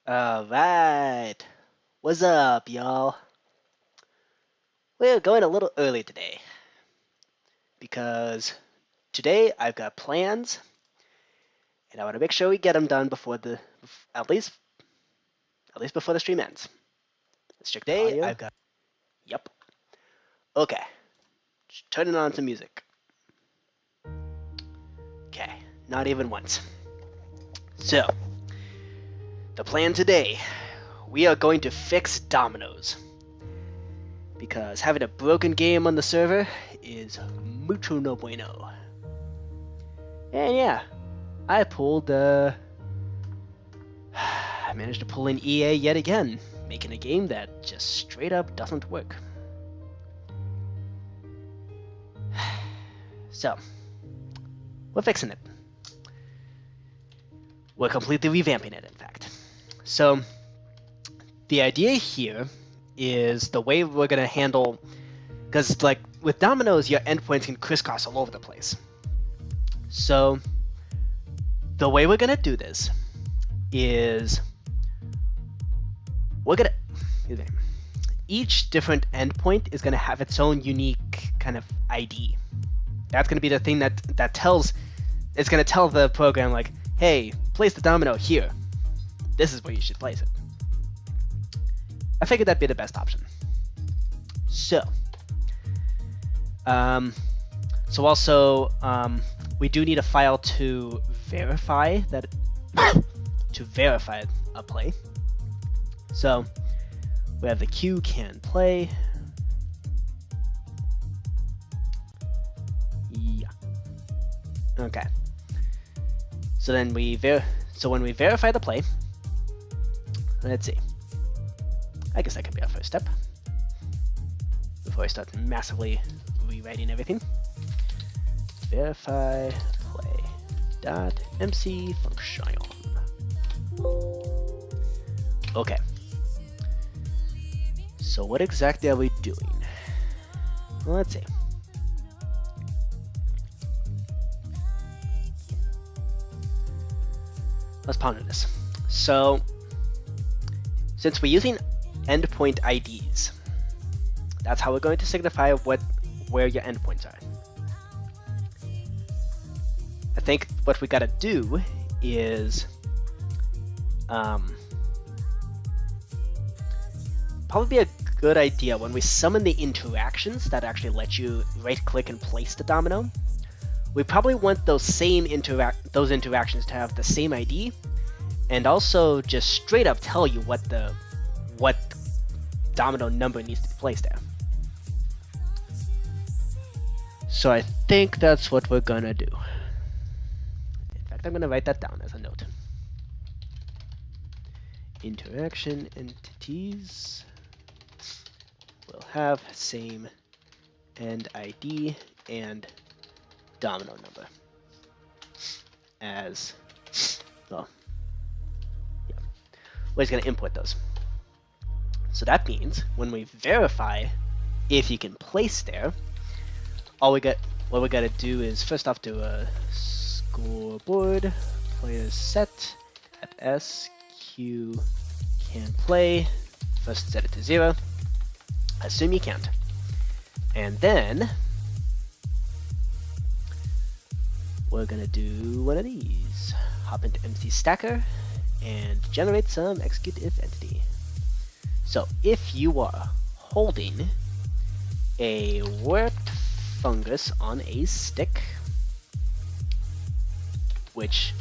Alright. What's up, y'all? We're going a little early today because today I've got plans and I want to make sure we get them done before at least before the stream ends. It's check day. Audio? I've got. Yep. Okay. Just turning on some music. Okay. Not even once. So, the plan today, we are going to fix Dominos. Because having a broken game on the server is mucho no bueno. And yeah, I managed to pull in EA yet again, making a game that just straight up doesn't work. So, we're fixing it. We're completely revamping it, in fact. So, the idea here is the way we're going to handle, because like with Dominos, your endpoints can crisscross all over the place. So the way we're going to do this is each different endpoint is going to have its own unique kind of ID. That's going to be the thing that tells, it's going to tell the program like, hey, place the domino here. This is where you should place it. I figured that'd be the best option. So, we do need a file to verify that a play. So we have the queue can play. Yeah. Okay. So then when we verify the play, let's see. I guess that could be our first step before I start massively rewriting everything. Verify play dot MC function. Okay. So what exactly are we doing? Well, let's see. Let's ponder this. So since we're using endpoint IDs, that's how we're going to signify where your endpoints are. I think what we gotta do is probably be a good idea when we summon the interactions that actually let you right click and place the domino. We probably want those interactions to have the same ID and also just straight up tell you what domino number needs to be placed there. So I think that's what we're gonna do. In fact, I'm gonna write that down as a note. Interaction entities will have same end ID and domino number as well. Yeah, we're just gonna input those. So that means when we verify if you can place there, what we gotta do is first off do a scoreboard players set at SQ can play. First set it to 0. Assume you can't. And then we're gonna do one of these. Hop into MC Stacker and generate some execute if entity. So if you are holding a warped fungus on a stick, which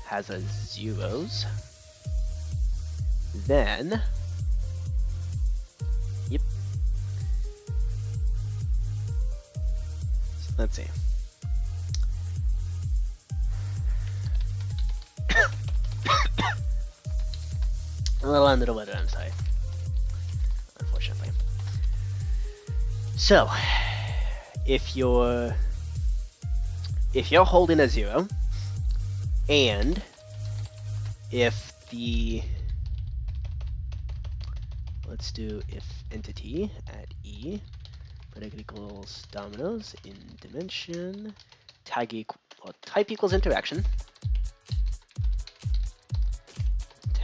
has a zeros, then yep. So let's see. A little under the weather, I'm sorry. Unfortunately. So, if you're holding a 0, and if let's do if entity at E predicate equals dominoes in dimension type equals interaction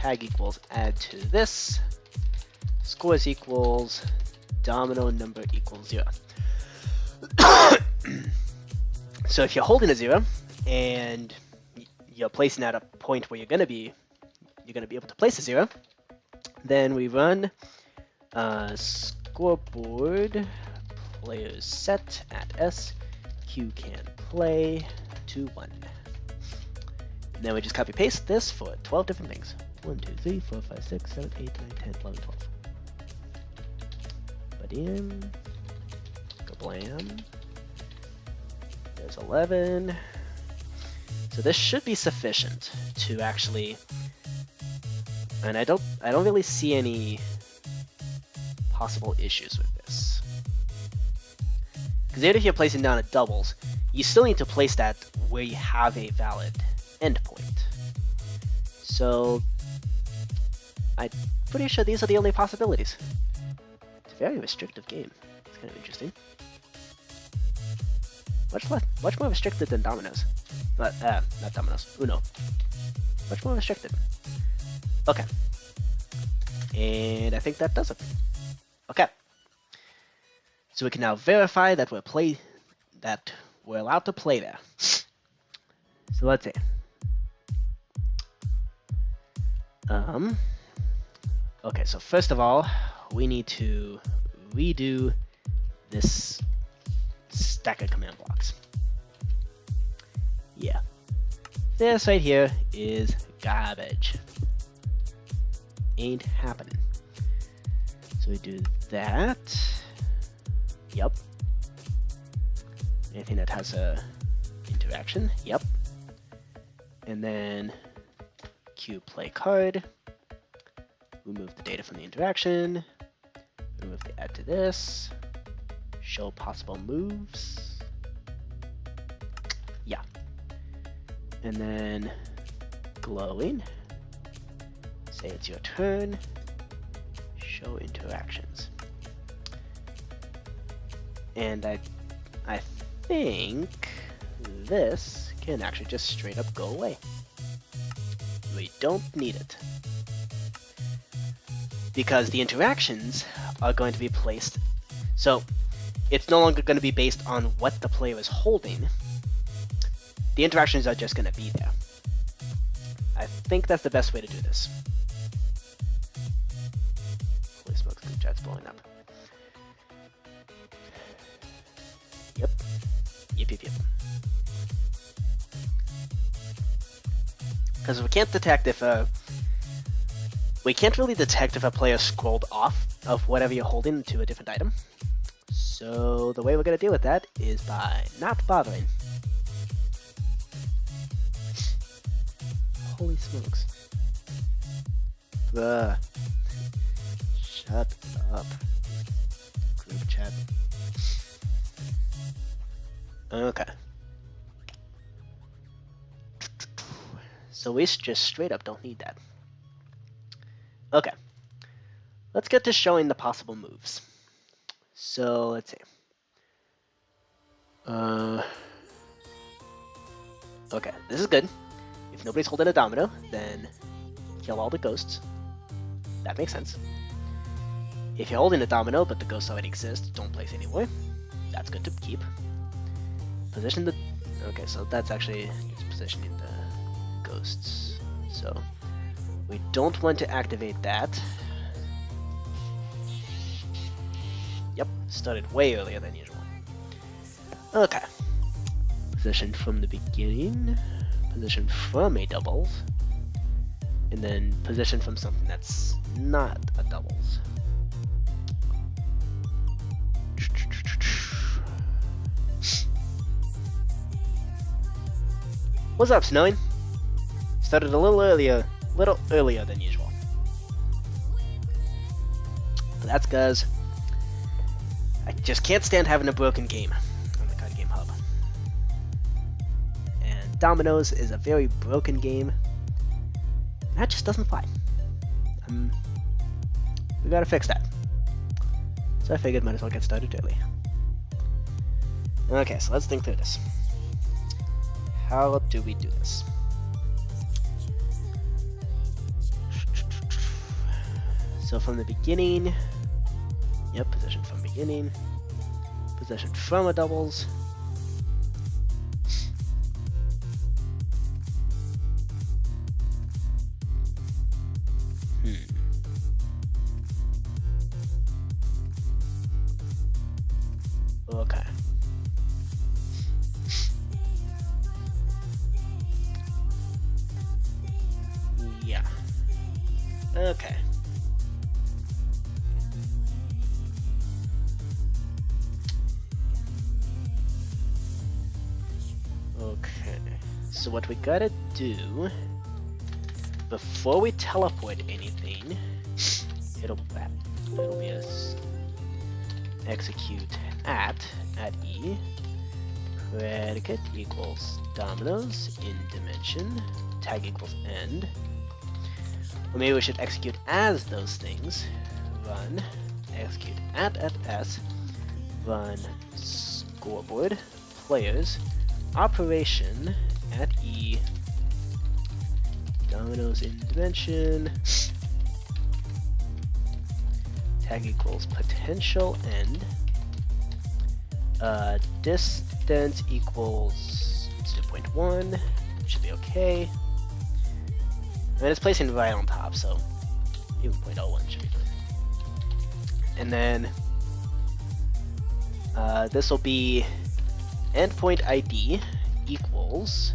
tag equals add to this, scores equals domino number equals 0. So if you're holding a 0 and you're placing at a point where you're gonna be able to place a 0, then we run scoreboard players set at s q can play to 1. And then we just copy paste this for 12 different things. 1, 2, 3, 4, 5, 6, 7, 8, 9, 10, 11, 12. Badim. Kablam. There's 11. So this should be sufficient to actually, and I don't really see any possible issues with this. Because even if you're placing down at doubles, you still need to place that where you have a valid endpoint. So I'm pretty sure these are the only possibilities. It's a very restrictive game. It's kind of interesting. Much more restricted than Dominos. But, not Dominos. Uno. Much more restricted. Okay. And I think that does it. Okay. So we can now verify that we're allowed to play there. So let's see. Okay, so first of all, we need to redo this stack of command blocks. Yeah. This right here is garbage. Ain't happening. So we do that. Yep. Anything that has a interaction. Yep. And then Q play card. Remove the data from the interaction. Remove the add to this. Show possible moves. Yeah. And then glowing. Say it's your turn. Show interactions. And I think this can actually just straight up go away. We don't need it. Because the interactions are going to be placed. So it's no longer going to be based on what the player is holding. The interactions are just going to be there. I think that's the best way to do this. Holy smokes, the chat's blowing up. Yep. Yep. Because we can't detect if we can't really detect if a player scrolled off of whatever you're holding to a different item. So the way we're going to deal with that is by not bothering. Holy smokes. Bruh. Shut up. Group chat. Okay. So we just straight up don't need that. Okay. Let's get to showing the possible moves. So let's see. Okay, this is good. If nobody's holding a domino, then kill all the ghosts. That makes sense. If you're holding a domino, but the ghosts already exist, don't place anymore. That's good to keep. Position the... Okay, so that's actually just positioning the ghosts. So we don't want to activate that. Yep, started way earlier than usual. Okay. Position from the beginning. Position from a doubles. And then position from something that's not a doubles. What's up, Snowing? Started a little earlier than usual. But that's because I just can't stand having a broken game on the Card Game Hub. And Dominos is a very broken game. That just doesn't fly. We gotta fix that. So I figured might as well get started early. Okay, so let's think through this. How do we do this? So from the beginning, yep, position from beginning, position from a doubles. Okay. Yeah. Okay. Okay. So what we gotta do before we teleport anything, it'll be a execute at E, predicate equals Dominos in dimension, tag equals end. Or maybe we should execute as those things. Run, execute at S, run scoreboard, players, operation at E, Dominos in dimension, tag equals potential end, distance equals 0.1, should be okay. And it's placing right on top, so even 0.01 should be fine. And then this will be endpoint ID equals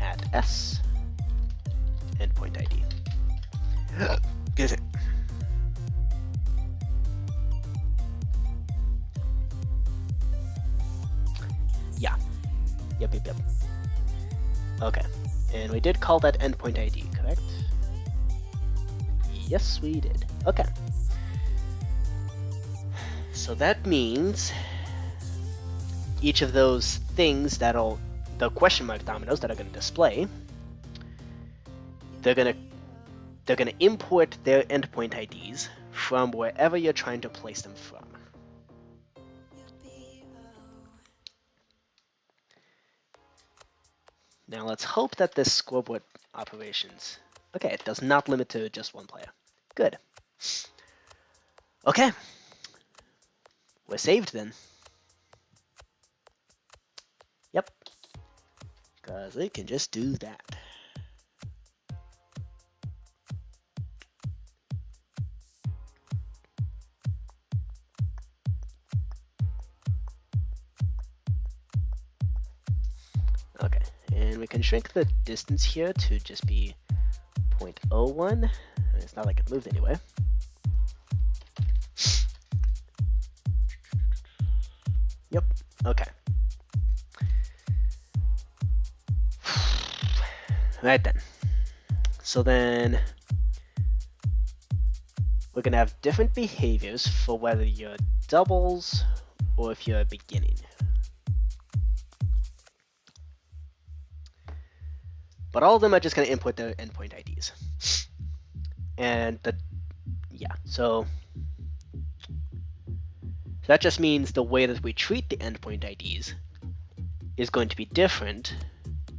at S endpoint ID. Get it? Yeah. Yep. Okay. And we did call that endpoint ID, correct? Yes, we did. Okay. So that means each of those things that'll, the question mark dominoes that are going to display, they're going to import their endpoint IDs from wherever you're trying to place them from. Now let's hope that this scoreboard operations, okay, it does not limit to just one player. Good. Okay. We're saved then. Yep. Because we can just do that. Okay. And we can shrink the distance here to just be 0.01. It's not like it moved anywhere. Yep. Okay. Right then. So then we're going to have different behaviors for whether you're doubles or if you're beginning. But all of them are just going to input their endpoint IDs. And so that just means the way that we treat the endpoint IDs is going to be different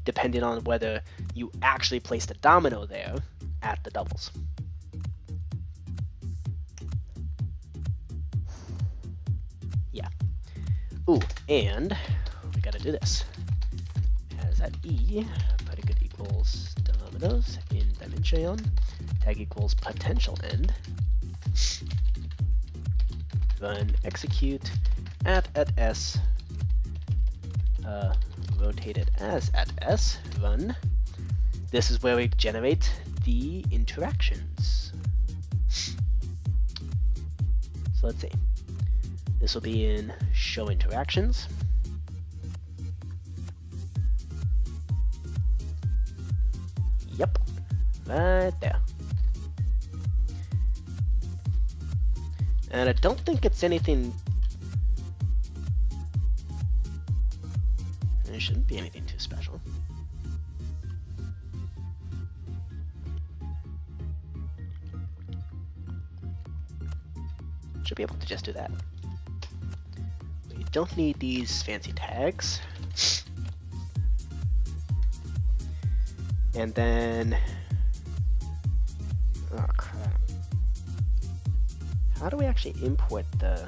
depending on whether you actually place the domino there at the doubles. Yeah. Ooh, and we gotta do this. As at E, predicate equals Dominos in dimension, tag equals potential end, run execute at S, rotated as at S, run. This is where we generate the interactions. So let's see. This will be in show interactions. Yep, right there. And I don't think it's anything. It shouldn't be anything too special. Should be able to just do that. We don't need these fancy tags. And then, oh crap. how do we actually import the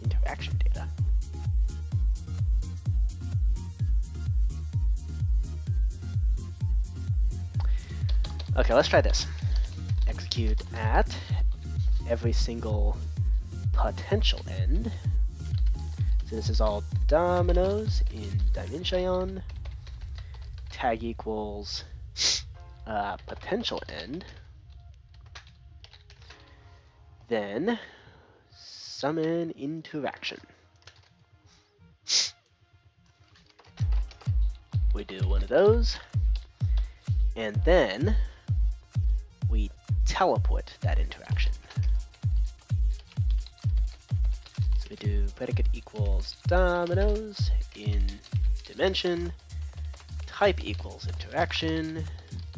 interaction data? Okay, let's try this. Execute at every single potential end. So this is all Dominos in dimension. Tag equals potential end. Then summon interaction. We do one of those, and then we teleport that interaction. So we do predicate equals Dominos in dimension, type equals interaction,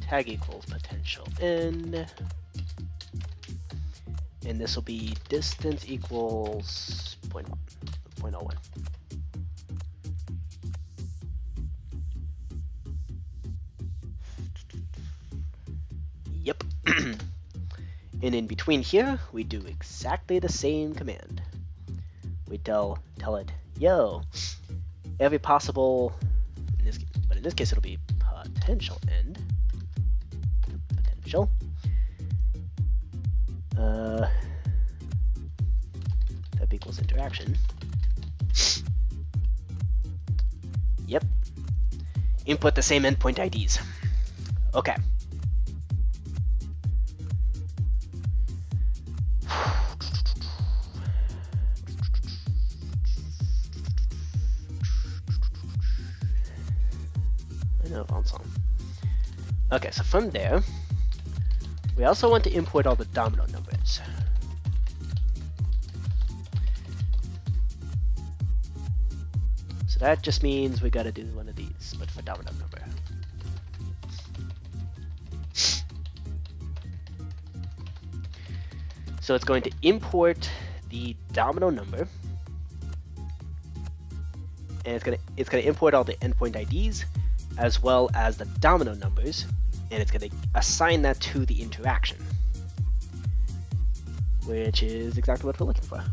tag equals potential end, and this will be distance equals 0.01. Yep. And in between here, we do exactly the same command. We tell it, yo, every possible, but in this case it'll be potential end. Potential. Type equals interaction. Yep. Input the same endpoint IDs. Okay. Okay, so from there, we also want to import all the domino numbers. So that just means we gotta do one of these, but for domino number. So it's going to import the domino number, and it's gonna import all the endpoint IDs as well as the domino numbers, and it's going to assign that to the interaction, which is exactly what we're looking for.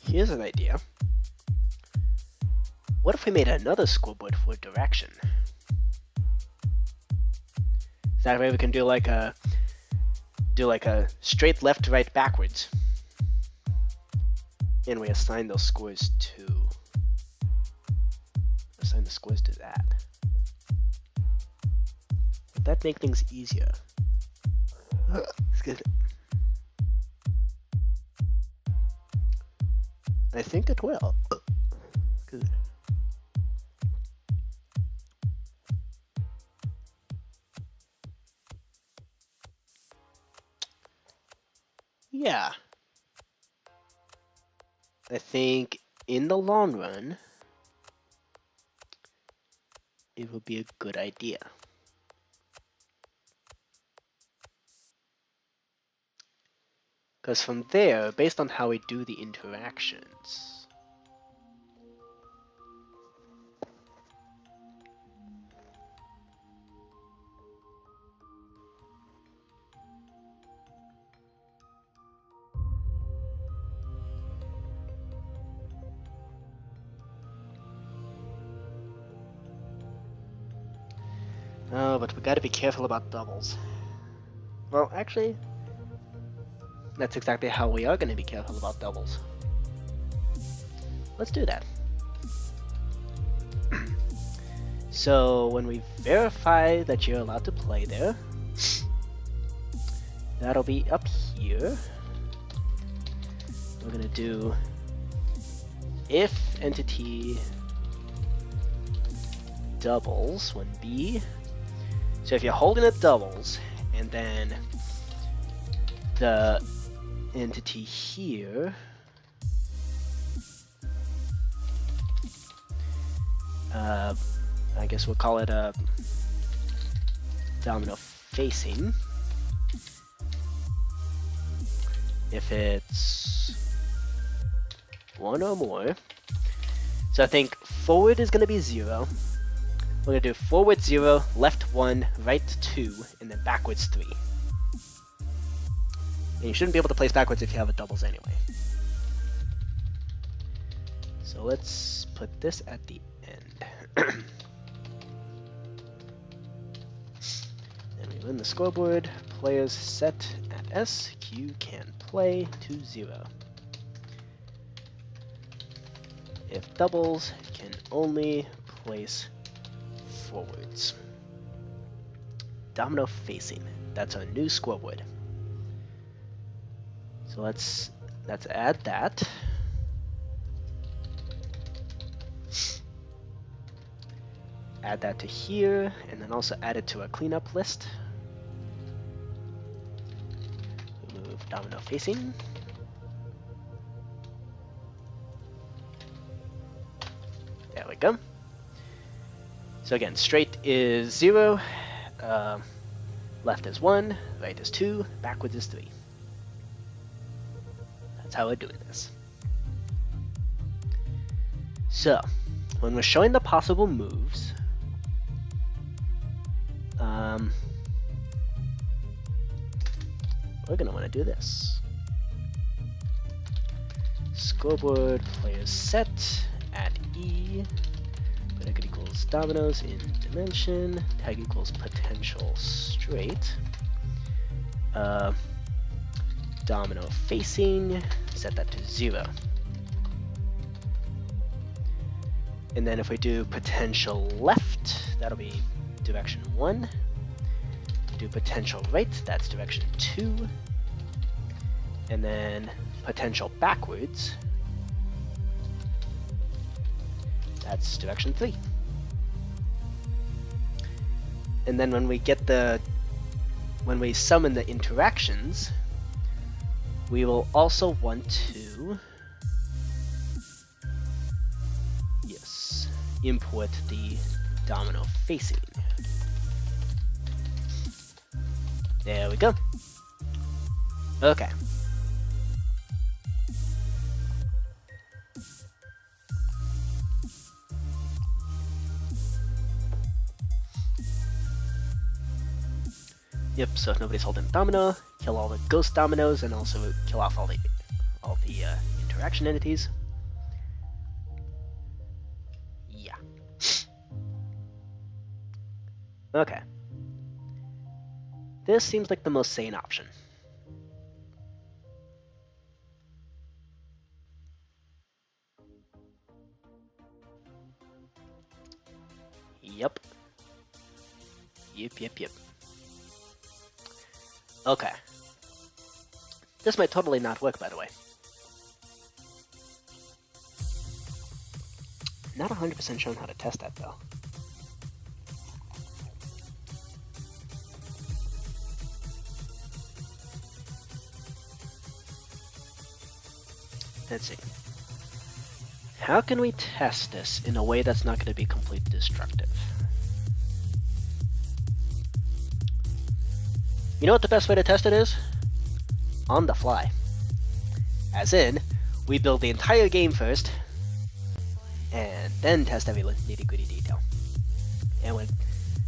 Here's an idea. What if we made another scoreboard for direction? That way we can do like a straight left to right backwards, and we assign those scores to that. Would that make things easier? Excuse me. I think it will. Good. Yeah. I think in the long run, it will be a good idea. Because from there, based on how we do the interactions, oh, but we gotta be careful about doubles. Well, actually, that's exactly how we are going to be careful about doubles. Let's do that. So when we verify that you're allowed to play there, that'll be up here. We're going to do if entity doubles when B. So if you're holding it doubles and then the entity here I guess we'll call it a domino facing. If it's one or more. So I think forward is going to be 0. We're going to do forward 0, left 1, right 2, and then backwards 3. And you shouldn't be able to place backwards if you have a doubles anyway. So let's put this at the end. Then we win the scoreboard. Players set at S. Q can play to 0. If doubles, can only place forwards. Domino facing. That's our new scoreboard. So let's add that. Add that to here, and then also add it to a cleanup list. Remove domino facing. There we go. So again, straight is 0, left is 1, right is 2, backwards is 3. That's how we're doing this. So, when we're showing the possible moves, we're going to want to do this. Scoreboard players set at E. Predicate equals dominoes in dimension. Tag equals potential straight. Domino facing. Set that to 0. And then if we do potential left, that'll be direction 1. Do potential right, that's direction 2. And then potential backwards, that's direction 3. And then when we summon the interactions, we will also want to import the domino facing. There we go. Okay. Yep, so if nobody's holding domino, kill all the ghost dominoes and also kill off all the interaction entities. Yeah. Okay. This seems like the most sane option. Yep. Yep. Okay. This might totally not work, by the way. Not 100% shown how to test that, though. Let's see. How can we test this in a way that's not going to be completely destructive? You know what the best way to test it is? On the fly. As in, we build the entire game first, and then test every nitty-gritty detail. And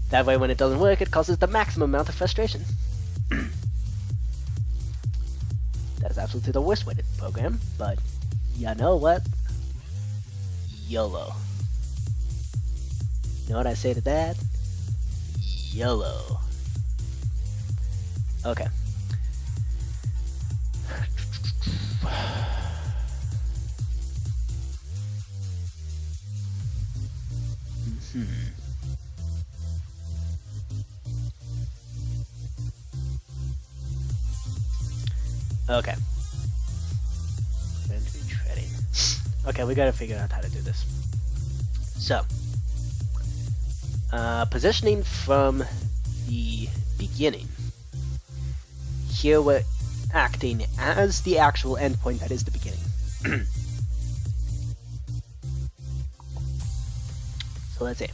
that way when it doesn't work, it causes the maximum amount of frustration. That is absolutely the worst way to program, but you know what? YOLO. You know what I say to that? YOLO. Okay. Okay. Meant to be treading. Okay, we gotta figure out how to do this. So, positioning from the beginning. Here we're acting as the actual endpoint that is the beginning. So let's see.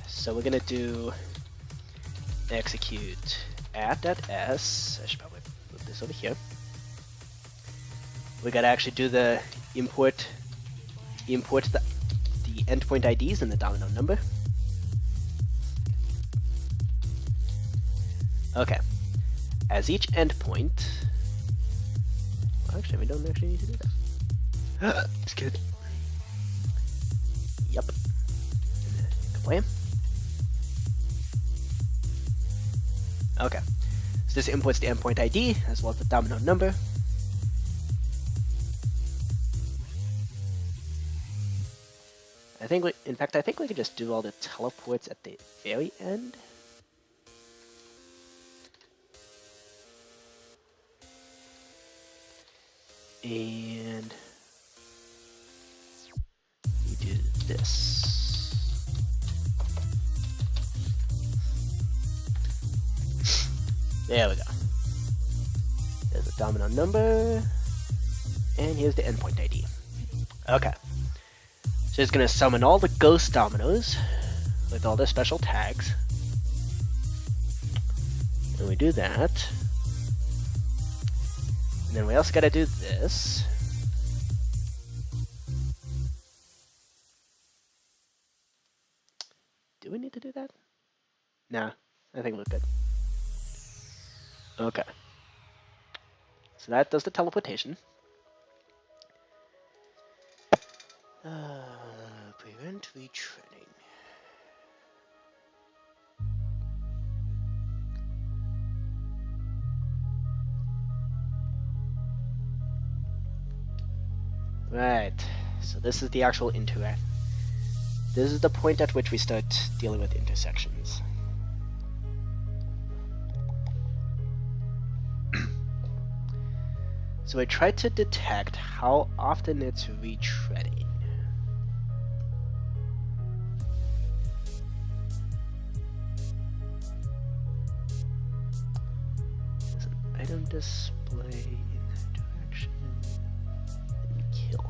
So we're gonna do execute at.s. I should probably move this over here. We gotta actually do the import the endpoint IDs and the domino number. Okay. As each endpoint. Well, actually, we don't actually need to do that. Just kidding. Yep. Kablam. Okay. So this imports the endpoint ID as well as the domino number. I think in fact, I think we could just do all the teleports at the very end. And we do this. There we go. There's the domino number, and here's the endpoint ID. Okay. So it's going to summon all the ghost dominoes with all their special tags. And we do that. And then we also got to do this. Do we need to do that? Nah, I think we're good. Okay. So that does the teleportation. Prevent retreading. Right, so this is the actual interact. This is the point at which we start dealing with intersections. So I tried to detect how often it's retreading. There's an item display in that direction. And kill.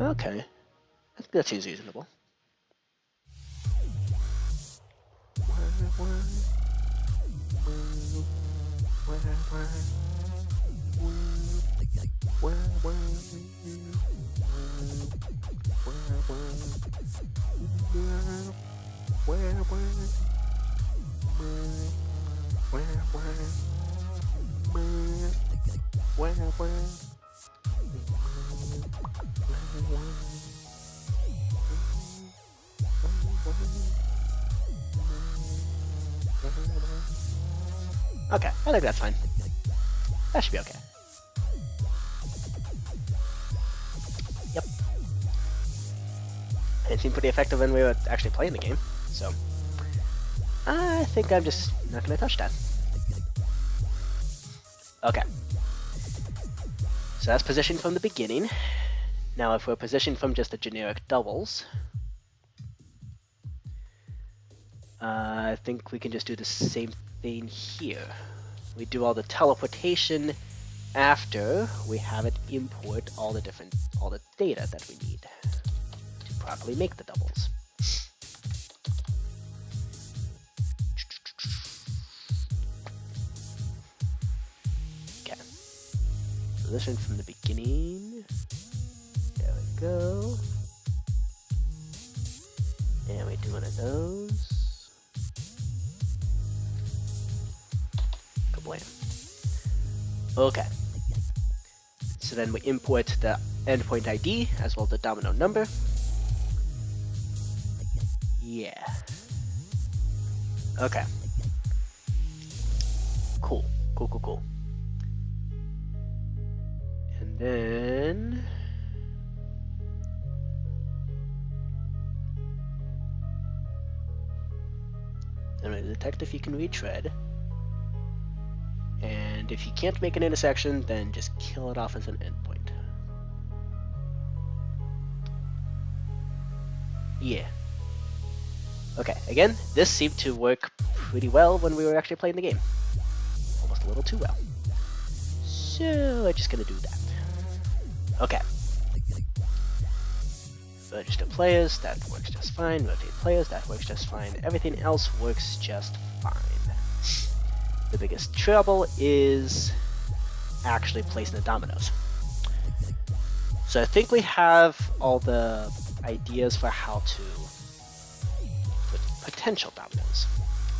Okay. That seems reasonable. Okay, I think that's fine. That should be okay. Yep. It seemed pretty effective when we were actually playing the game, so I think I'm just not gonna touch that. Okay. So that's positioned from the beginning. Now if we're positioned from just the generic doubles, I think we can just do the same thing here. We do all the teleportation after we have it import all the data that we need to properly make the doubles. Okay. Position from the beginning. There we go. And we do one of those. Okay. So then we import the endpoint ID as well as the domino number. Yeah. Okay. Cool. Cool. And then I'm going to detect if you can retread. And if you can't make an intersection, then just kill it off as an endpoint. Yeah. Okay, again, this seemed to work pretty well when we were actually playing the game. Almost a little too well. So I'm just gonna do that. Okay, Register players, that works just fine. Rotate players, that works just fine. Everything else works just fine. The biggest trouble is actually placing the dominoes. So I think we have all the ideas for how to put potential dominoes.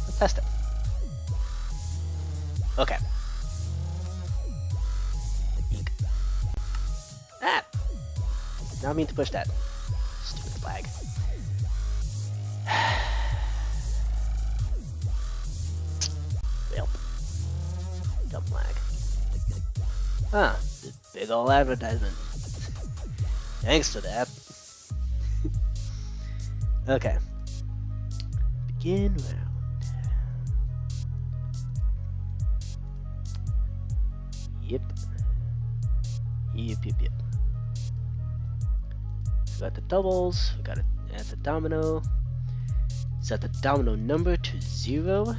Let's test it. Okay. Eek. Ah! Did not mean to push that. Stupid flag. Well. Dumb flag. Ah, this big ol' advertisement. Thanks for that. Okay. Begin round. Yep. Yep. We got the doubles. We got to add the domino. Set the domino number to 0.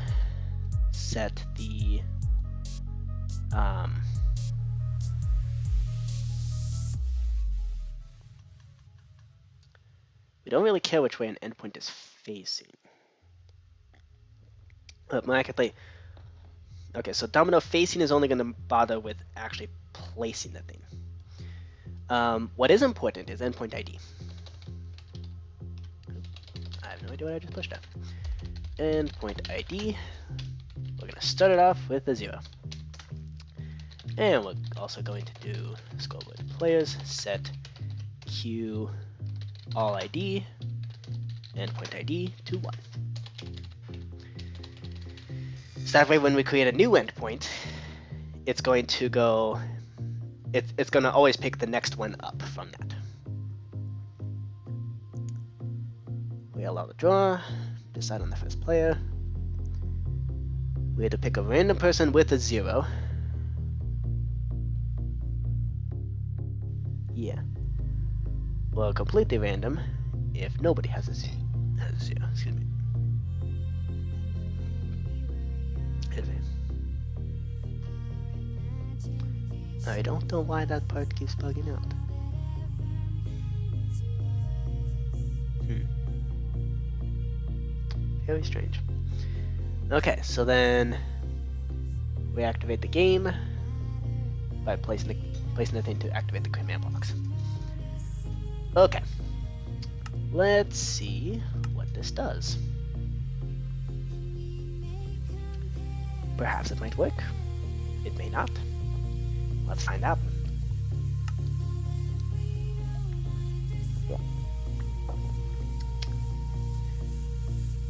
Set the we don't really care which way an endpoint is facing. But markedly. Okay, so domino facing is only going to bother with actually placing the thing. What is important is endpoint ID. I have no idea what I just pushed at. Endpoint ID. We're going to start it off with a 0. And we're also going to do scoreboard players set Q all ID endpoint ID to 1. So that way when we create a new endpoint, it's going to go, it's going to always pick the next one up from that. We allow the draw, decide on the first player. We had to pick a random person with a 0. Yeah. Well, completely random if nobody has a 0. Excuse me. I don't know why that part keeps bugging out. Very strange. Okay, so then we activate the game by placing the thing to activate the command blocks. Okay, let's see what this does. Perhaps it might work. It may not. Let's find out.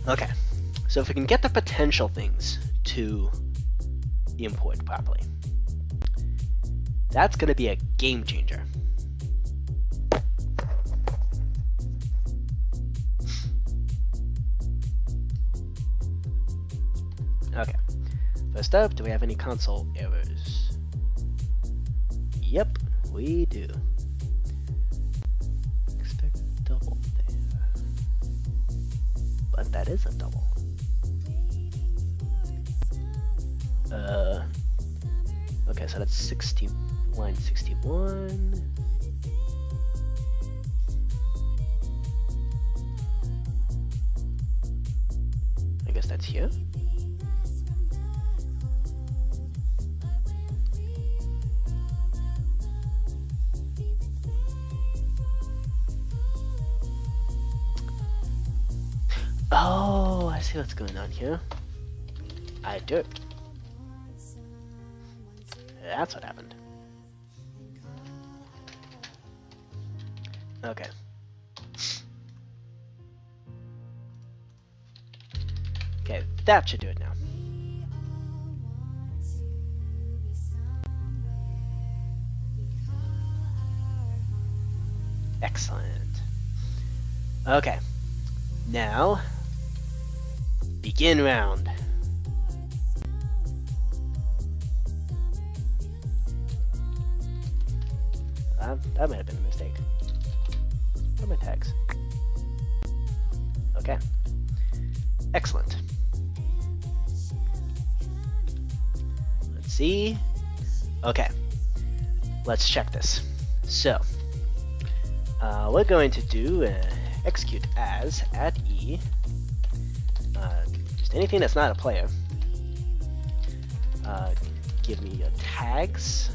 Okay, so if we can get the potential things to import properly, that's going to be a game changer. Okay, first up, do we have any console errors? Yep, we do. Expect a double there. But that is a double. Okay, so that's line 61. I guess that's here. Oh, I see what's going on here. I derped. That's what happened. Okay. Okay, that should do it now. Excellent. Okay. Now, begin round. That might have been a mistake. Where are my tags? Okay. Excellent. Let's see. Okay. Let's check this. So, We're going to do execute as at E. Just anything that's not a player. Give me your tags.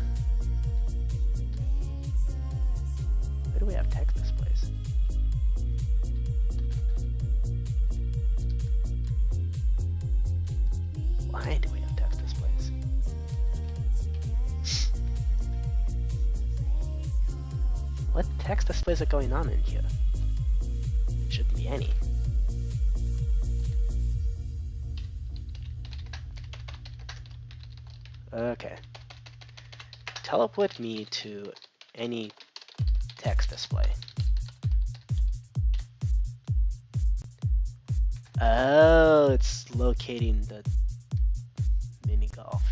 Where do we have text displays? Why do we have text displays? What text displays are going on in here? There shouldn't be any. Okay. Teleport me to any text display. Oh, it's locating the mini golf.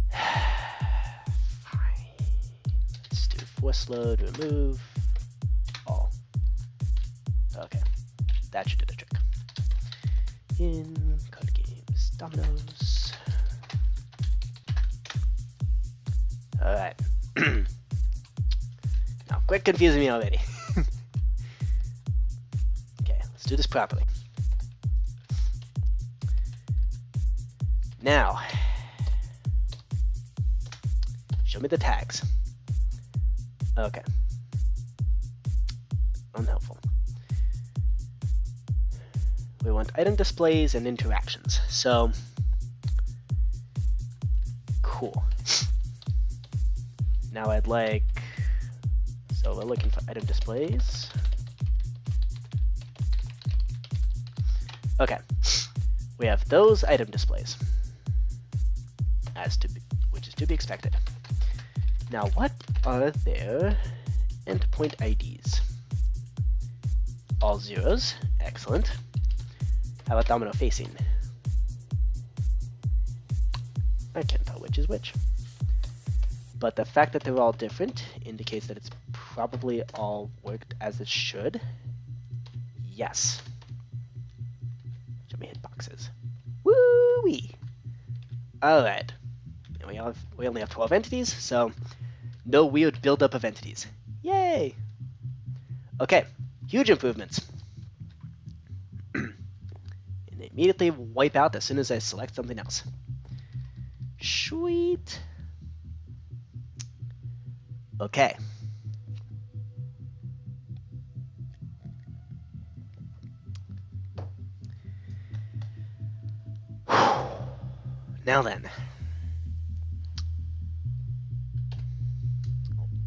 Fine. Let's do force load, remove all. Okay, that should do the trick. In code games, Dominos. Alright. Now, quit confusing me already. Okay, let's do this properly. Now, show me the tags. Okay. Unhelpful. We want item displays and interactions. So, cool. Now I'd like, so we're looking for item displays. Okay, we have those item displays, which is to be expected. Now, what are their endpoint IDs? All zeros, excellent. How about domino facing? I can't tell which is which. But the fact that they're all different indicates that it's probably all worked as it should. Yes. Show me hitboxes. Woo-wee! Alright. And we only have 12 entities, so no weird buildup of entities. Yay! Okay, huge improvements. And they immediately wipe out as soon as I select something else. Sweet! Okay. Now then.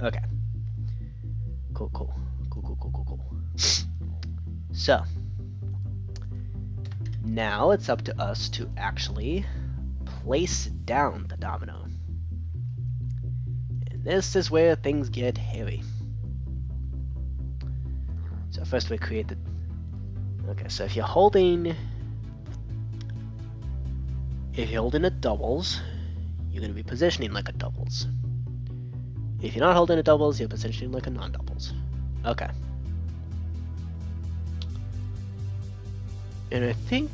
Okay. Cool. So, now it's up to us to actually place down the domino. And this is where things get hairy. So first we create the... Okay, so if you're holding a doubles, you're going to be positioning like a doubles. If you're not holding a doubles, you're positioning like a non-doubles. Okay. And I think...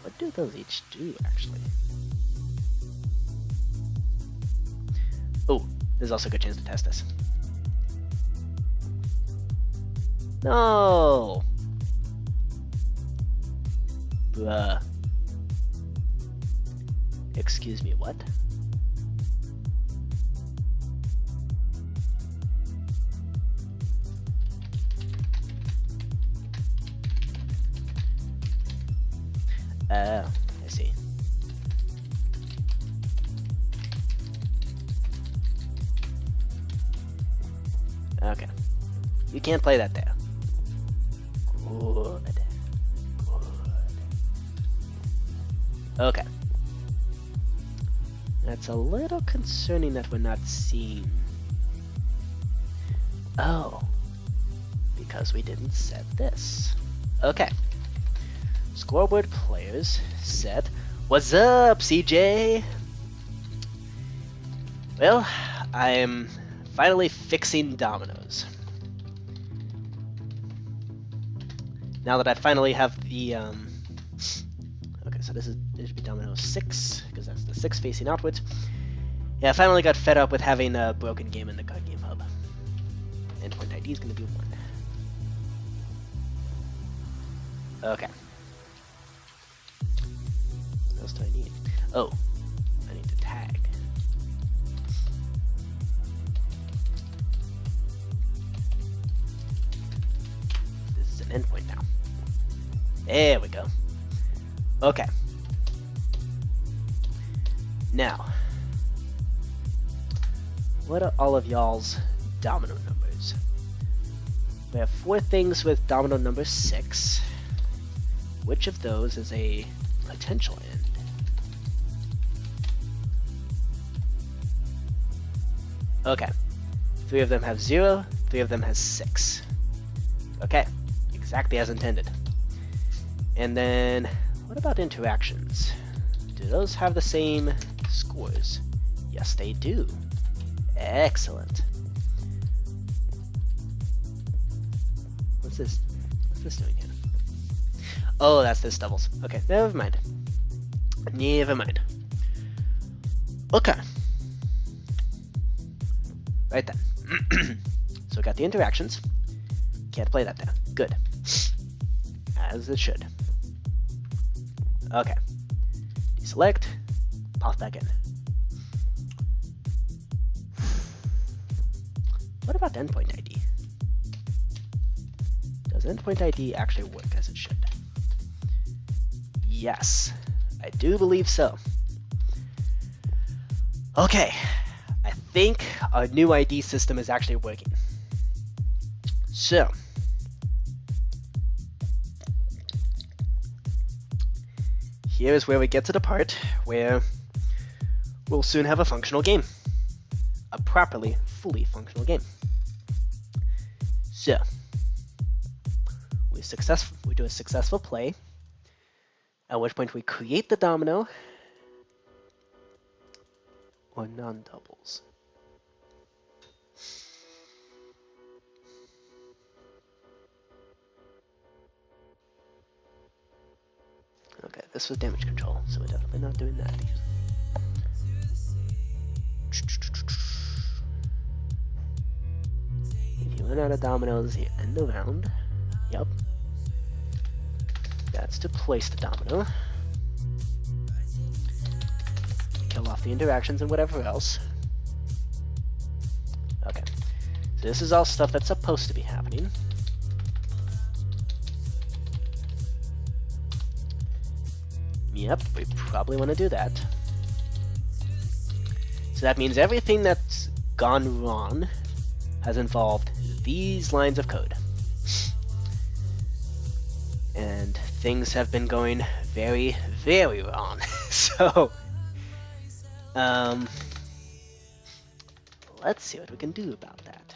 What do those each do, actually? Oh, there's also a good chance to test this. No! Bruh. Excuse me, what? I see. Okay. You can't play that there. Good. Okay. That's a little concerning that we're not seeing. Oh. Because we didn't set this. Okay. Scoreboard players set. What's up, CJ? Well, I'm finally fixing dominoes. Now that I finally have the okay, so this should be domino 6 because that's the 6 facing outwards, Yeah, I finally got fed up with having a broken game in the card game hub. Endpoint ID is going to be 1. Okay. What else do I need? Oh, I need to tag. This is an endpoint now. There we go. Okay. Now, what are all of y'all's domino numbers? We have 4 things with domino number 6. Which of those is a potential end? Okay. 3 of them have 0, 3 of them has 6. Okay. Exactly as intended. And then, what about interactions? Do those have the same scores? Yes, they do. Excellent. What's this? What's this doing here? Oh, that's this doubles. Okay, never mind. Never mind. Okay. Right then. So we got the interactions. Can't play that there. Good. As it should. Okay. Deselect. Pop back in. What about endpoint ID? Does endpoint ID actually work as it should? Yes, I do believe so. Okay, I think our new ID system is actually working. So, here's where we get to the part where we'll soon have a functional game. A properly, fully functional game. So, we do a successful play, at which point we create the domino, or non-doubles. Okay, this was damage control, so we're definitely not doing that. If you run out of dominoes, you end the round. Yep. That's to place the domino. Kill off the interactions and whatever else. Okay. So this is all stuff that's supposed to be happening. Yep, we probably want to do that. So that means everything that's gone wrong has involved these lines of code. And things have been going very, very wrong. So, let's see what we can do about that.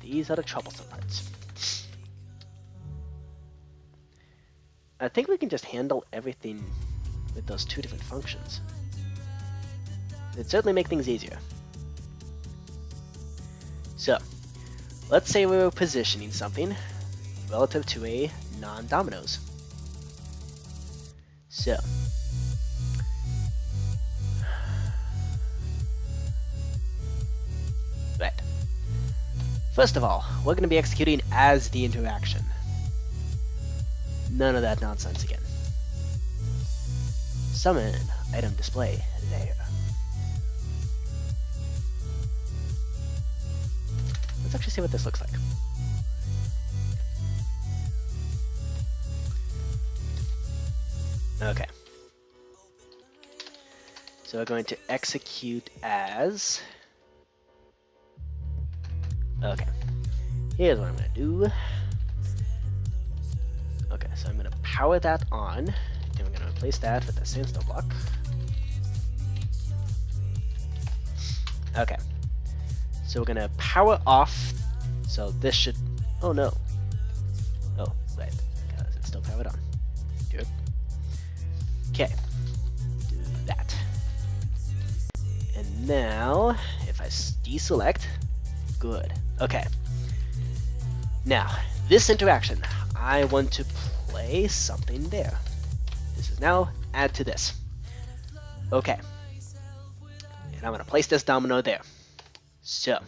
These are the troublesome parts. I think we can just handle everything with those 2 different functions. It'd certainly make things easier. So, let's say we were positioning something relative to a non-dominoes. So, right. First of all, we're going to be executing as the interaction. None of that nonsense again. Summon item display there. Let's actually see what this looks like. Okay. So we're going to execute as... Okay. Here's what I'm going to do. Okay, so I'm going to power that on, and we're going to replace that with a standstill block. Okay. So we're going to power off, so this should... Oh no. Oh, right, because it's still powered on. Good. Okay. Do that. And now, if I deselect, good. Okay. Now, this interaction, I want to play something there. This is now add to this. Okay. And And I'm going to place this domino there. So,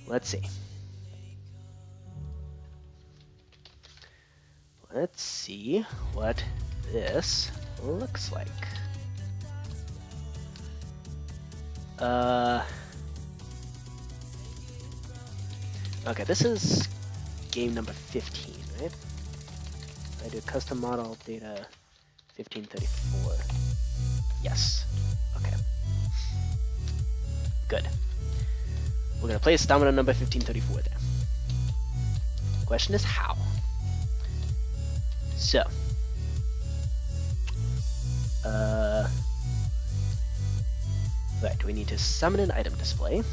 let's see. Let's see what this looks like. Okay, this is game number 15, right? I do custom model data 1534. Yes. Okay. Good. We're gonna place domino number 1534 there. Question is how? So, right, we need to summon an item display.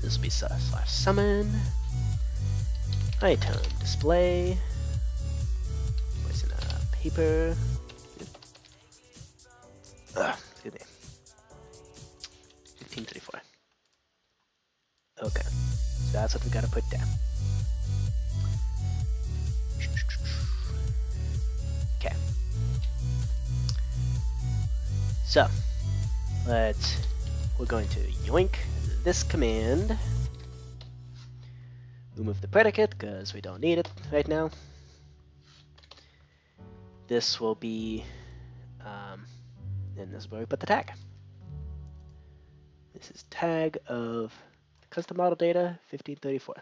This will be slash summon item display. Place in a paper. Excuse me. 1534. Okay, so that's what we gotta put down. Okay. So, we're going to yoink this command. Remove the predicate because we don't need it right now. This will be, and this is where we put the tag. This is tag of custom model data 1534.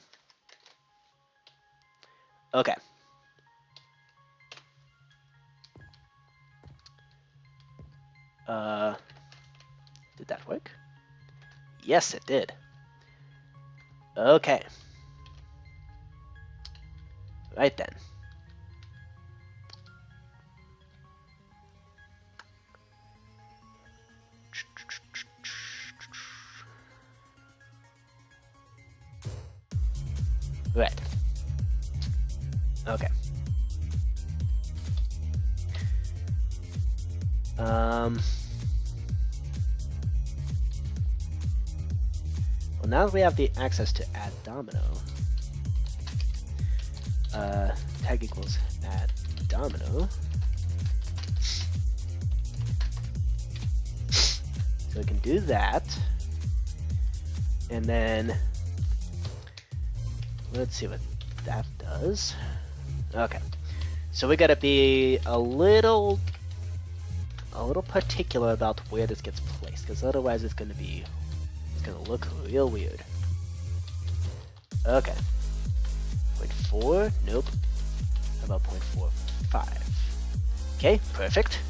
Okay. Did that work? Yes, it did. Okay. Right then. Right. Okay. Well, now that we have the access to add domino, tag equals add domino. So we can do that, and then let's see what that does. Okay, so we gotta be a little particular about where this gets placed, because otherwise it's gonna look real weird. Okay. 0.4? Nope. How about 0.45? Okay, perfect.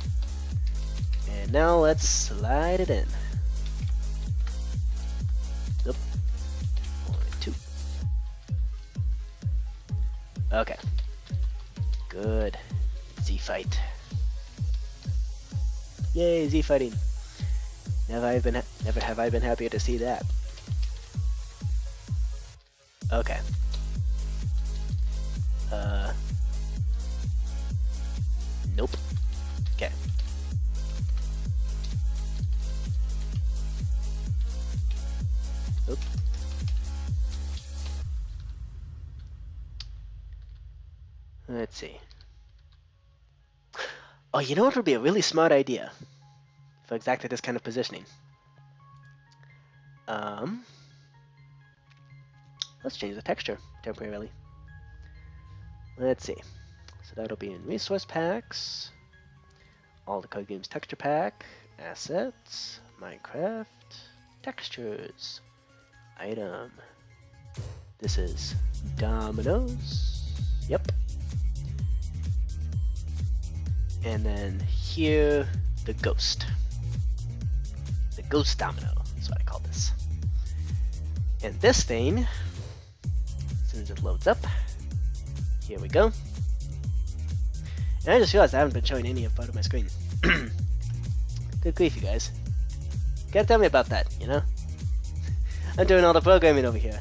And now let's slide it in. Nope. 0.2. Okay. Good. Z fight. Yay, Z fighting. Never have I been happier to see that. Okay. Nope. Okay. Nope. Let's see. Oh, you know what would be a really smart idea for exactly this kind of positioning? Let's change the texture temporarily. Let's see. So that'll be in resource packs, all the card games texture pack, assets, Minecraft, textures, item. This is Dominos. Yep. And then here, the ghost. The ghost domino is what I call this. And this thing, as soon as it loads up, here we go. And I just realized I haven't been showing any of part of my screen. Good grief, you guys. Gotta tell me about that, you know? I'm doing all the programming over here.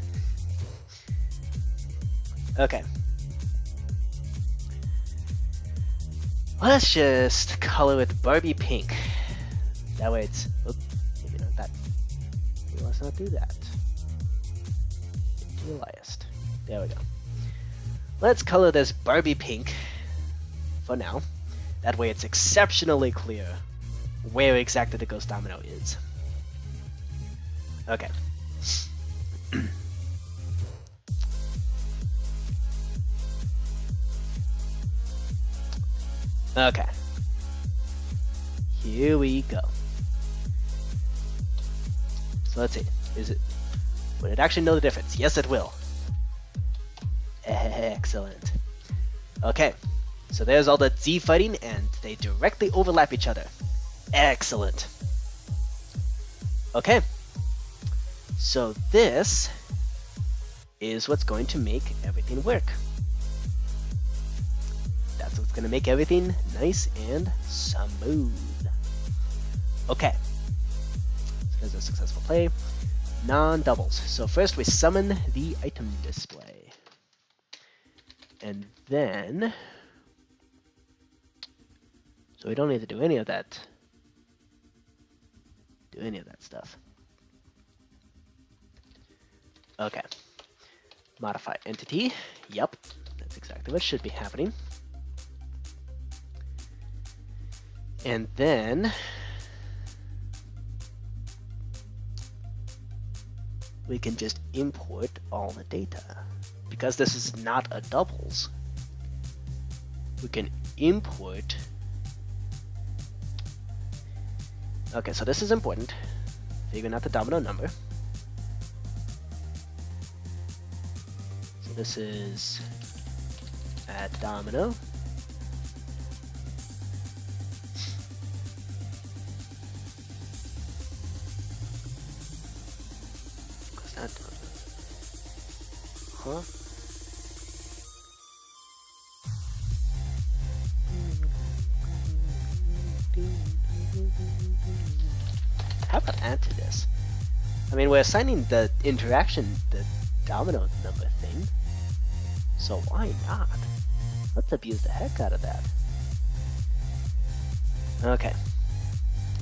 Okay. Let's just color it Barbie pink. That way it's... Oops, maybe not that. Let's not do that. Liest. There we go. Let's color this Barbie pink for now. That way it's exceptionally clear where exactly the ghost domino is. Okay. Okay. Here we go. So let's see. Would it actually know the difference? Yes, it will. Excellent. Okay. So there's all the Z fighting, and they directly overlap each other. Excellent. Okay. So this is what's going to make everything work. That's what's going to make everything nice and smooth. Okay. So there's a successful play. Non-doubles. So first we summon the item display. And then... So we don't need to do any of that. Stuff. Okay. Modify entity. Yep. That's exactly what should be happening. And then we can just import all the data. Because this is not a doubles, we can import. Okay, so this is important. Figuring out the domino number. So this is add domino. Huh? How about add to this? I mean, we're assigning the interaction, the domino number thing, so why not? Let's abuse the heck out of that. Okay.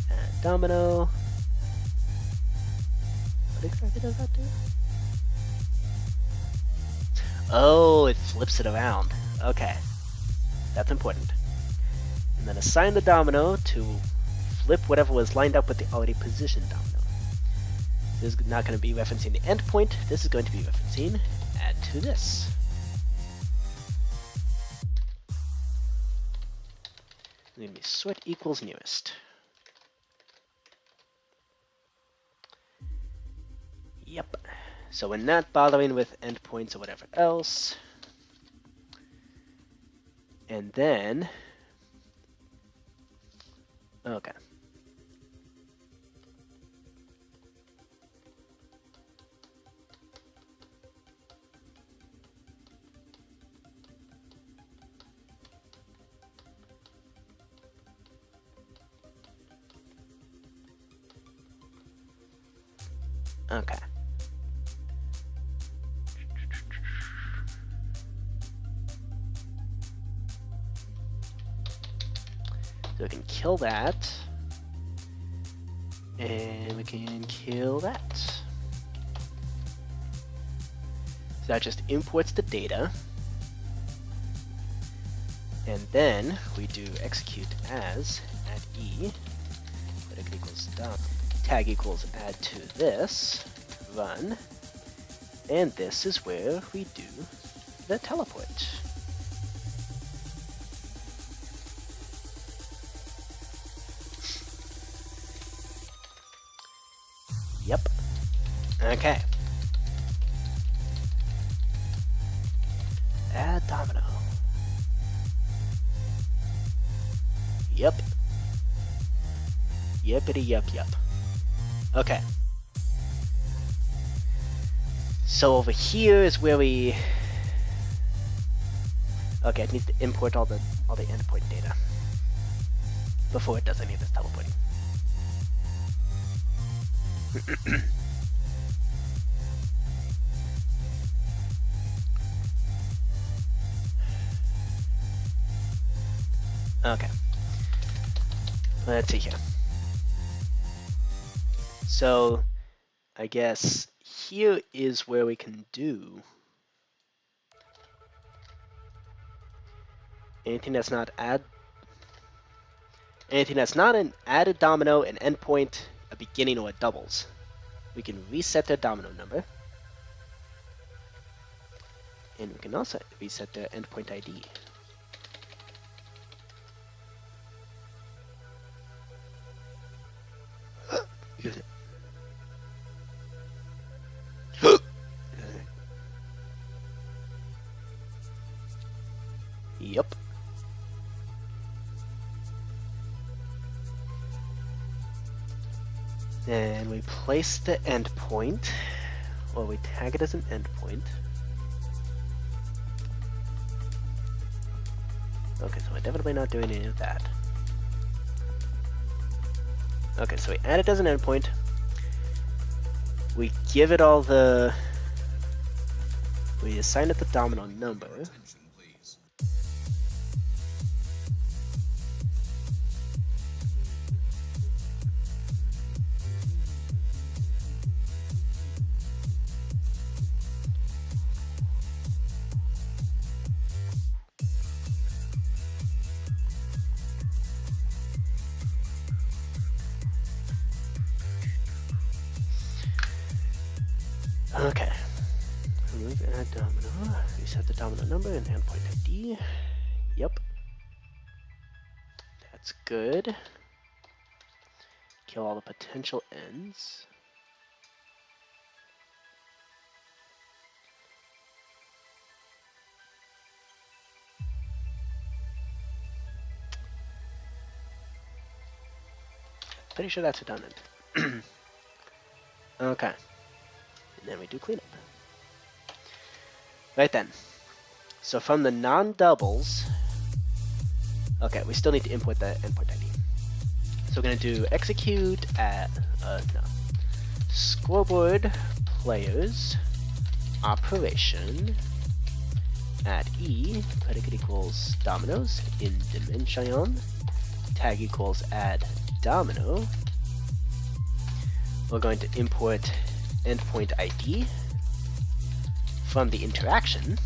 Add domino. What exactly does that do? Oh, it flips it around. Okay. That's important. And then assign the domino to flip whatever was lined up with the already positioned domino. This is not going to be referencing the endpoint. This is going to be referencing add to this. It's going to be sort equals nearest. Yep. So we're not bothering with endpoints or whatever else. And then, okay. Okay. So we can kill that. And we can kill that. So that just imports the data. And then we do execute as add e, predicate equals dom, tag equals add to this, run, and this is where we do the teleport. Yep. Okay. Add domino. Yep. Yippity yep yep. Okay. So over here is where we... Okay, it needs to import all the endpoint data before it does any of this teleporting. Okay. Let's see here. So, I guess here is where we can do anything that's not Anything that's not an added domino, an endpoint, a beginning, or a doubles, we can reset their domino number. And we can also reset their endpoint ID. Yep. Then we place the endpoint, or we tag it as an endpoint. Okay, so we're definitely not doing any of that. Okay, so we add it as an endpoint. We give it all the... We assign it the domino number. Okay. Remove add domino. Reset the domino number and endpoint ID. Yep. That's good. Kill all the potential ends. Pretty sure that's redundant. Okay. And then we do cleanup. Right then. So from the non-doubles, okay, we still need to import the endpoint ID. So we're going to do execute at, scoreboard players operation at E, predicate equals dominoes in dimension, tag equals add domino. We're going to import endpoint ID from the interaction.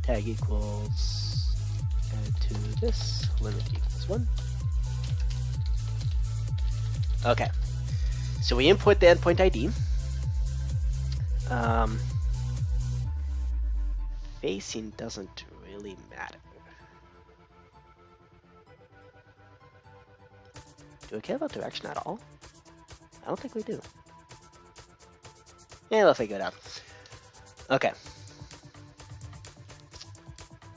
Tag equals add to this, limit equals 1. Okay, so we import the endpoint ID. Facing doesn't really matter. Do we care about direction at all? I don't think we do. Yeah, we'll figure it out. Okay.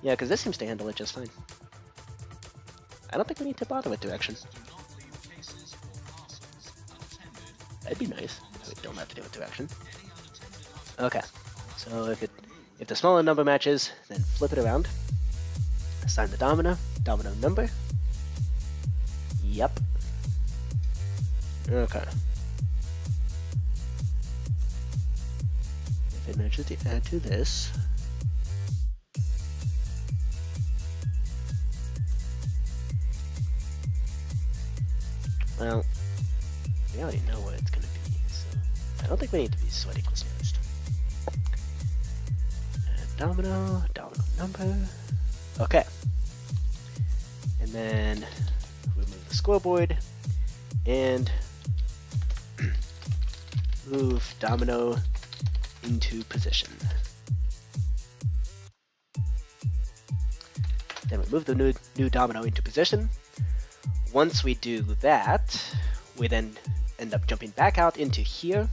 Yeah, because this seems to handle it just fine. I don't think we need to bother with direction. That'd be nice if we don't have to deal with direction. Okay. So if the smaller number matches, then flip it around. Assign the domino number. Yep. Okay. If it matches to add to this. Well, we already know what it's going to be, so I don't think we need to be sweat equals first. Domino number. Okay. And then remove the scoreboard and move domino into position. Then we move the new domino into position. Once we do that, we then end up jumping back out into here,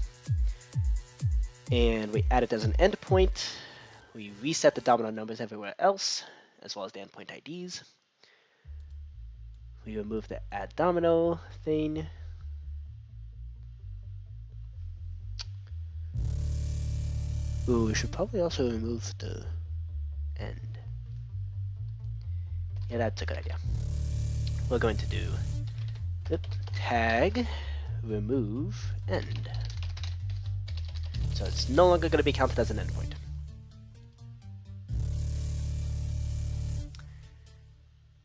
and we add it as an endpoint. We reset the domino numbers everywhere else, as well as the endpoint IDs. We remove the add domino thing. Ooh, we should probably also remove the end. Yeah, that's a good idea. We're going to do tag remove end. So it's no longer going to be counted as an endpoint.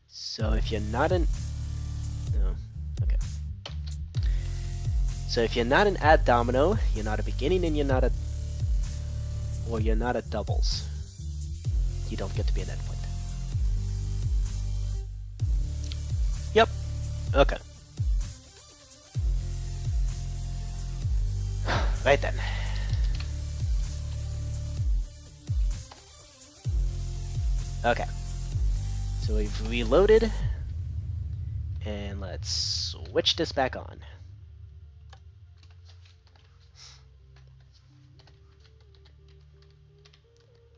So if you're not an... No, okay. So if you're not an add domino, you're not a beginning and you're not a... Or you're not a doubles. You don't get to be an endpoint. Okay. Right then. Okay. So we've reloaded. And let's switch this back on.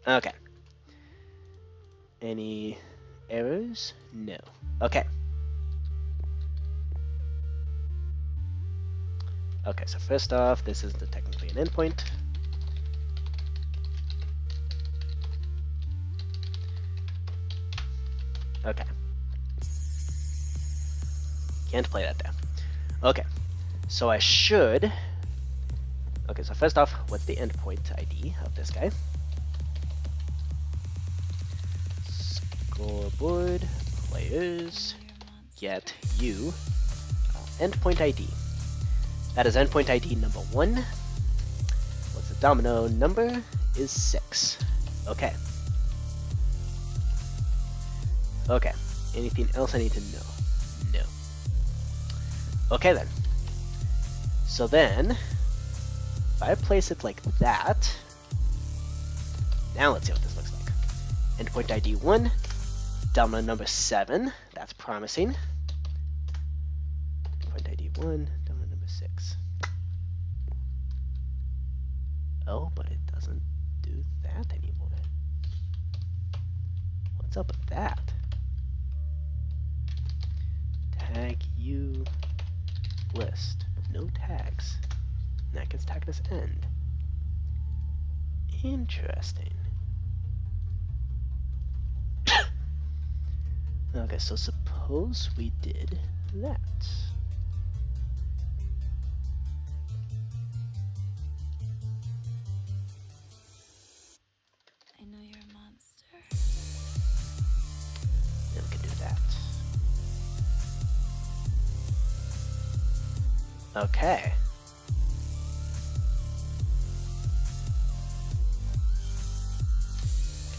Okay. Any errors? No. Okay. Okay, so first off, this isn't technically an endpoint. Okay. Can't play that there. Okay. So I should... Okay, so first off, what's the endpoint ID of this guy? Scoreboard, players, get you, endpoint ID. That is endpoint ID number 1. What's the domino number? Is 6. Okay. Okay. Anything else I need to know? No. Okay then. So then, if I place it like that, now let's see what this looks like. Endpoint ID 1, domino number 7, that's promising. Endpoint ID 1, domino number 6. Oh, but it doesn't do that anymore. What's up with that? Tag you list. No tags. And that gets tagged as end. Interesting. Okay, so suppose we did that. I know you're a monster. Then we can do that. Okay.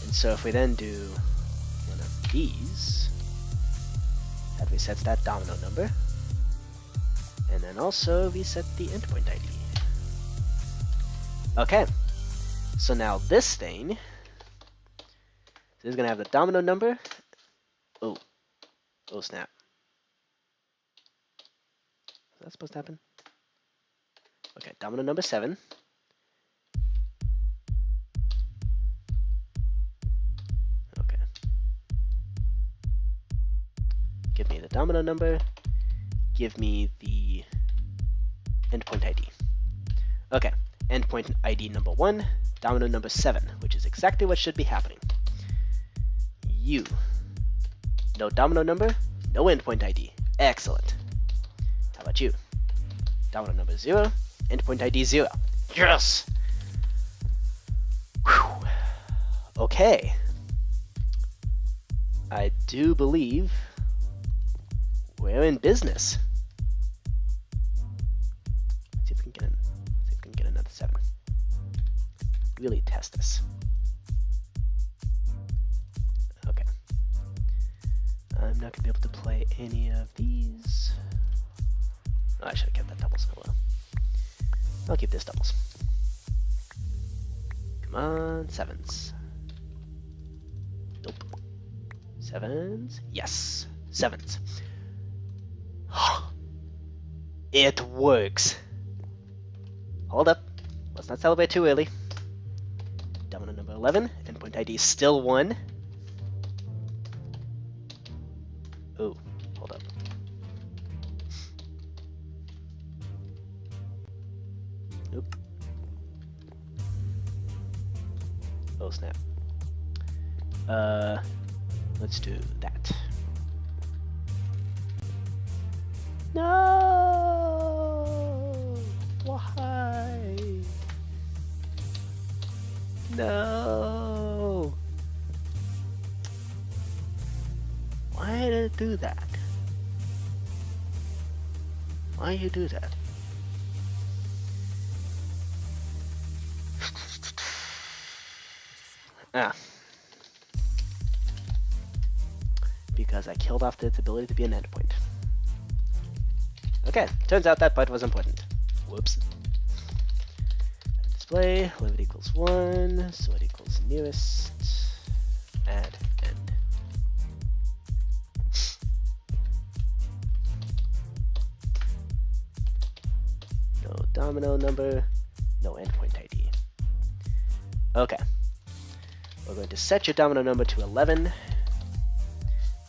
And so if we then do one of these, that resets that domino number. And then also reset the endpoint ID. Okay. So now this thing is going to have the domino number. Oh. Oh snap. Is that supposed to happen? Okay, domino number 7. Okay. Give me the domino number. Give me the endpoint ID. Okay, endpoint ID number 1, domino number 7, which is exactly what should be happening. You. No domino number, no endpoint ID. Excellent. How about you? Domino number 0, endpoint ID 0. Yes! Whew. Okay. I do believe we're in business. Let's see if we can get another 7. Really test this. Okay. I'm not gonna be able to play any of these. Oh, I should have kept that doubles. Oh well. I'll keep this doubles. Come on, 7s. Nope. 7s. Yes. 7s. It works. Hold up. Let's not celebrate too early. Domino number 11. Endpoint ID is still 1. Oh, hold up. Nope. Oh snap. Let's do that. No! Why? No! Why did it do that? Why you do that? Ah. Because I killed off its ability to be an endpoint. Okay, turns out that part was important. Whoops. Display, limit equals 1, so it equals nearest, add end. No domino number, no endpoint ID. Okay. We're going to set your domino number to 11,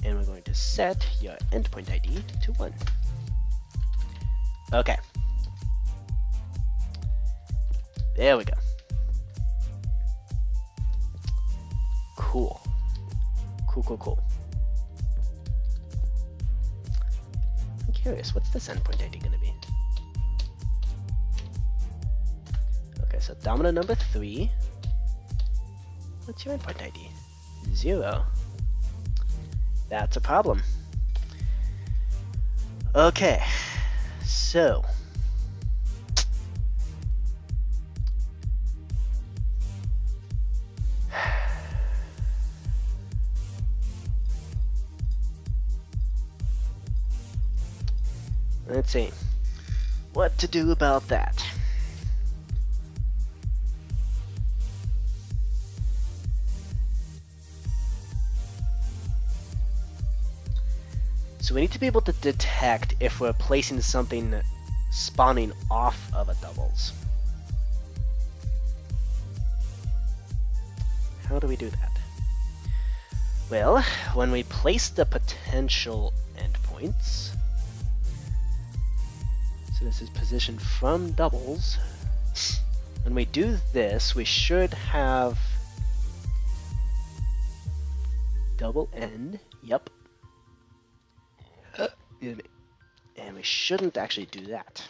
and we're going to set your endpoint ID to 1. Okay. There we go. Cool. Cool. I'm curious, what's this endpoint ID going to be? Okay, so domino number 3. What's your endpoint ID? 0. That's a problem. Okay, so let's see what to do about that. So we need to be able to detect if we're placing something spawning off of a doubles. How do we do that? Well, when we place the potential endpoints, so this is positioned from doubles, when we do this, we should have double end, yep. And we shouldn't actually do that.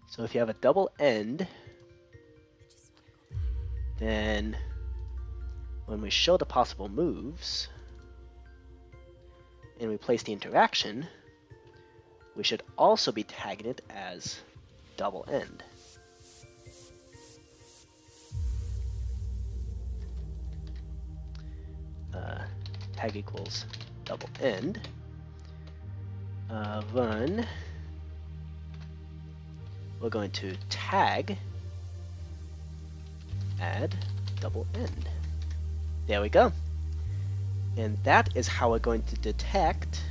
So if you have a double end, then when we show the possible moves and we place the interaction, we should also be tagging it as double end. Tag equals double end. Run. We're going to tag add double end. There we go. And that is how we're going to detect.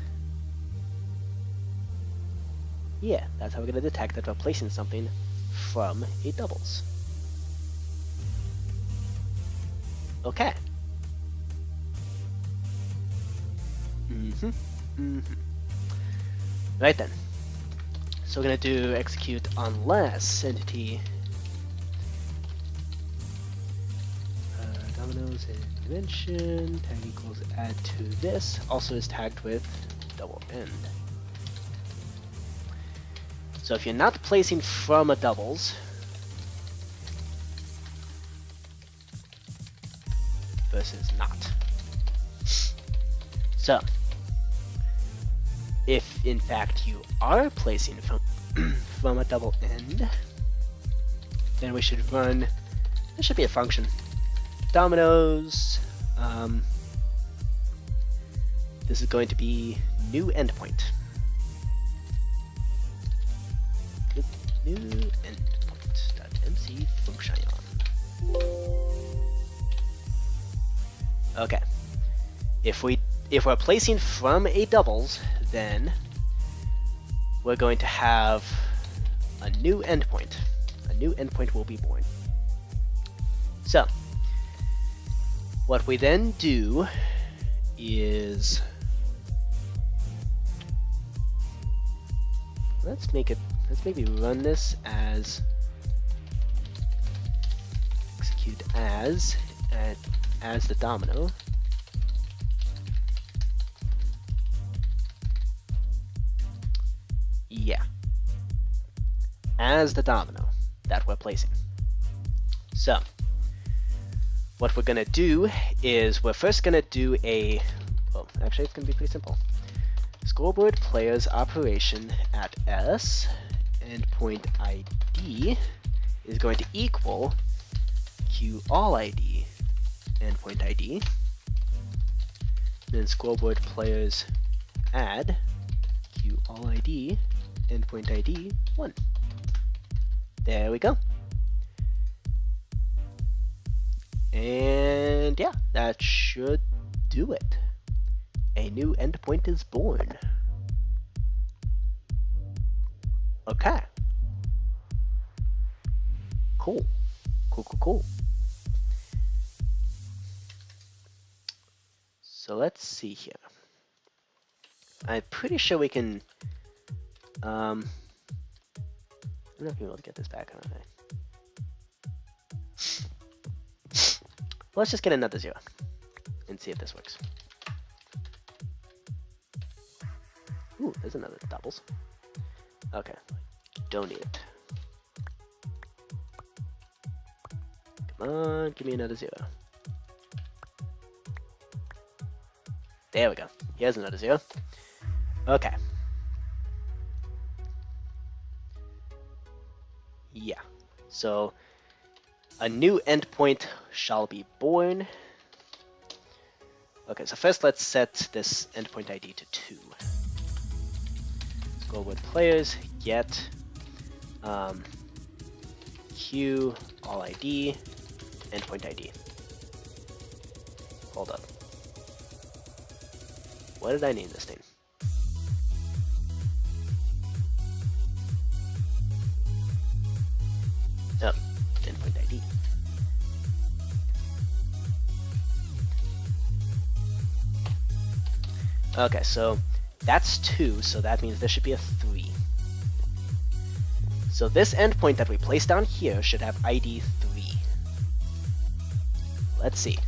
Yeah, that's how we're going to detect that we're placing something from a doubles. Okay. Right then. So we're going to do execute unless entity Dominos and dimension tag equals add to this also is tagged with double end. So if you're not placing from a doubles versus not. So if in fact you are placing from a double end, then we should run, there should be a function, Dominos, this is going to be new endpoint. New endpoint.mc function. Okay. If we're placing from a doubles, then we're going to have a new endpoint. A new endpoint will be born. So, what we then do is let's maybe run this as execute as the domino. Yeah. As the domino that we're placing. So, what we're going to do is we're first going to do a, well, actually it's going to be pretty simple. Scoreboard players operation at S endpoint ID is going to equal Q all ID endpoint ID. Then scoreboard players add q all ID endpoint ID 1. There we go. And yeah, that should do it. A new endpoint is born. Okay. Cool. Cool. So let's see here. I'm pretty sure we can. I'm not gonna be able to get this back, aren't I? Let's just get another 0 and see if this works. Ooh, there's another doubles. Okay, don't need it. Come on, give me another 0. There we go. Here's another 0. Okay. Yeah. So a new endpoint shall be born. Okay, so first let's set this endpoint ID to 2. Let's go with players, get q all ID endpoint ID. Hold up. What did I name this thing? Oh, endpoint ID. Okay, so that's 2, so that means there should be a 3. So this endpoint that we placed down here should have ID 3. Let's see.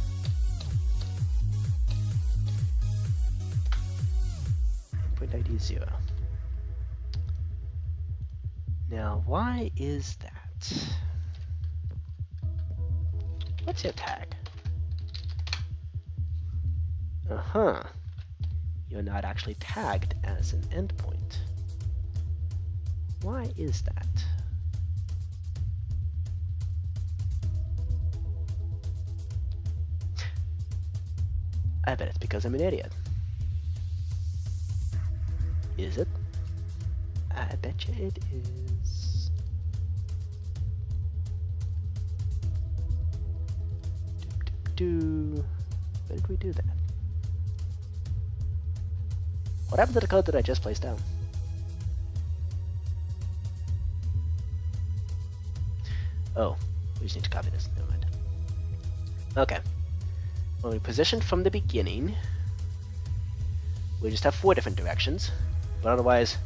Endpoint ID 0. Now, why is that? What's your tag? Uh-huh. You're not actually tagged as an endpoint. Why is that? I bet it's because I'm an idiot. Is it? I bet you it is. Where did we do that? What happened to the code that I just placed down? Oh, we just need to copy this. Never mind. Okay. When we position from the beginning, we just have 4 different directions, but otherwise,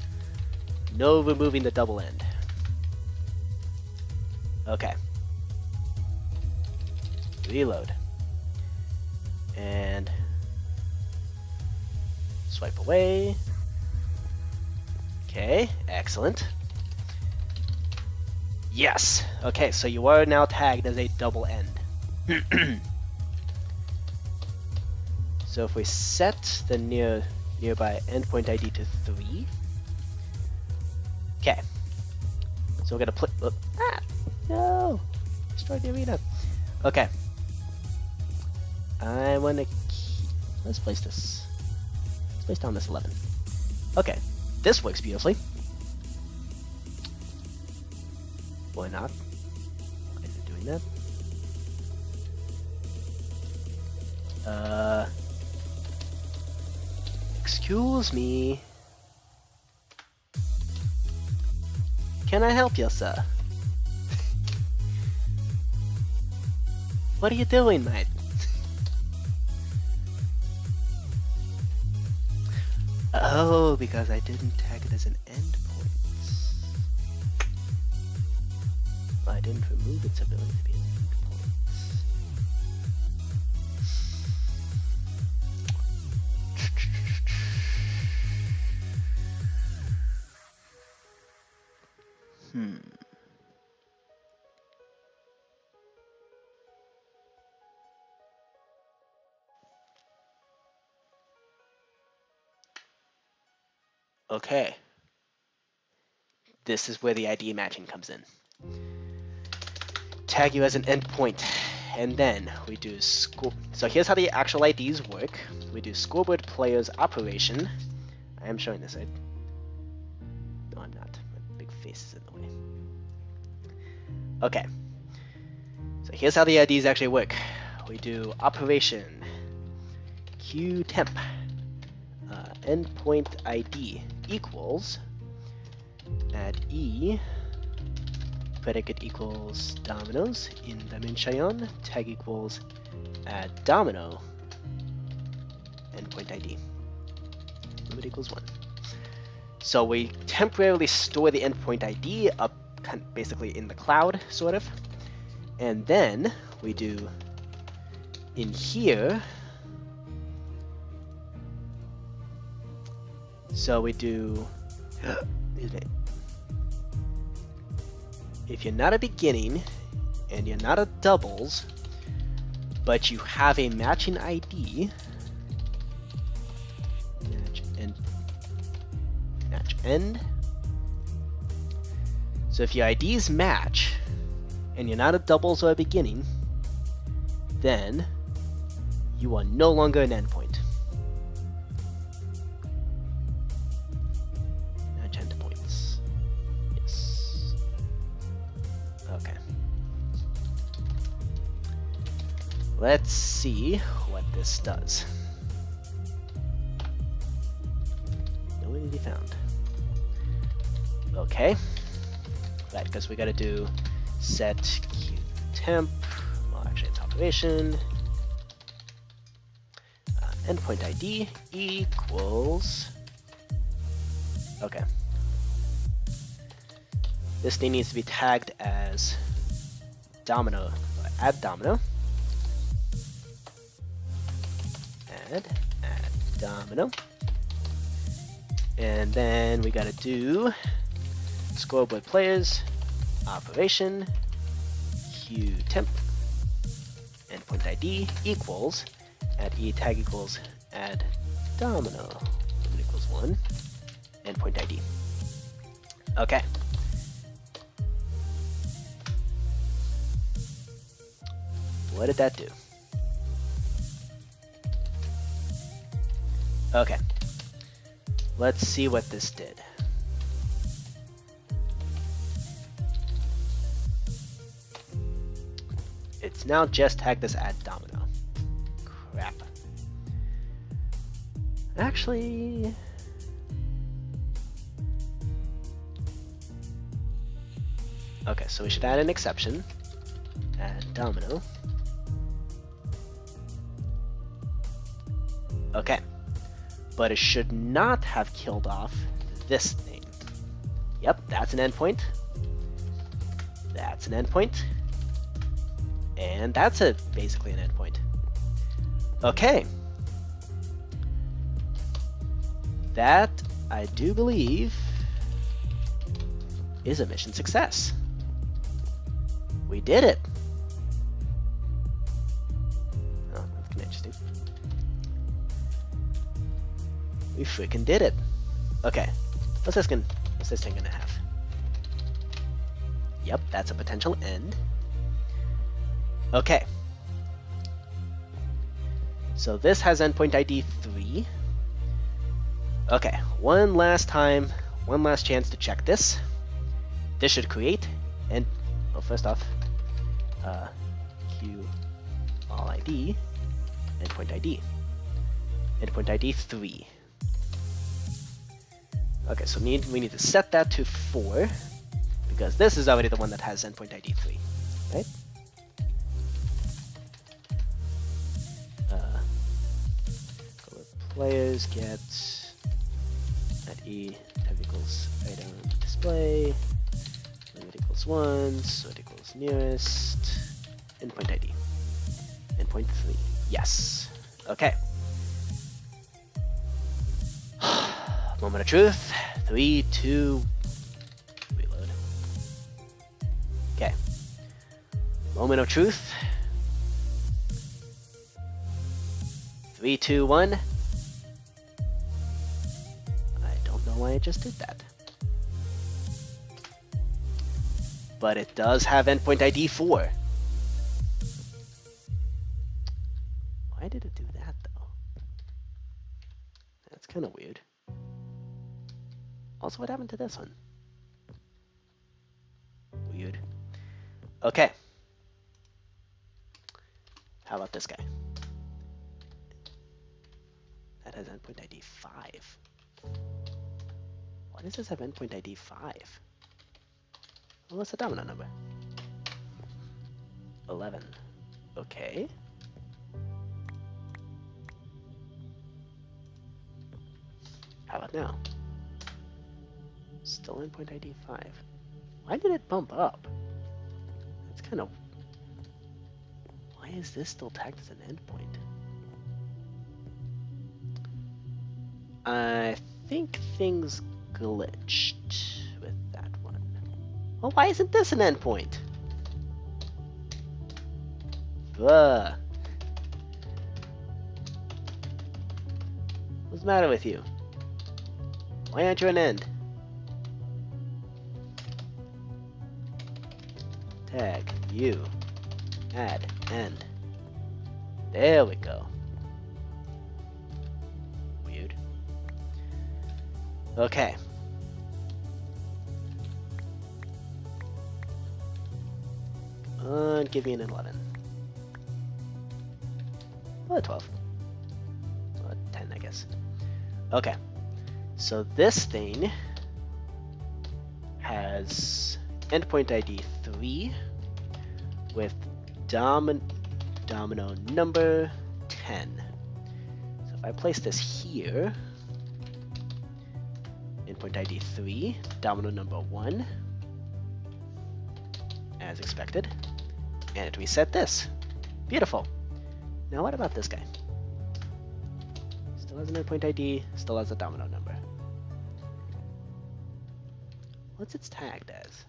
no removing the double end. Okay. Reload. And swipe away. Okay, excellent. Yes! Okay, so you are now tagged as a double end. So if we set the nearby endpoint ID to 3. Okay. So we're gonna put. No! Destroy the arena. Okay. I wanna keep. Let's place this. Let's place down this 11. Okay. This works beautifully. Why not? Why is it doing that? Excuse me. Can I help you, sir? What are you doing, mate? Oh, because I didn't tag it as an endpoint. I didn't remove its ability to be an endpoint. Okay. This is where the ID matching comes in. Tag you as an endpoint, and then we do score. So here's how the actual IDs work. We do scoreboard players operation, I am showing this, right? No, I'm not. My big face is in the way. Okay. So here's how the IDs actually work. We do operation qtemp endpoint ID equals add e predicate equals Dominos in dimension tag equals add domino endpoint ID limit equals 1. So we temporarily store the endpoint ID up basically in the cloud, sort of, and then we do in here. So we do if you're not a beginning and you're not a doubles, but you have a matching ID, match end. So if your IDs match and you're not a doubles or a beginning, then you are no longer an endpoint. Match endpoints. Yes. Okay. Let's see what this does. No entity found. Okay. Right, because we gotta do set qtemp. Well, actually, it's operation. Endpoint ID equals. Okay. This thing needs to be tagged as domino. Add domino. Add domino. And then we gotta do scoreboard players operation qtemp endpoint ID equals add e tag equals add domino limit equals 1 endpoint ID. Okay. What did that do? Okay. Let's see what this did. It's now just tagged as add domino. Crap. Actually, okay, so we should add an exception. Add domino. Okay. But it should not have killed off this thing. Yep, that's an endpoint. That's an endpoint. And that's basically an endpoint. Okay. That, I do believe, is a mission success. We did it. Oh, that's kind of interesting. We freaking did it. Okay. What's this thing gonna have? Yep, that's a potential end. Okay. So this has endpoint ID 3. Okay, one last time, one last chance to check this. This should create, and well, first off, Q all ID, endpoint ID, endpoint ID 3. Okay, so we need to set that to 4 because this is already the one that has endpoint ID 3, right? Players get at e tab equals item display limit equals 1 so it equals nearest endpoint ID endpoint 3. Yes. Okay. Moment of truth. 3, 2, reload. Okay. Moment of truth. 3, 2, 1. Why I just did that. But it does have endpoint ID 4. Why did it do that though? That's kind of weird. Also, what happened to this one? Weird. Okay. How about this guy? That has endpoint ID 5. Why does this have endpoint ID 5? Well, what's the domino number? 11. Okay. How about now? Still endpoint ID 5. Why did it bump up? That's kind of... Why is this still tagged as an endpoint? I think things glitched with that one. Well, why isn't this an endpoint? Ugh. What's the matter with you? Why aren't you an end? Tag, you, add, end. There we go. Weird. Okay. And give me an 11. Or 12. Or 10, I guess. Okay. So this thing has endpoint ID 3 with domino number 10. So if I place this here, endpoint ID 3, domino number 1, as expected, and it reset this. Beautiful. Now what about this guy? Still has an endpoint ID, still has a domino number. What's its tagged as?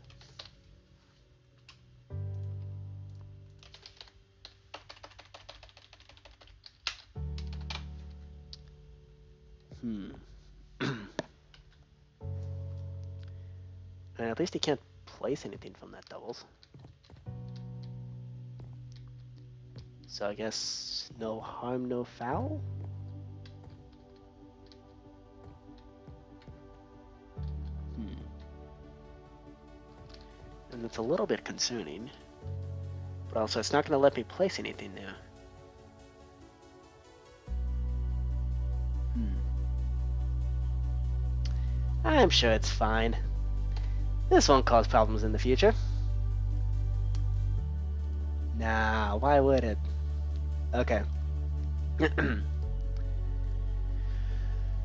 And at least he can't place anything from that doubles. So I guess no harm, no foul? And it's a little bit concerning. But also it's not going to let me place anything there. I'm sure it's fine. This won't cause problems in the future. Nah, why would it? Okay.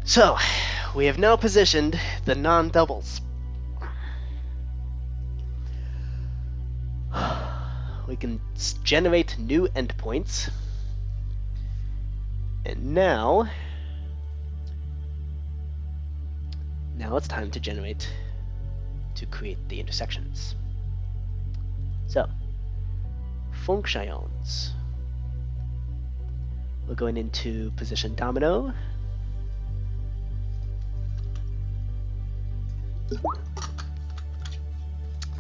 So, we have now positioned the non-doubles. We can generate new endpoints. And now it's time to create the intersections. So, functions. We're going into position domino.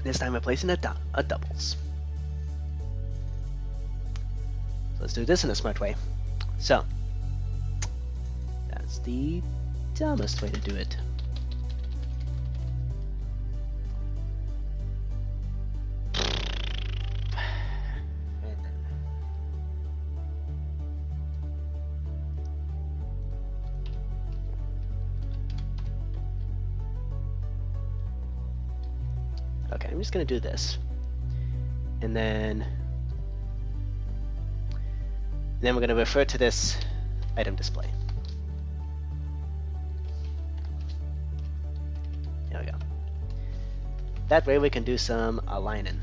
This time we're placing a doubles. So let's do this in a smart way. So, that's the dumbest way to do it. Okay, I'm just going to do this. And then we're going to refer to this item display. There we go. That way we can do some aligning.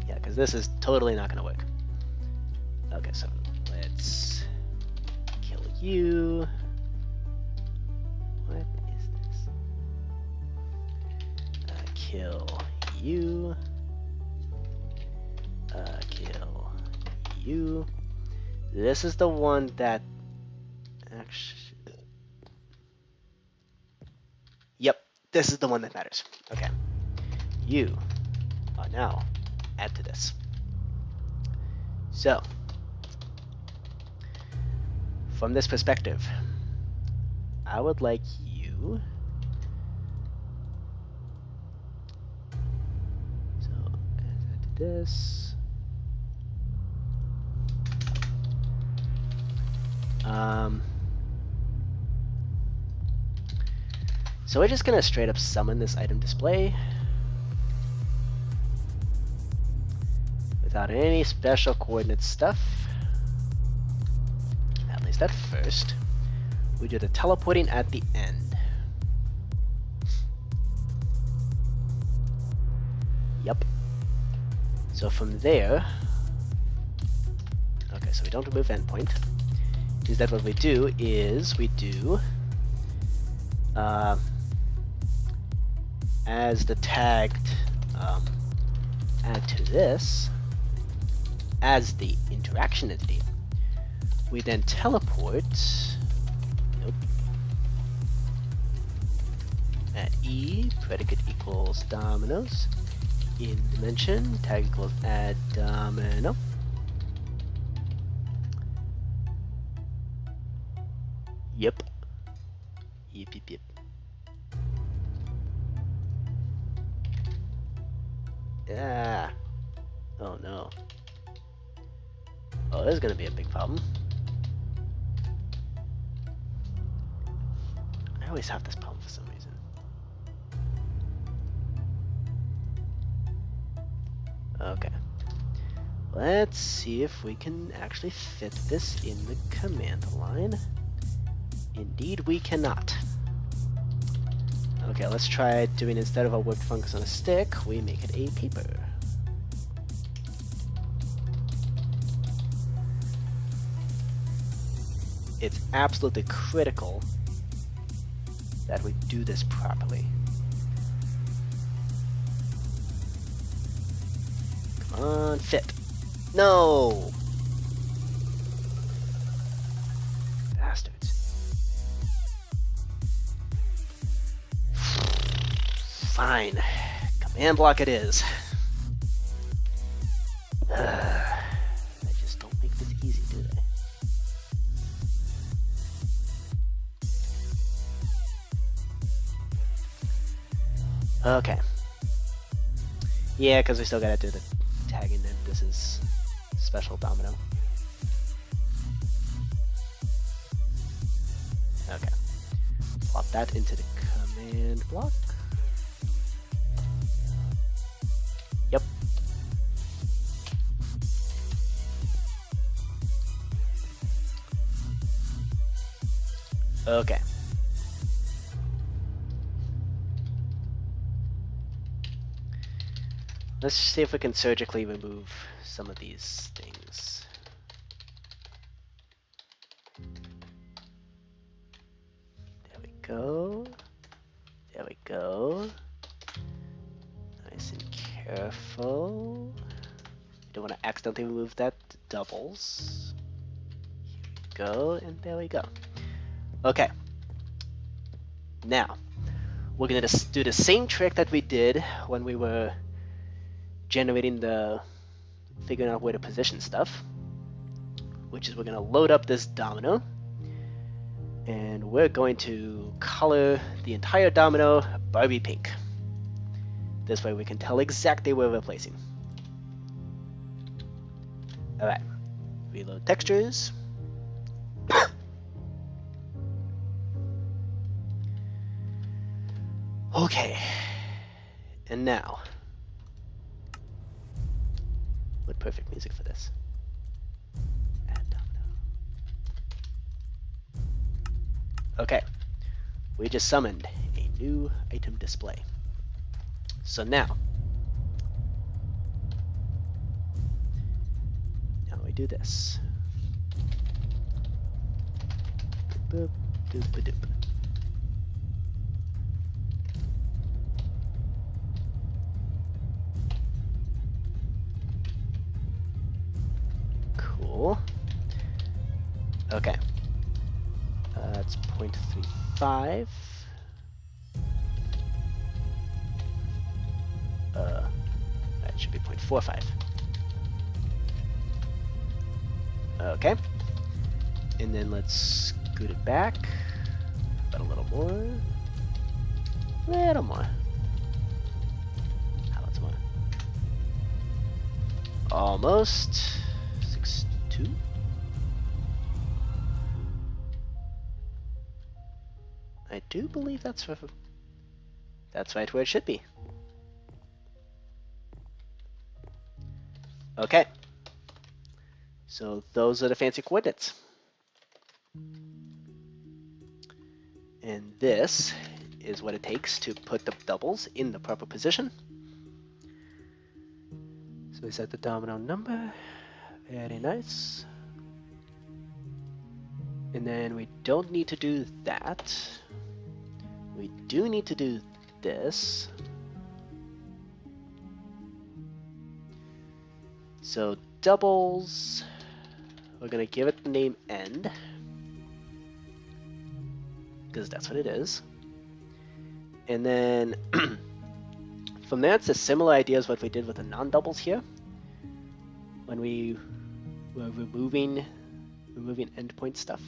Yeah, because this is totally not going to work. Okay, so let's kill you. What is this? Kill you. Kill you. This is the one that actually... Yep, this is the one that matters. Okay. You are now add to this. So, from this perspective, I would like you. So as I do this. So we're just gonna straight up summon this item display without any special coordinate stuff. At least at first. We do the teleporting at the end. Yep. So from there, okay, so we don't remove endpoint. Instead what we do is we do as the tagged add to this as the interaction entity. We then teleport. Nope. At E, predicate equals Dominos. In dimension, tag equals add domino. Yep. Yep, yep, yep. Ah. Oh no. Oh, this is gonna be a big problem. I always have this problem for some reason. Okay. Let's see if we can actually fit this in the command line. Indeed, we cannot. Okay, let's try doing, instead of a whipped fungus on a stick, we make it a paper. It's absolutely critical that we do this properly. Come on, fit. No! Bastards. Fine. Command block it is. They just don't make this easy, do they? Okay. Yeah, because we still gotta do the tagging, and this is special domino. Okay. Plop that into the command block. Yep. Okay. Let's see if we can surgically remove some of these things. There we go. There we go. Nice and careful. We don't want to accidentally remove that doubles. Here we go, and there we go. Okay. Now, we're gonna do the same trick that we did when we were generating figuring out where to position stuff, which is we're going to load up this domino, and we're going to color the entire domino Barbie pink. This way we can tell exactly where we're placing. Alright, reload textures. Okay, and now, what perfect music for this? Add domino. Okay, we just summoned a new item display. So now we do this. Boop, doop, doop. Cool. Okay. That's 0.35. That should be 0.45. Okay. And then let's scoot it back. but a little more. Little more. How about some more? Almost. 6-2. I do believe that's right where it should be. Okay. So those are the fancy coordinates. And this is what it takes to put the doubles in the proper position. So we set the domino number. Very nice. And then we don't need to do that. We do need to do this. So doubles, we're going to give it the name end, because that's what it is. And then from there, it's a similar idea as what we did with the non-doubles here, when we were removing endpoint stuff.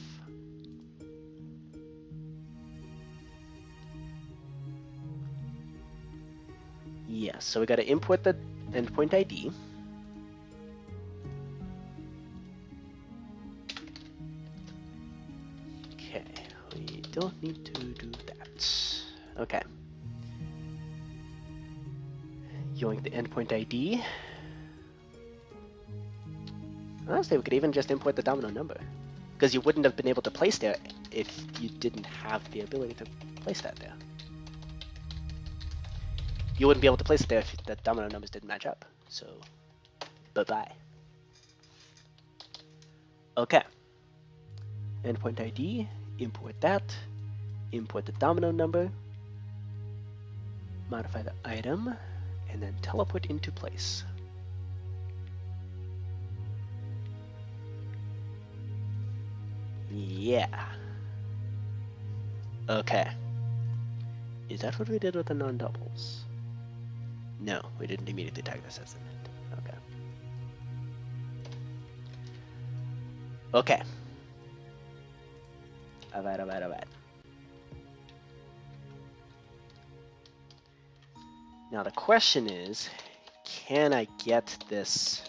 Yeah, so we got to import the endpoint ID. Okay, we don't need to do that. Okay. Yoink the endpoint ID. Honestly, we could even just import the domino number, because you wouldn't have been able to place there if you didn't have the ability to place that there. You wouldn't be able to place it there if the domino numbers didn't match up. So, bye-bye. Okay. Endpoint ID, import that, import the domino number, modify the item, and then teleport into place. Yeah. Okay. Is that what we did with the non-doubles? No, we didn't immediately tag this as an end. Okay. Okay. Alright. Now the question is, can I get this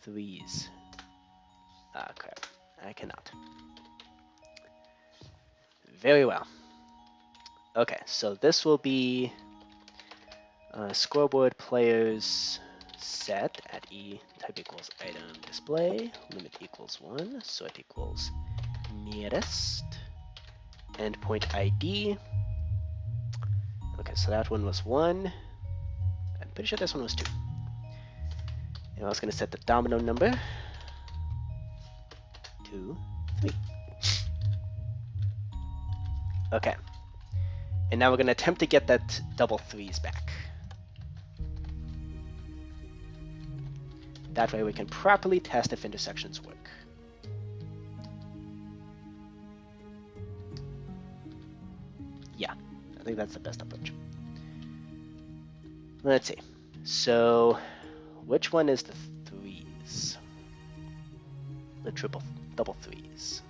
threes? Ah, crap. I cannot. Very well. Okay, so this will be scoreboard players set at E type equals item display, limit equals 1, sort equals nearest, endpoint ID. Okay, so that one was 1. I'm pretty sure this one was 2. And I was going to set the domino number 2, 3. Okay. And now we're going to attempt to get that double threes back. That way we can properly test if intersections work. Yeah, I think that's the best approach. Let's see. So, which one is the threes? The double threes.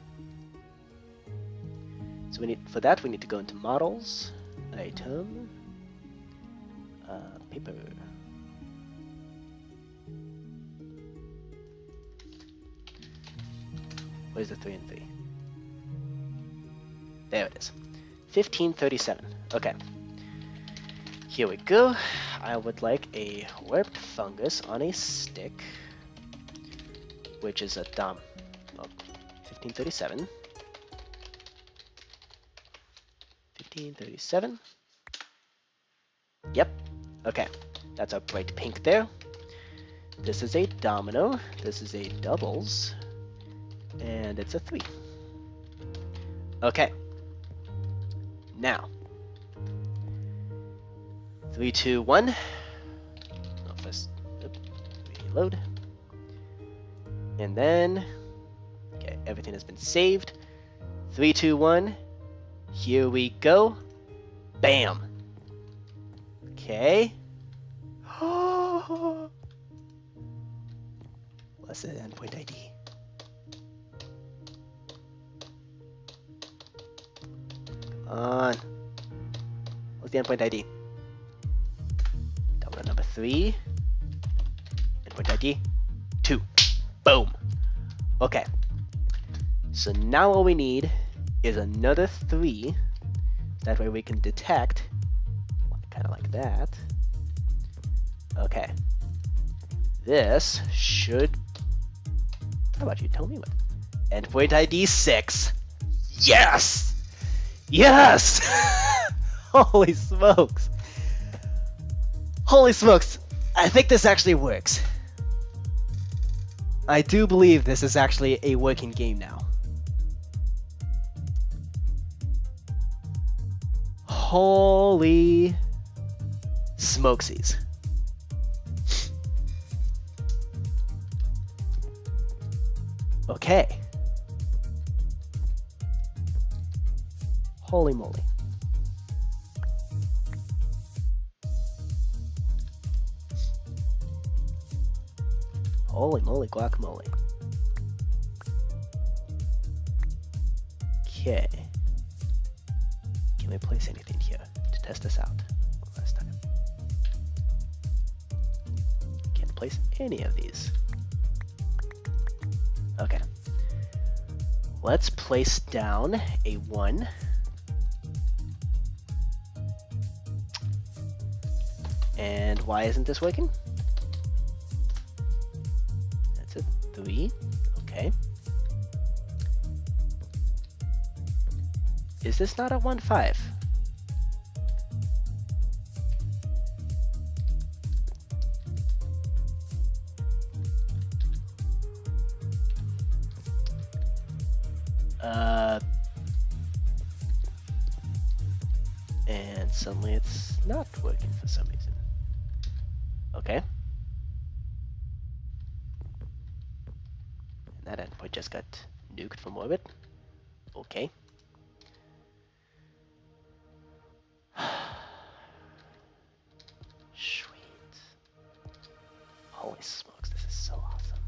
So for that we need to go into models, item, paper. Where's the 3 and 3? There it is. 1537. Okay. Here we go. I would like a warped fungus on a stick, which is a 1537. 1537. Yep. Okay. That's our bright pink there. This is a domino. This is a doubles. And it's a 3. Okay. Now. 3, 2, 1. Oh, first, reload. And then, okay, everything has been saved. 3, 2, 1. Here we go. Bam. Okay. What's the endpoint ID? on. What's the endpoint ID? Domino number 3. Endpoint ID 2. Boom. Okay. So now all we need is another 3. That way we can detect. Kind of like that. Okay. This should. How about you tell me what? Endpoint ID 6. Yes! Yes! Holy smokes! Holy smokes! I think this actually works. I do believe this is actually a working game now. Holy smokesies. Okay. Holy moly. Holy moly guacamole. Okay. Can we place anything here to test this out last time? Can't place any of these. Okay. Let's place down a 1. And why isn't this working? That's a 3. Okay. Is this not a 1-5? And suddenly it's not working for some reason. Okay. And that endpoint just got nuked from orbit. Okay. Sweet. Holy smokes, this is so awesome.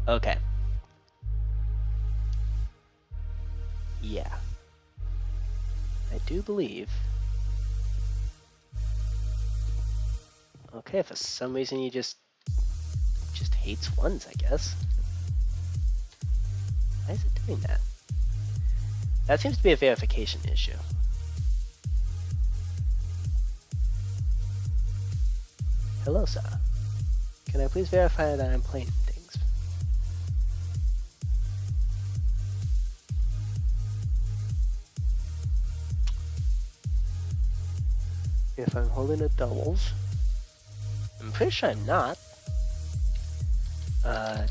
Okay. Yeah. I do believe. Okay, for some reason you just hates 1s, I guess. Why is it doing that? That seems to be a verification issue. Hello, sir. Can I please verify that I'm playing things? If I'm holding the doubles, I'm pretty sure I'm not.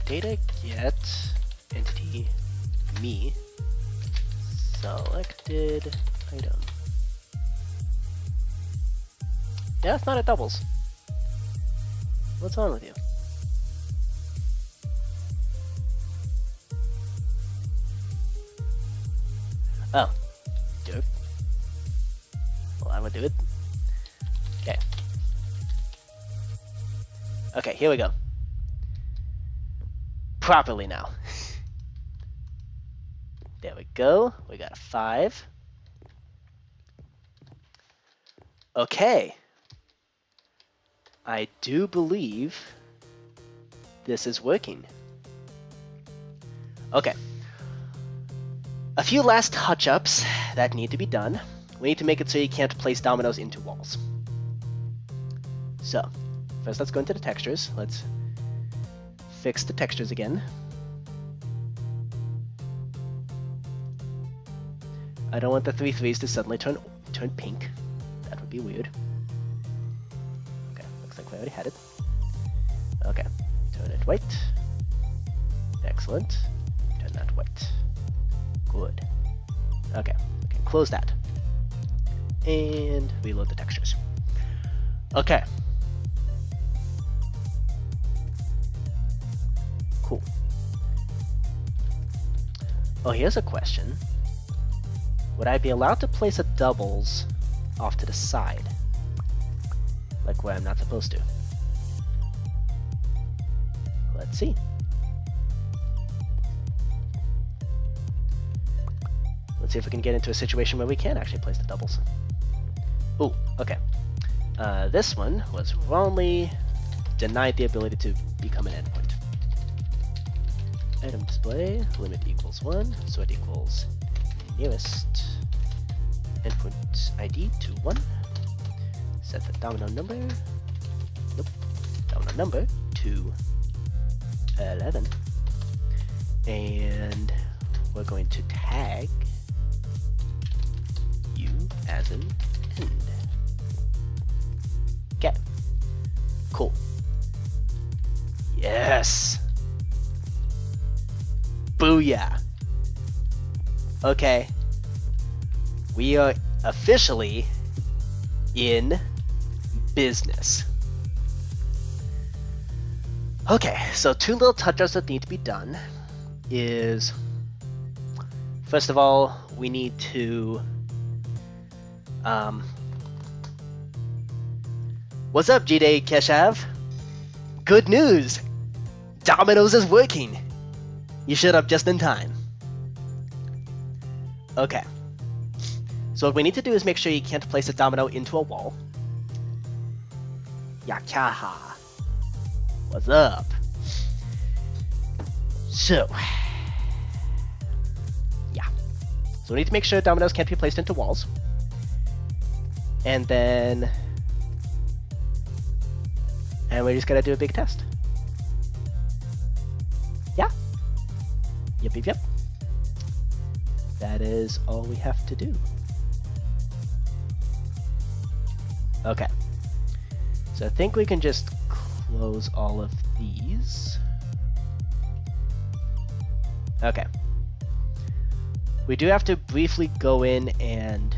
Data get entity me selected item. Yeah, it's not a doubles. What's wrong with you? Oh, jerk. Well, I'm gonna do it. Okay. Okay, here we go. Properly now. There we go. We got a 5. Okay. I do believe this is working. Okay. A few last touch-ups that need to be done. We need to make it so you can't place dominoes into walls. So, first let's go into the textures. Let's fix the textures again. I don't want the 3 3s to suddenly turn pink. That would be weird. Okay, looks like we already had it. Okay, turn it white. Excellent. Turn that white. Good. Okay, we can close that. And reload the textures. Okay. Cool. Oh, here's a question. Would I be allowed to place a doubles off to the side? Like where I'm not supposed to? Let's see. Let's see if we can get into a situation where we can actually place the doubles. Ooh, okay. This one was wrongly denied the ability to become an endpoint. Item display, limit equals 1, so it equals nearest endpoint ID to 1. Set the domino number, domino number to 11. And we're going to tag you as an end. Okay. Cool. Yes! Booyah! Okay. We are officially in business. Okay, so 2 little touch-ups that need to be done is, first of all, we need to what's up, G-Day Keshav? Good news! Dominos is working! You showed up just in time. Okay. So what we need to do is make sure you can't place a domino into a wall. Yakaha. What's up? So, yeah. So we need to make sure dominoes can't be placed into walls. And then... And we just gotta do a big test. Yeah. Yep. That is all we have to do. Okay. So I think we can just close all of these. Okay. We do have to briefly go in and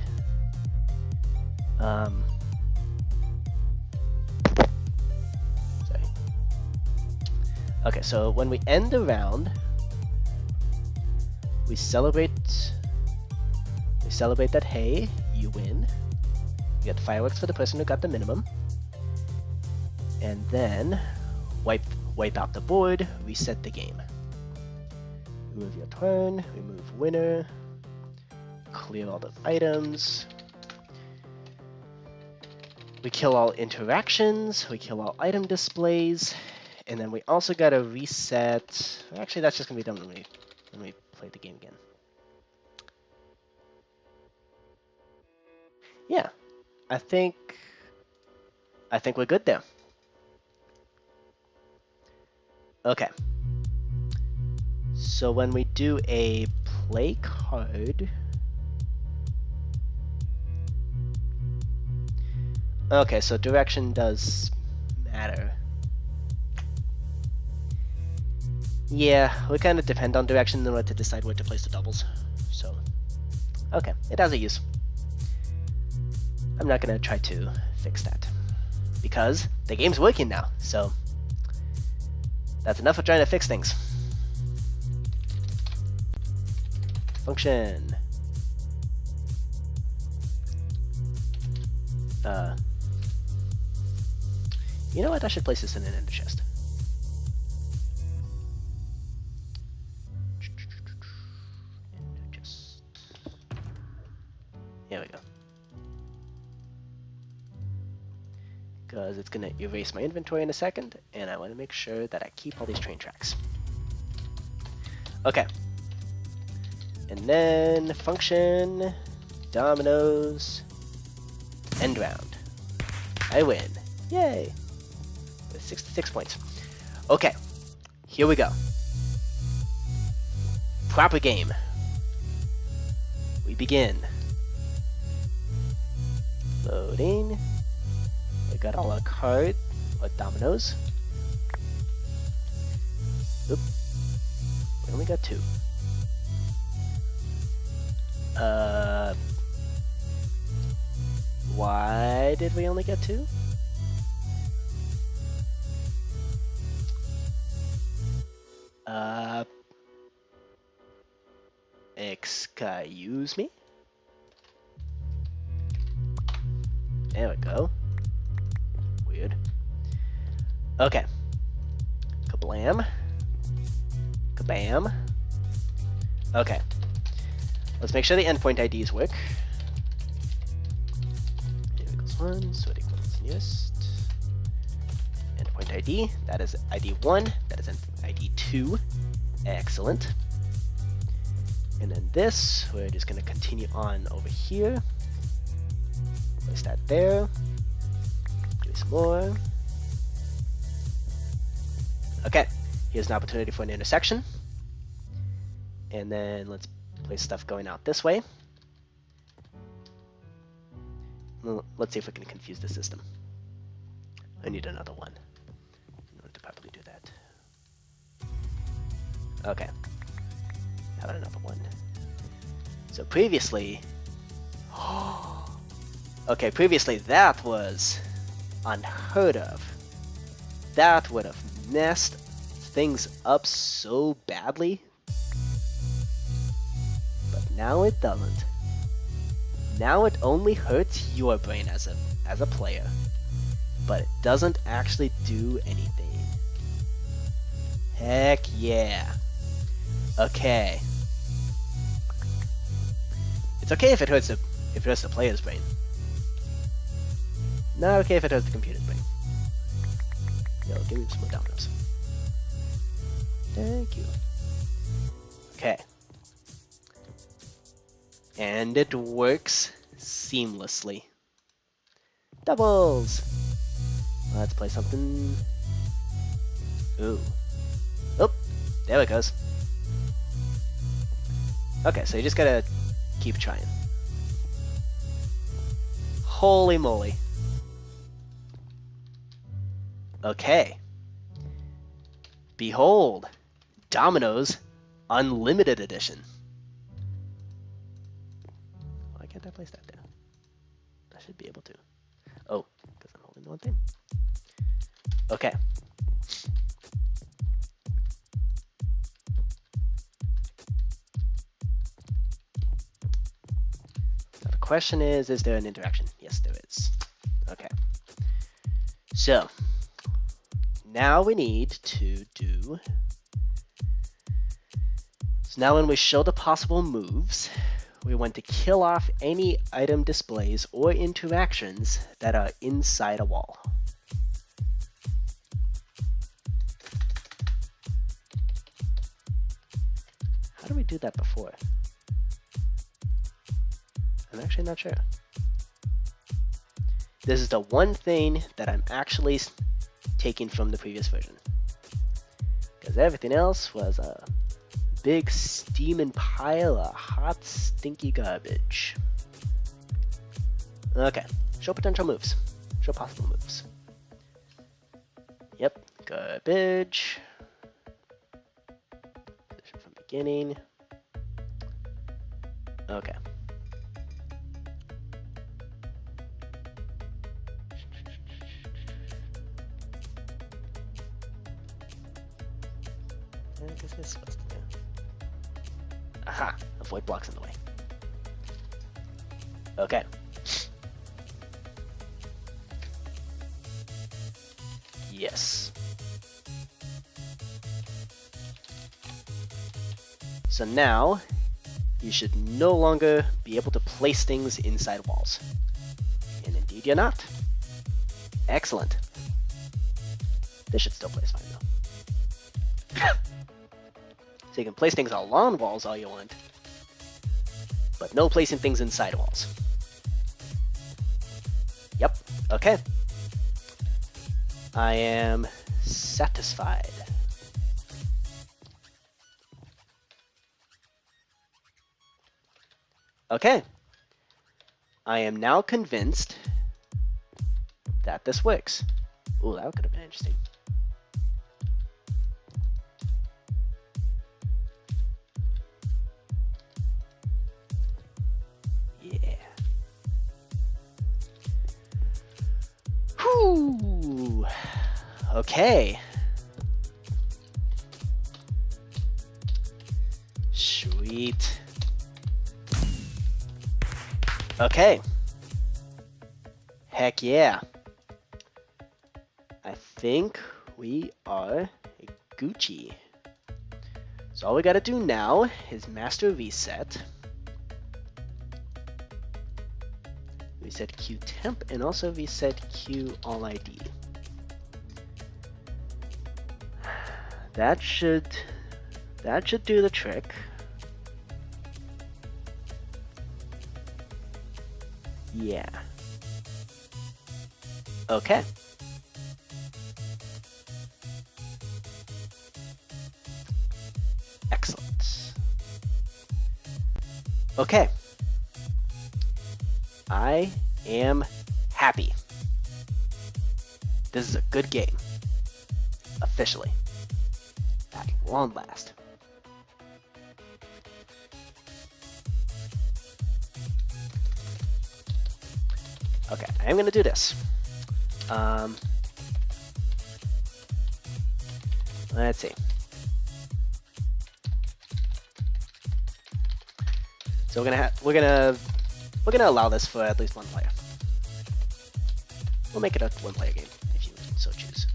sorry. Okay, so when we end the round, we celebrate that, hey, you win. You get fireworks for the person who got the minimum. And then wipe out the board, reset the game. Remove your turn, remove winner, clear all the items. We kill all interactions, we kill all item displays, and then we also gotta reset. Actually, that's just gonna be done when we play the game again. Yeah, I think we're good there. Okay. So when we do a play card, okay, so direction does matter. Yeah, we kind of depend on direction in order to decide where to place the doubles. So, okay, it has a use. I'm not gonna try to fix that because the game's working now, so that's enough of trying to fix things. Function. You know what? I should place this in an ender chest. Ender chest. Here we go. Because it's gonna erase my inventory in a second, and I want to make sure that I keep all these train tracks. Okay. And then function, Dominos, end round. I win. Yay! With 66 points. Okay, here we go. Proper game. We begin. Loading. We got all our cards, or dominoes. Oop. We only got 2. Why did we only get 2? Excuse me? There we go. Weird. Okay. Kablam. Kabam. Okay. Let's make sure the endpoint IDs work. New equals 1, so it equals newest. Endpoint ID, that is ID 1, that is ID 2. Excellent. And then this, we're just going to continue on over here. Place that there. Do some more. Okay, here's an opportunity for an intersection. And then let's place stuff going out this way. Let's see if we can confuse the system. I need another one in order to properly do that. Okay. How about another one? So previously... okay, previously that was unheard of. That would have messed things up so badly. But now it doesn't. Now it only hurts your brain as a player. But it doesn't actually do anything. Heck yeah. Okay. It's okay if it hurts the player's brain. Not okay if it hurts the computer's brain. Yo, give me some more Dominos. Thank you. Okay. And it works seamlessly. Doubles! Let's play something... Ooh. Oh, there it goes. Okay, so you just gotta keep trying. Holy moly. Okay. Behold, Dominos Unlimited Edition. Why can't I place that down? I should be able to. Oh, because I'm holding the one thing. Okay. So the question is there an interaction? Yes, there is. Okay. So, now we need to do... So now when we show the possible moves, we want to kill off any item displays or interactions that are inside a wall. How do we do that before? I'm actually not sure. This is the one thing that I'm actually taking from the previous version. Because everything else was a big steaming pile of hot, stinky garbage. Okay, show potential moves. Show possible moves. Yep, garbage. Position from beginning. Okay. What is this supposed to do? Aha! Avoid blocks in the way. Okay. Yes. So now, you should no longer be able to place things inside walls. And indeed you're not. Excellent. This should still place fine though. So you can place things along walls all you want, but no placing things inside walls. Yep, okay. I am satisfied. Okay. I am now convinced that this works. Ooh, that could have been interesting. Yeah. Whew. Okay. Sweet. Okay. Heck yeah. I think we are Gucci. So all we gotta do now is master reset. reset queue temp, and also reset queue all ID. That should do the trick. Yeah. Okay. Excellent. Okay. I am happy. This is a good game. Officially. At long last. Okay, I am gonna do this. Let's see. So we're gonna allow this for at least one player. We'll make it a one-player game if you so choose.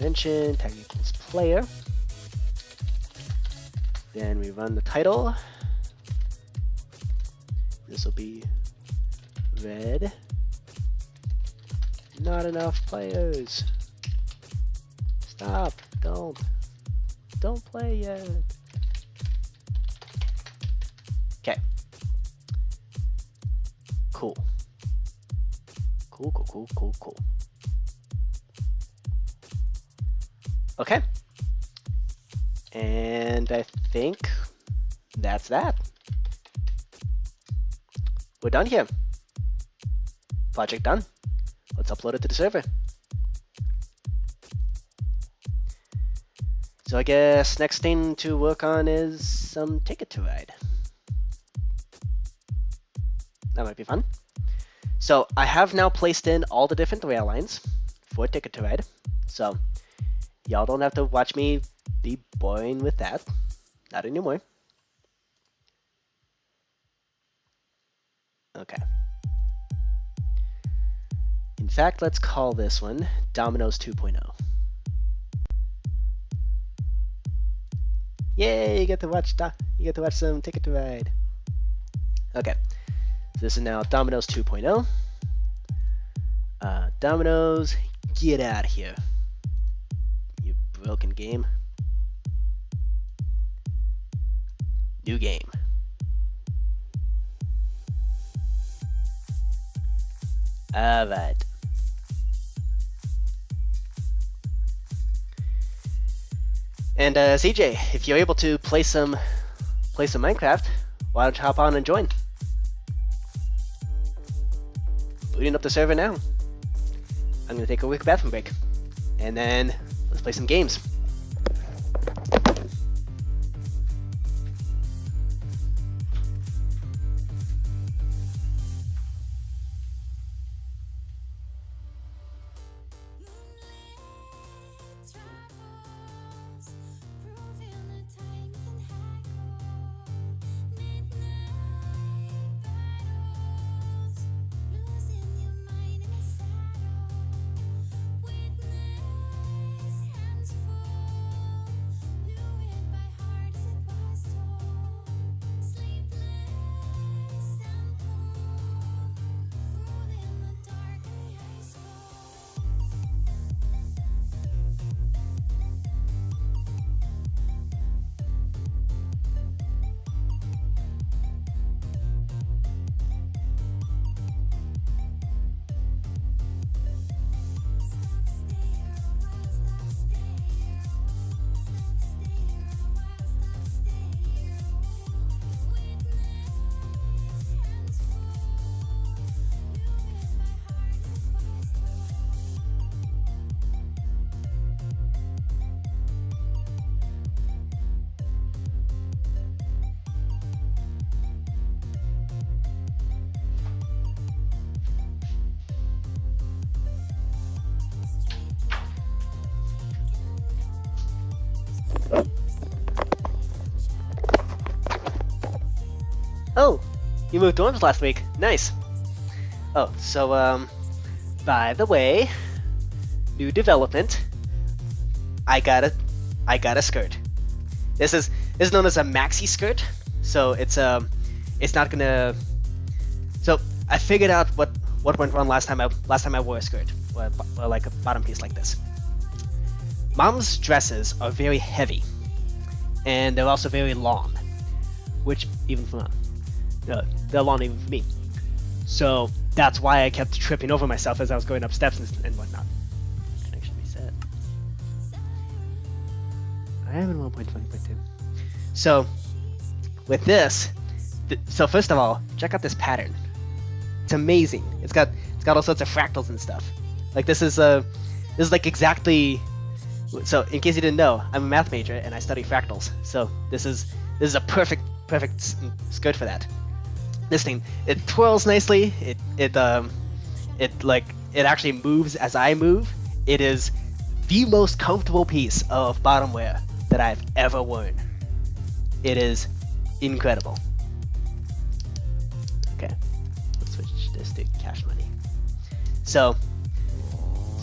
Mention tag equals player. Then we run the title. This will be red. Not enough players. Stop. Don't play yet. Okay. Cool. Cool. Okay. And I think that's that. We're done here. Project done. Let's upload it to the server. So I guess next thing to work on is some Ticket to Ride. That might be fun. So I have now placed in all the different rail lines for Ticket to Ride. So y'all don't have to watch me be boring with that. Not anymore. Okay. In fact, let's call this one Dominos 2.0. Yay! You get to watch some Ticket to Ride. Okay. So this is now Dominos 2.0. Dominos, get out of here. You broken game. New game. Alright. And CJ, if you're able to play some Minecraft, why don't you hop on and join? Booting up the server now. I'm gonna take a quick bathroom break, and then let's play some games. Oh, you moved dorms last week. Nice. Oh, so by the way, new development. I got a skirt. This is known as a maxi skirt. So it's it's not gonna. So I figured out what went wrong last time I wore a skirt or like a bottom piece like this. Mom's dresses are very heavy, and they're also very long, which even for mom, they're long even for me. So that's why I kept tripping over myself as I was going up steps and whatnot. Connection reset. I am in 1.20.2. So with this, so first of all, check out this pattern. It's amazing. It's got all sorts of fractals and stuff. Like this is like exactly. So in case you didn't know, I'm a math major and I study fractals. So this is a perfect skirt for that. This thing, it twirls nicely. It actually moves as I move. It is the most comfortable piece of bottom wear that I've ever worn. It is incredible. Okay, let's switch this to cash money. So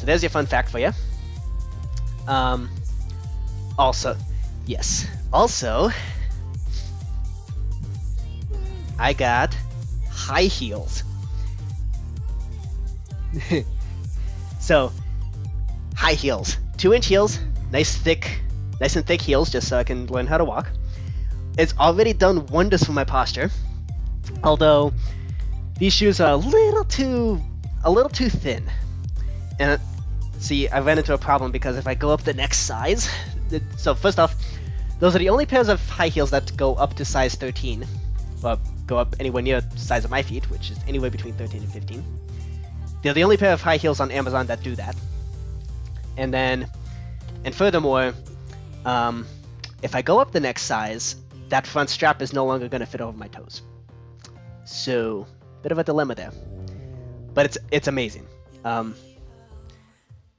there's your fun fact for you. Also, I got high heels. So, high heels, 2-inch heels, nice and thick heels, just so I can learn how to walk. It's already done wonders for my posture. Although these shoes are a little too thin, and see, I ran into a problem because if I go up the next size, so first off, those are the only pairs of high heels that go up to size 13, or go up anywhere near the size of my feet, which is anywhere between 13 and 15. They're the only pair of high heels on Amazon that do that. And furthermore, if I go up the next size, that front strap is no longer going to fit over my toes. So, bit of a dilemma there. But it's amazing.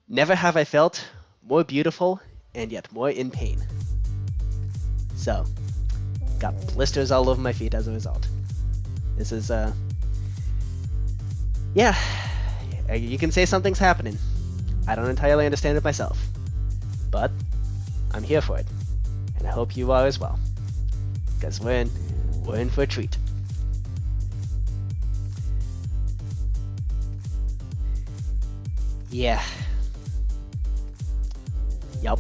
Never have I felt more beautiful and yet more in pain. So, got blisters all over my feet as a result. This is, yeah, you can say something's happening. I don't entirely understand it myself, but I'm here for it, and I hope you are as well, because we're in for a treat. Yeah. Yup,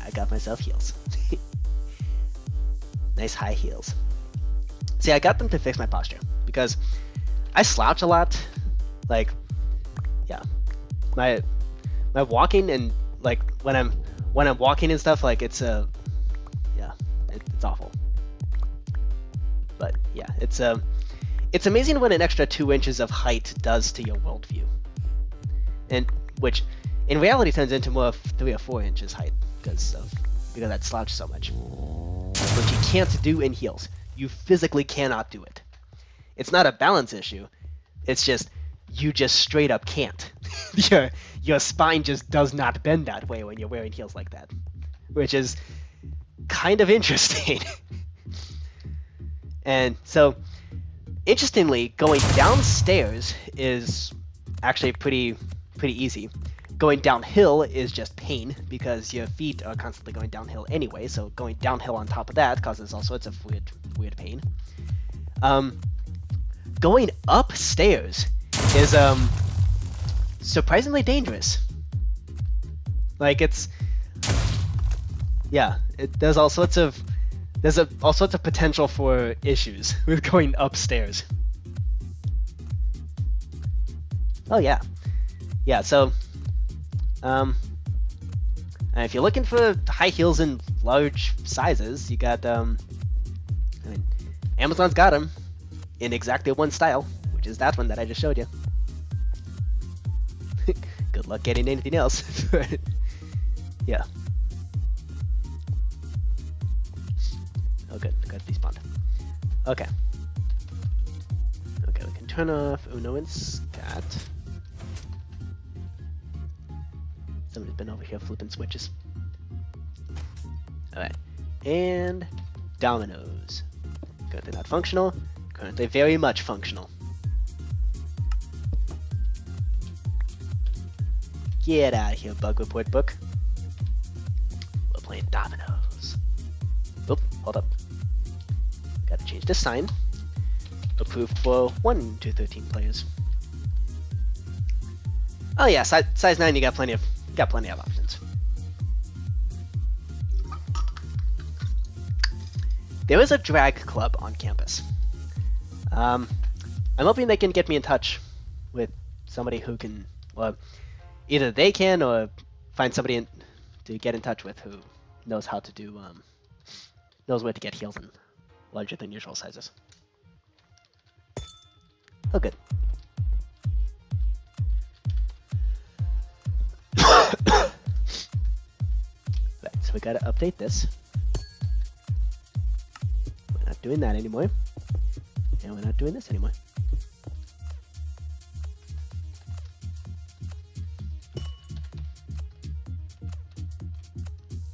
I got myself heels. Nice high heels. See, I got them to fix my posture because I slouch a lot. Like, yeah, my walking and like when I'm walking and stuff, like it's it's awful. But yeah, it's amazing what an extra 2 inches of height does to your worldview, and which in reality turns into more of 3 or 4 inches height because I slouch so much. Which you can't do in heels. You physically cannot do it. It's not a balance issue. It's just you just straight up can't. your spine just does not bend that way when you're wearing heels like that, which is kind of interesting. And so, interestingly, going downstairs is actually pretty easy. Going downhill is just pain because your feet are constantly going downhill anyway, so going downhill on top of that causes all sorts of weird pain. Going upstairs is surprisingly dangerous. Like there's all sorts of potential for issues with going upstairs. Oh yeah. So and if you're looking for high heels in large sizes, you got Amazon's got them in exactly one style, which is that one that I just showed you. Good luck getting anything else. Yeah. Oh good, got despawned. Okay, we can turn off Uno and Scat. Somebody's been over here flipping switches. Alright, and Dominos. Currently not functional, currently very much functional. Get out of here, bug report book. We're playing Dominos. Oop, hold up. Gotta change this sign. approved for 1 to 13 players. Oh yeah, size 9. You got plenty of options. There is a drag club on campus. I'm hoping they can get me in touch with somebody who can, well, either they can or find somebody to get in touch with who knows how to do, knows where to get heals in larger than usual sizes. Oh, good. Right, so we gotta update this. We're not doing that anymore. And we're not doing this anymore.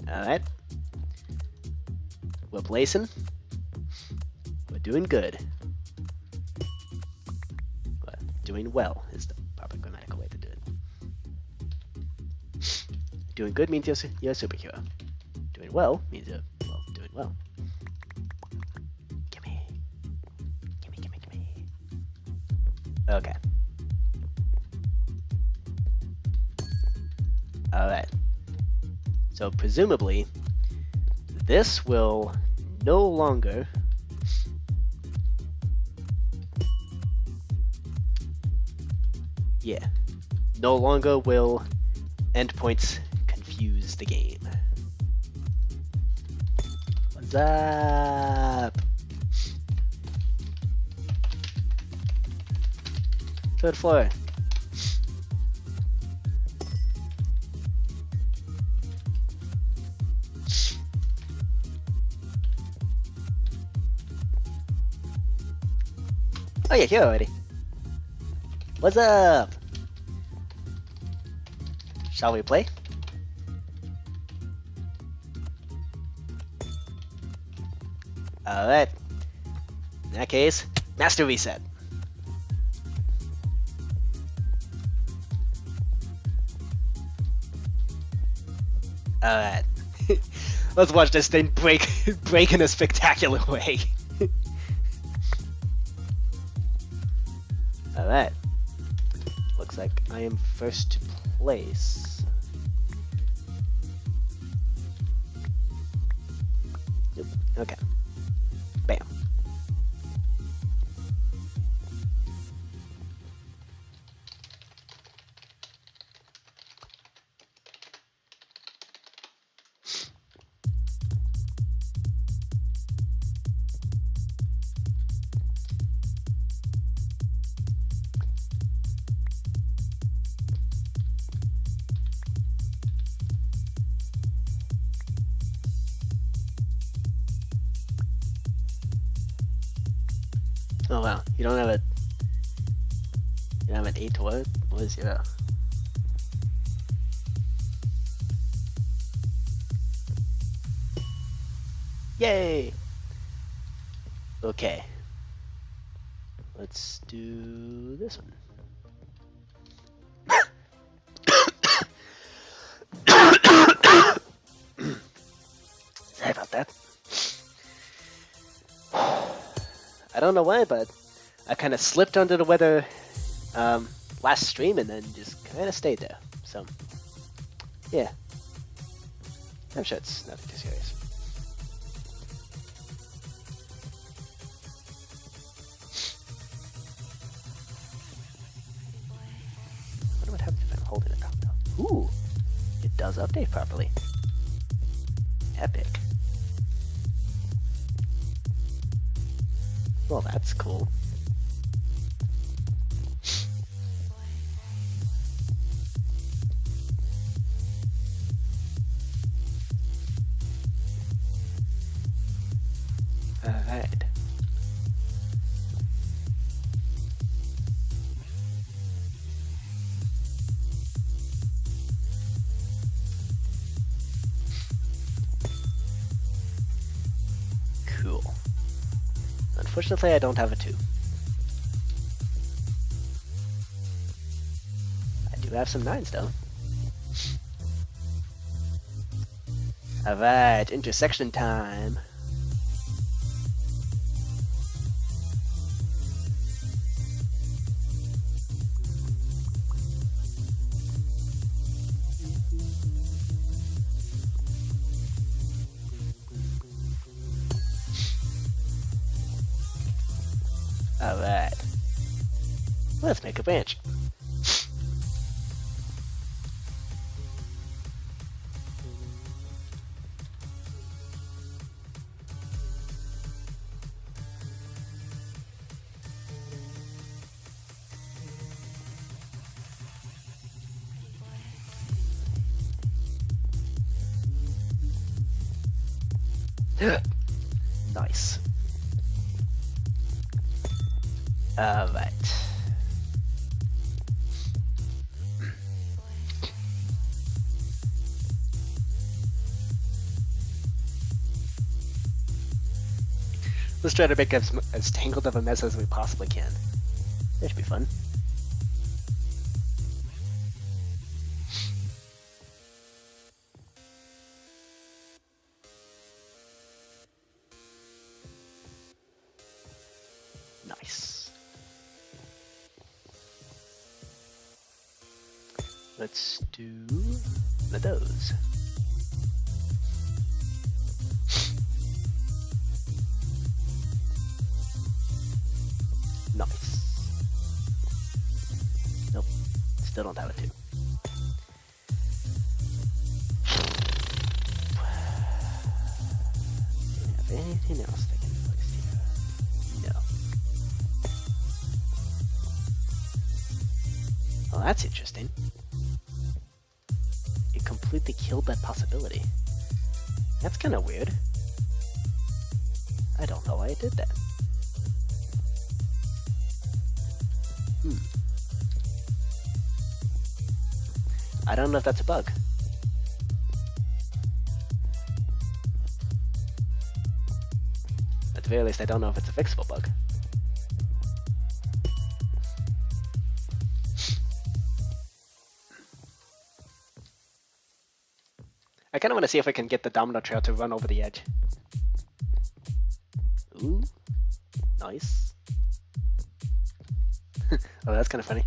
Alright. We're placing. We're doing good. Well, doing well is the proper grammatical way to do it. Doing good means you're a superhero. Doing well means you're, well, doing well. Gimme. Gimme, gimme, gimme. Okay. Alright. So presumably, this will no longer no longer will endpoints confuse the game. What's up? Third floor. Oh yeah, here already. What's up? Shall we play? Alright. In that case, master reset. Alright. Let's watch this thing break in a spectacular way. Alright. Looks like I am first place. Yep. Okay. Bam. Oh wow, you don't have an 8 to what? What is your... Yay! Okay. Let's do this one. Sorry about that. I don't know why, but I kind of slipped under the weather last stream and then just kind of stayed there. So, yeah. I'm sure it's nothing too serious. I wonder what happens if I'm holding it up though. Ooh, it does update properly. Epic. Well, that's cool. Alright. Cool. Unfortunately, I don't have a 2. I do have some 9s though. Alright, intersection time. Alright. Let's make a branch. Nice. Alright. Let's try to make as tangled of a mess as we possibly can. That should be fun. Nice. Let's do one of those. Nice. Nope. Still don't have it too. Do we have anything else that can be placed here? No. Well, that's interesting. It completely killed that possibility. That's kind of weird. I don't know why it did that. I don't know if that's a bug. At the very least, I don't know if it's a fixable bug. I kind of want to see if I can get the domino trail to run over the edge. Ooh, nice. Oh, that's kind of funny.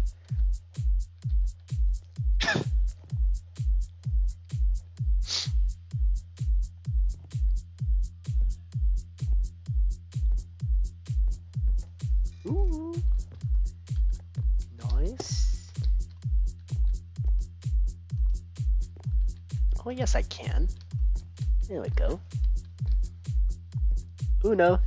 Ooh, nice. Oh yes, I can. There we go. Ooh no.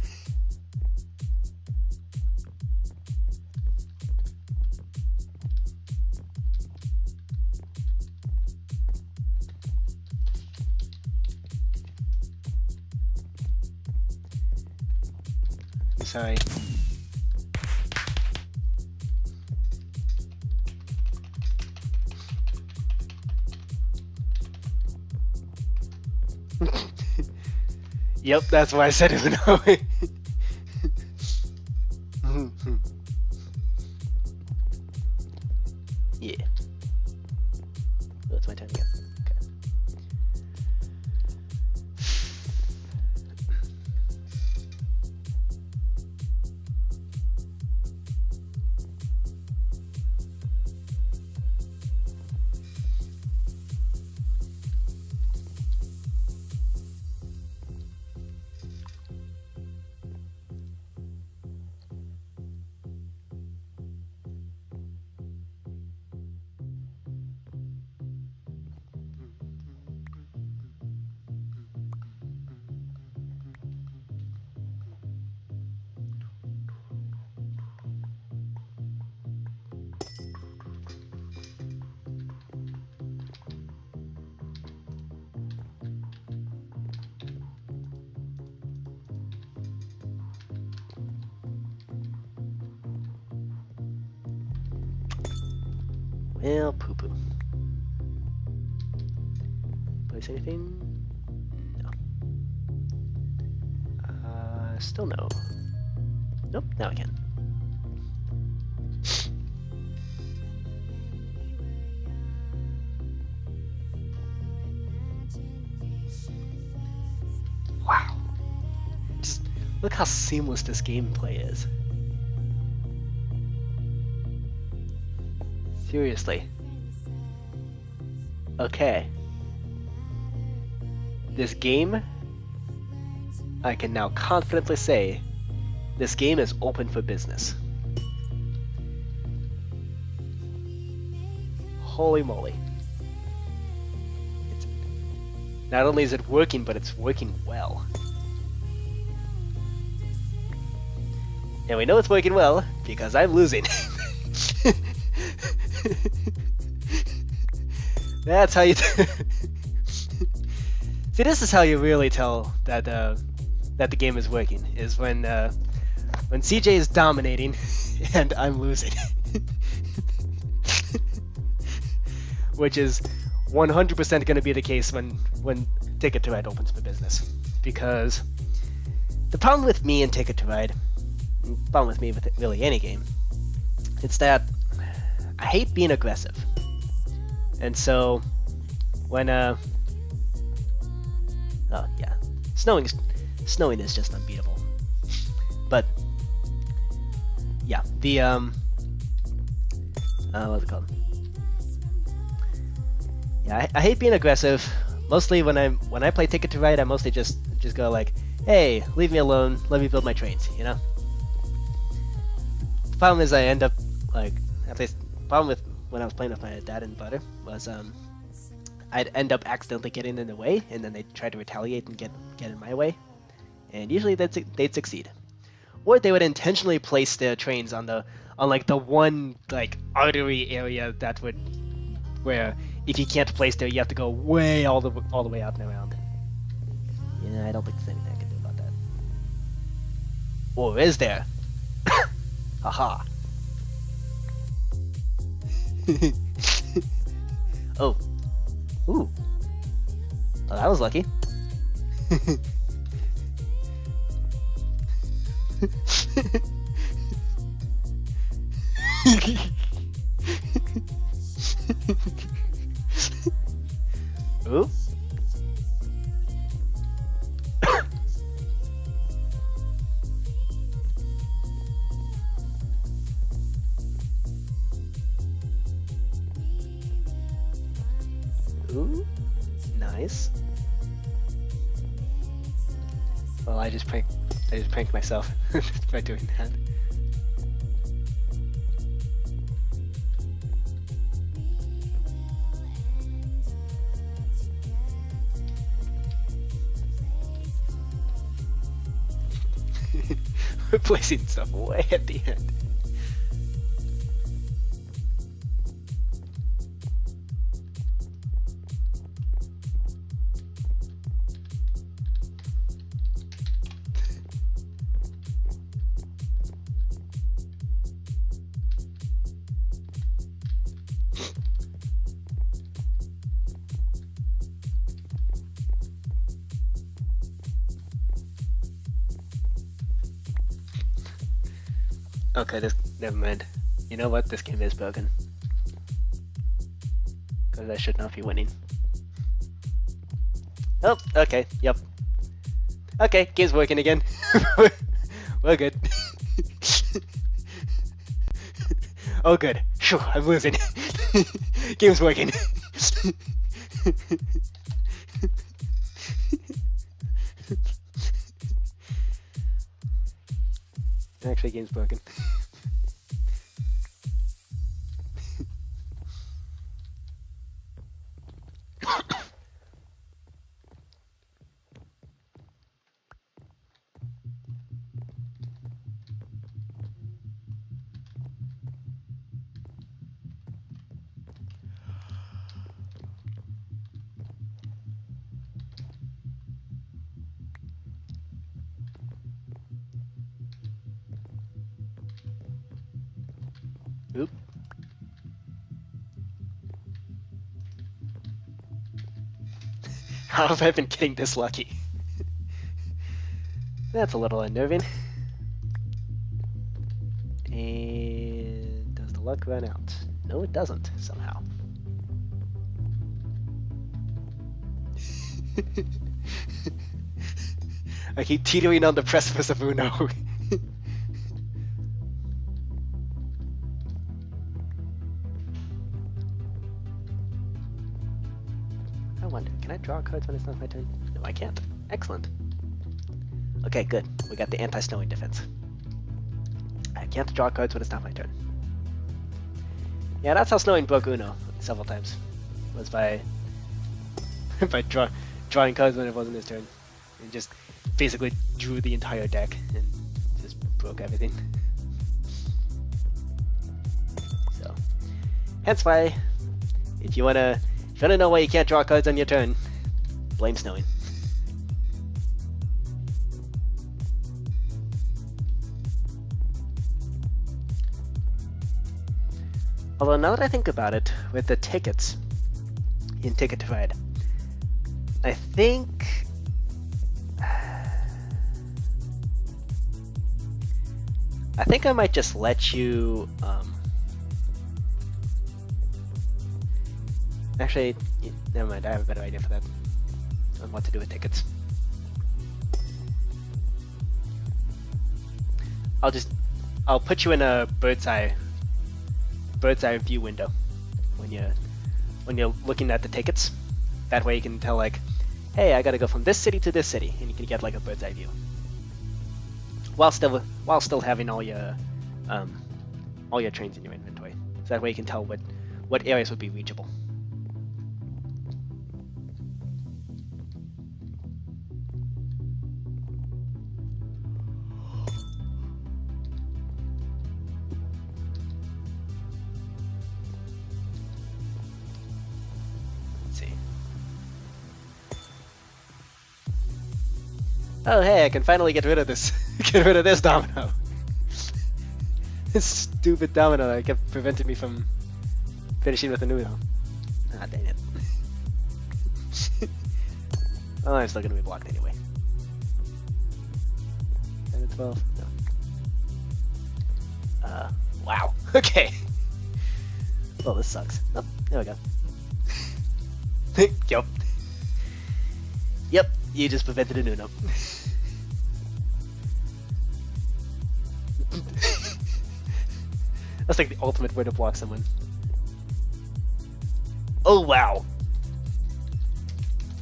I'm sorry. Yep, that's why I said it was no. Yeah. Oh, it's my turn again. Okay. Well, poo-poo. Place anything? No. Still no. Nope, now I can. Wow. Just look how seamless this gameplay is. Seriously. Okay. This game, I can now confidently say, this game is open for business. holy moly. Not only is it working, but it's working well. And we know it's working well because I'm losing. That's how you See, this is how you really tell that that the game is working, is when CJ is dominating and I'm losing. Which is 100% going to be the case when Ticket to Ride opens for business. Because the problem with me and Ticket to Ride, the problem with me with really any game, it's that I hate being aggressive. And so when oh yeah, snowing is just unbeatable. But yeah, the what's it called? Yeah, I hate being aggressive. Mostly when I play Ticket to Ride, I mostly just go like, hey, leave me alone, let me build my trains, you know? The problem is I end up, like, at least, the problem with when I was playing with my dad and brother was, I'd end up accidentally getting in the way, and then they'd try to retaliate and get in my way. And usually they'd succeed. Or they would intentionally place their trains on the one, like, artery area that would, where if you can't place there, you have to go way all the way out and around. Yeah, I don't think there's anything I can do about that. Or is there? Haha. Oh. Ooh. Oh, that was lucky. Ooh. Ooh, nice. Well, I just pranked myself by doing that. We're placing stuff way at the end. Okay, never mind. You know what? This game is broken. Because I should not be winning. Oh, okay, yep. Okay, game's working again. We're good. Oh, good. Phew, I'm losing. Game's working. Actually, game's broken. Oop. How have I been getting this lucky? That's a little unnerving. And does the luck run out? No, it doesn't, somehow. I keep teetering on the precipice of Uno. I wonder, can I draw cards when it's not my turn? No, I can't. Excellent. Okay, good. We got the anti-snowing defense. I can't draw cards when it's not my turn. Yeah, that's how snowing broke Uno. several times. Was by by drawing cards when it wasn't his turn, and just basically drew the entire deck and just broke everything. So, hence why, if you wanna know why you can't draw cards on your turn, blame snowing. Although now that I think about it, with the tickets in Ticket to Ride, I think I might just let you. Actually, never mind. I have a better idea for that. On what to do with tickets. I'll put you in a bird's eye view window when you're looking at the tickets. That way you can tell, like, hey, I gotta go from this city to this city, and you can get like a bird's eye view while still having all your trains in your inventory. So that way you can tell what areas would be reachable. Oh hey, I can finally get rid of this domino. This stupid domino that kept preventing me from finishing with a Uno. Ah, dang it. Well, I'm still gonna be blocked anyway. 10 and 12? No. Wow. Okay. Well, this sucks. Oh, there we go. Yup. Yep, you just prevented an Uno. That's like the ultimate way to block someone. Oh wow!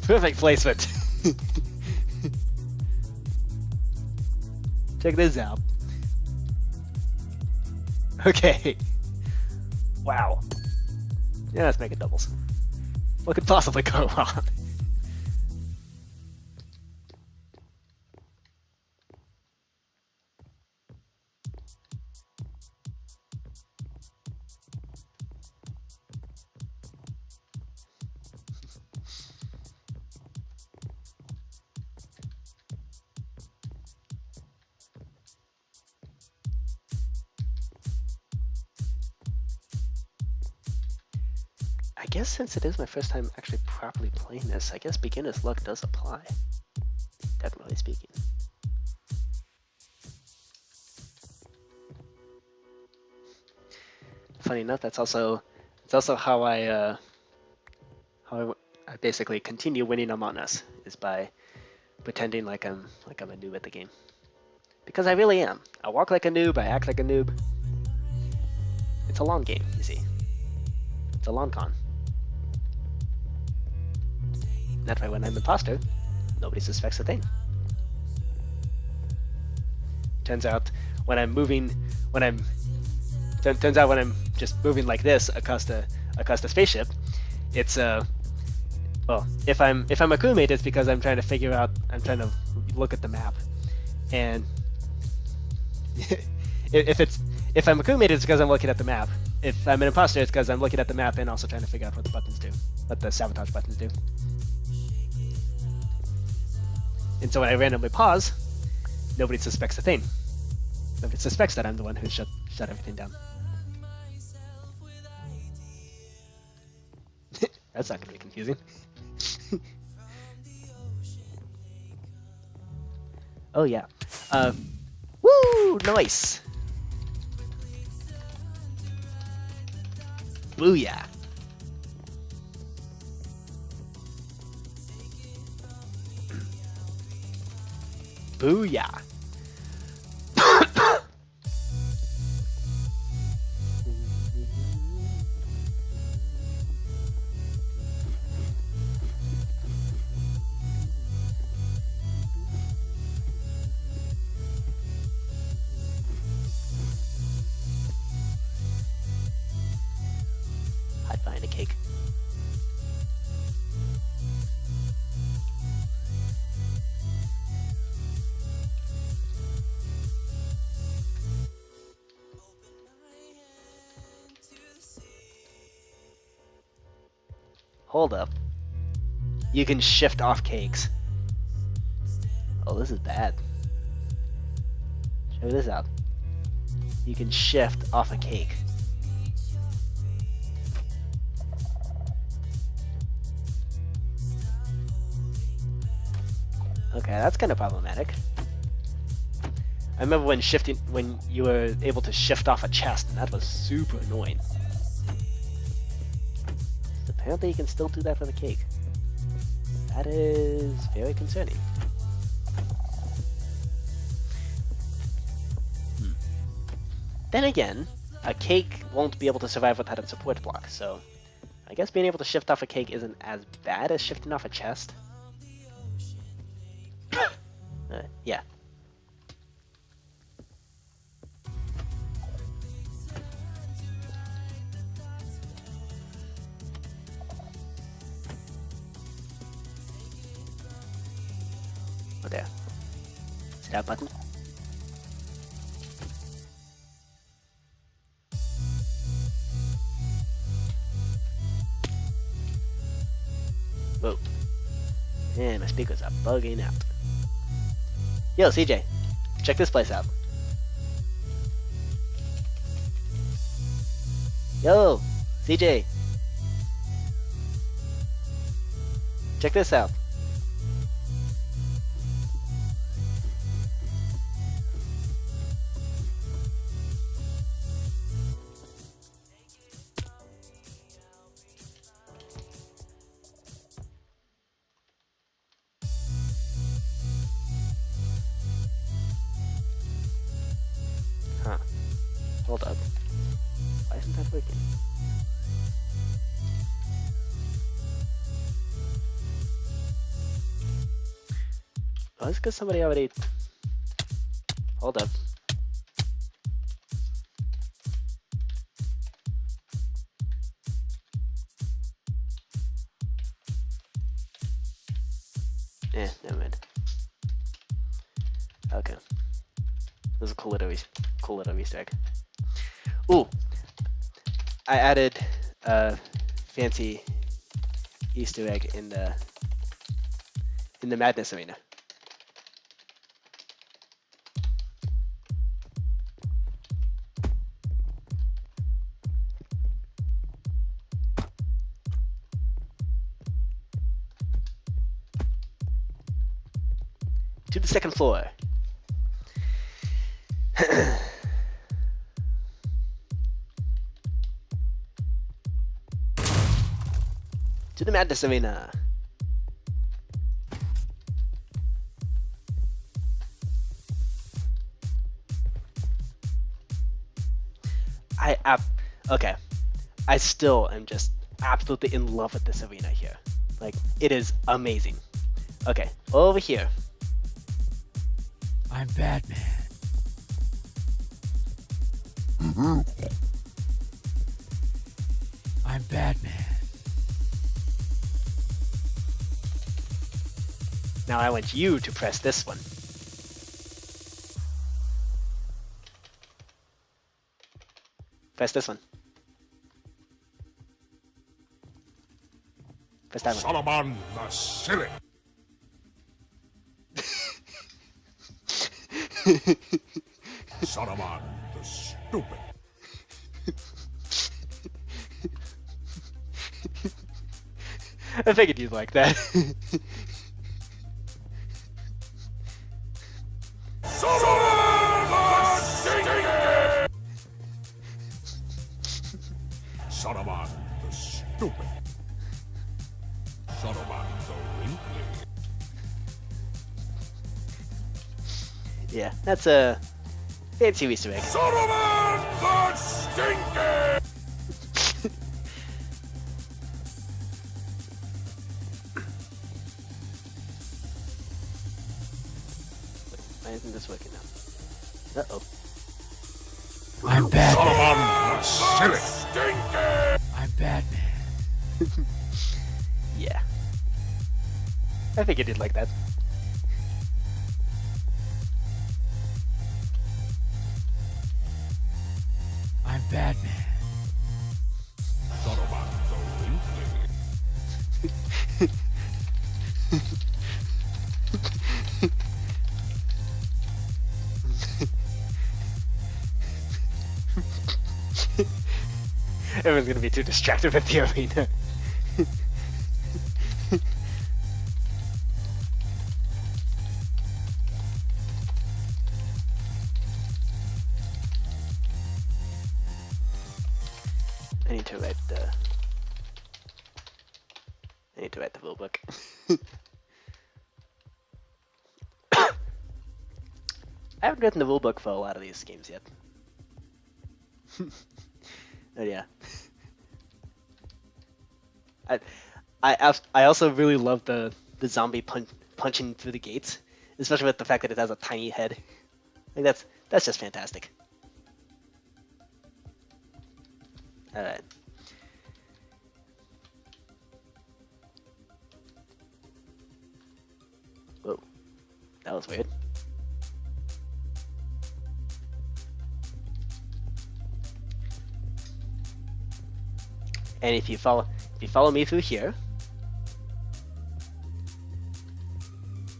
Perfect placement! Check this out. Okay. Wow. Yeah, let's make it doubles. What could possibly go wrong? I guess since it is my first time actually properly playing this, I guess beginner's luck does apply, technically speaking. Funny enough, it's also how I basically continue winning Among Us, is by pretending like I'm a noob at the game. Because I really am. I walk like a noob, I act like a noob. It's a long game, you see. It's a long con. That way when I'm imposter, nobody suspects a thing. Turns out when I'm just moving like this across the spaceship, it's well, if I'm a crewmate, it's because I'm trying to look at the map. And if I'm a crewmate, it's because I'm looking at the map. If I'm an imposter, it's because I'm looking at the map and also trying to figure out what the buttons do, what the sabotage buttons do. And so when I randomly pause, nobody suspects a thing. Nobody suspects that I'm the one who shut everything down. That's not going to be confusing. Oh yeah. Woo! Nice! Booyah! Booyah! hide behind a cake. Hold up. You can shift off cakes. Oh, this is bad. Check this out. You can shift off a cake. Okay, that's kind of problematic. I remember when you were able to shift off a chest, and that was super annoying. So apparently you can still do that for the cake. That is very concerning. Then again, a cake won't be able to survive without a support block, so I guess being able to shift off a cake isn't as bad as shifting off a chest. Yeah. Oh, there. See that button? Whoa. Man, my speakers are bugging out. Yo, CJ, check this place out. Yo, CJ. Check this out. Huh. Hold up. Why isn't that working? Oh, it's because somebody already... Hold up. Never mind. Okay. This is a cool little Easter egg. Ooh! I added a fancy Easter egg in the Madness Arena. To the second floor. To the Madness Arena. Okay. I still am just absolutely in love with this arena here. Like, it is amazing. Okay, over here. I'm Batman. I'm Batman. Now I want you to press this one. Press this one. Press that one. Solomon the Silly. Solomon the Stupid. I figured you'd like that. Solomon the Stinky. Solomon the Stupid. Solomon the Wrinkly. Yeah, that's a fancy Easter egg. Solomon the Stinky. Why isn't this working now? Uh-oh. I'm Batman. Solomon the Silly. Stinky. I'm Batman. Yeah. I figured you'd like that. I'm Batman. Saruman the Winkling. Everyone's gonna be too distracted with the arena. I need to write the rule book. I haven't written the rule book for a lot of these games yet. Oh yeah. I also really love the zombie punching through the gates, especially with the fact that it has a tiny head. I think that's just fantastic. All right. Whoa, that was weird. And if you follow me through here,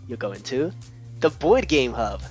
you'll go into the board game hub.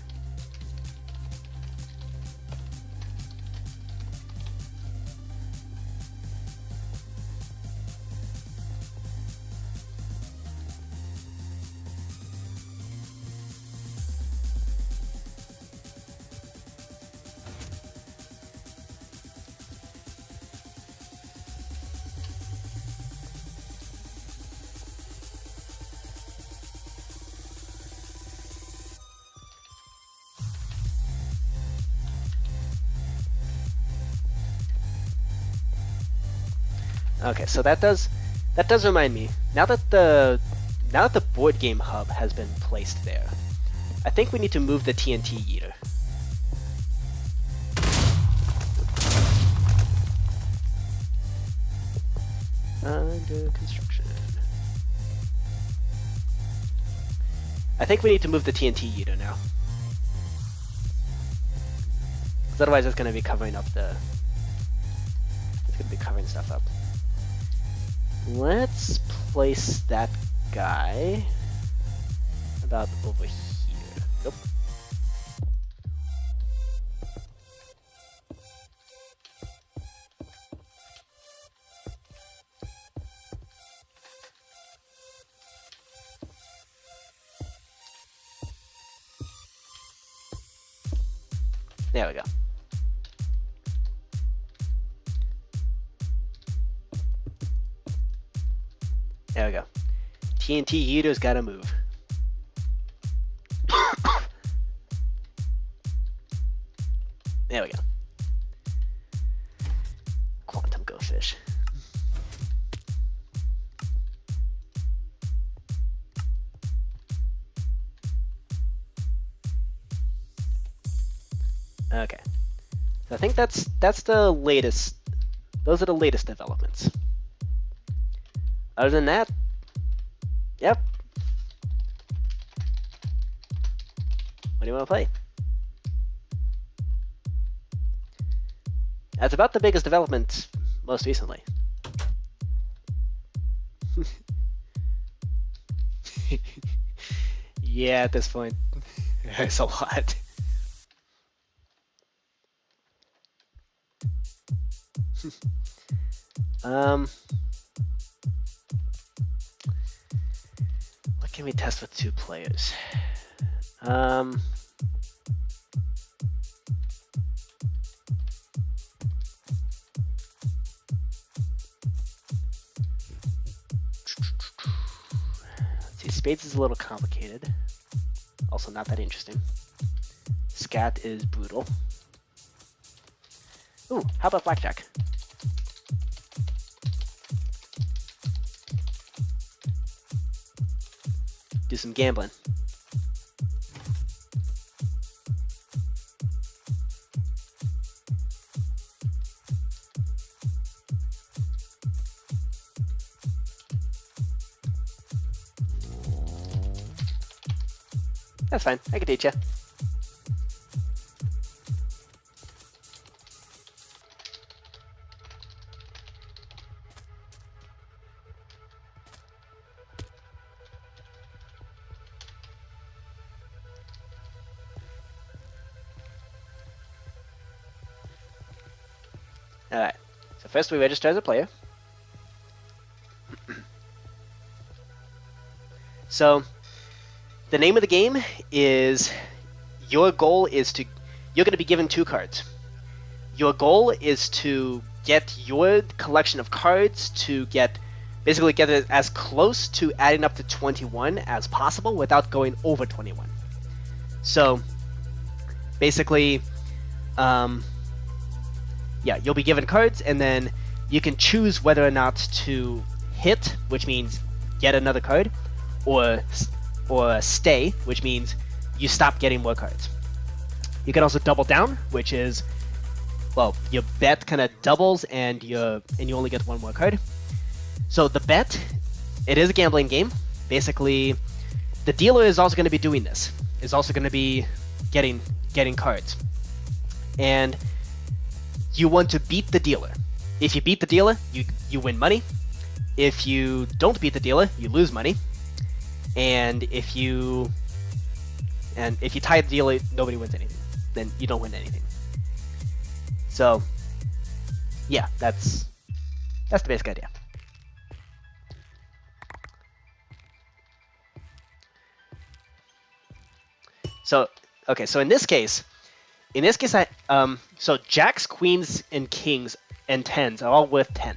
Okay, so that does remind me. Now that the board game hub has been placed there, I think we need to move the TNT eater. Under construction. I think we need to move the TNT eater now. Because otherwise it's going to be covering up the... It's going to be covering stuff up. Let's place that guy about over here. Nope. There we go. There we go. TNT heater's gotta move. There we go. Quantum go fish. Okay. So I think that's the latest. Those are the latest developments. Other than that, yep. What do you want to play? That's about the biggest development most recently. Yeah, at this point, there's a lot. What can we test with 2 players? Let's see, spades is a little complicated. Also not that interesting. Scat is brutal. Ooh, how about blackjack? Do some gambling. That's fine. I can teach you. Alright. So first we register as a player. So the name of the game is, your goal is to, you're going to be given 2 cards. Your goal is to get your collection of cards to basically get it as close to adding up to 21 as possible without going over 21. So basically, yeah, you'll be given cards, and then you can choose whether or not to hit, which means get another card, or stay, which means you stop getting more cards. You can also double down, which is, well, your bet kind of doubles and you only get 1 more card. So the bet, it is a gambling game. Basically, the dealer is also going to be doing this. Is also going to be getting cards. And you want to beat the dealer. If you beat the dealer, you win money. If you don't beat the dealer, you lose money. And if you tie the dealer, nobody wins anything. Then you don't win anything. So, yeah, that's the basic idea. So, okay, so in this case, so jacks, queens, and kings and 10s are all worth 10.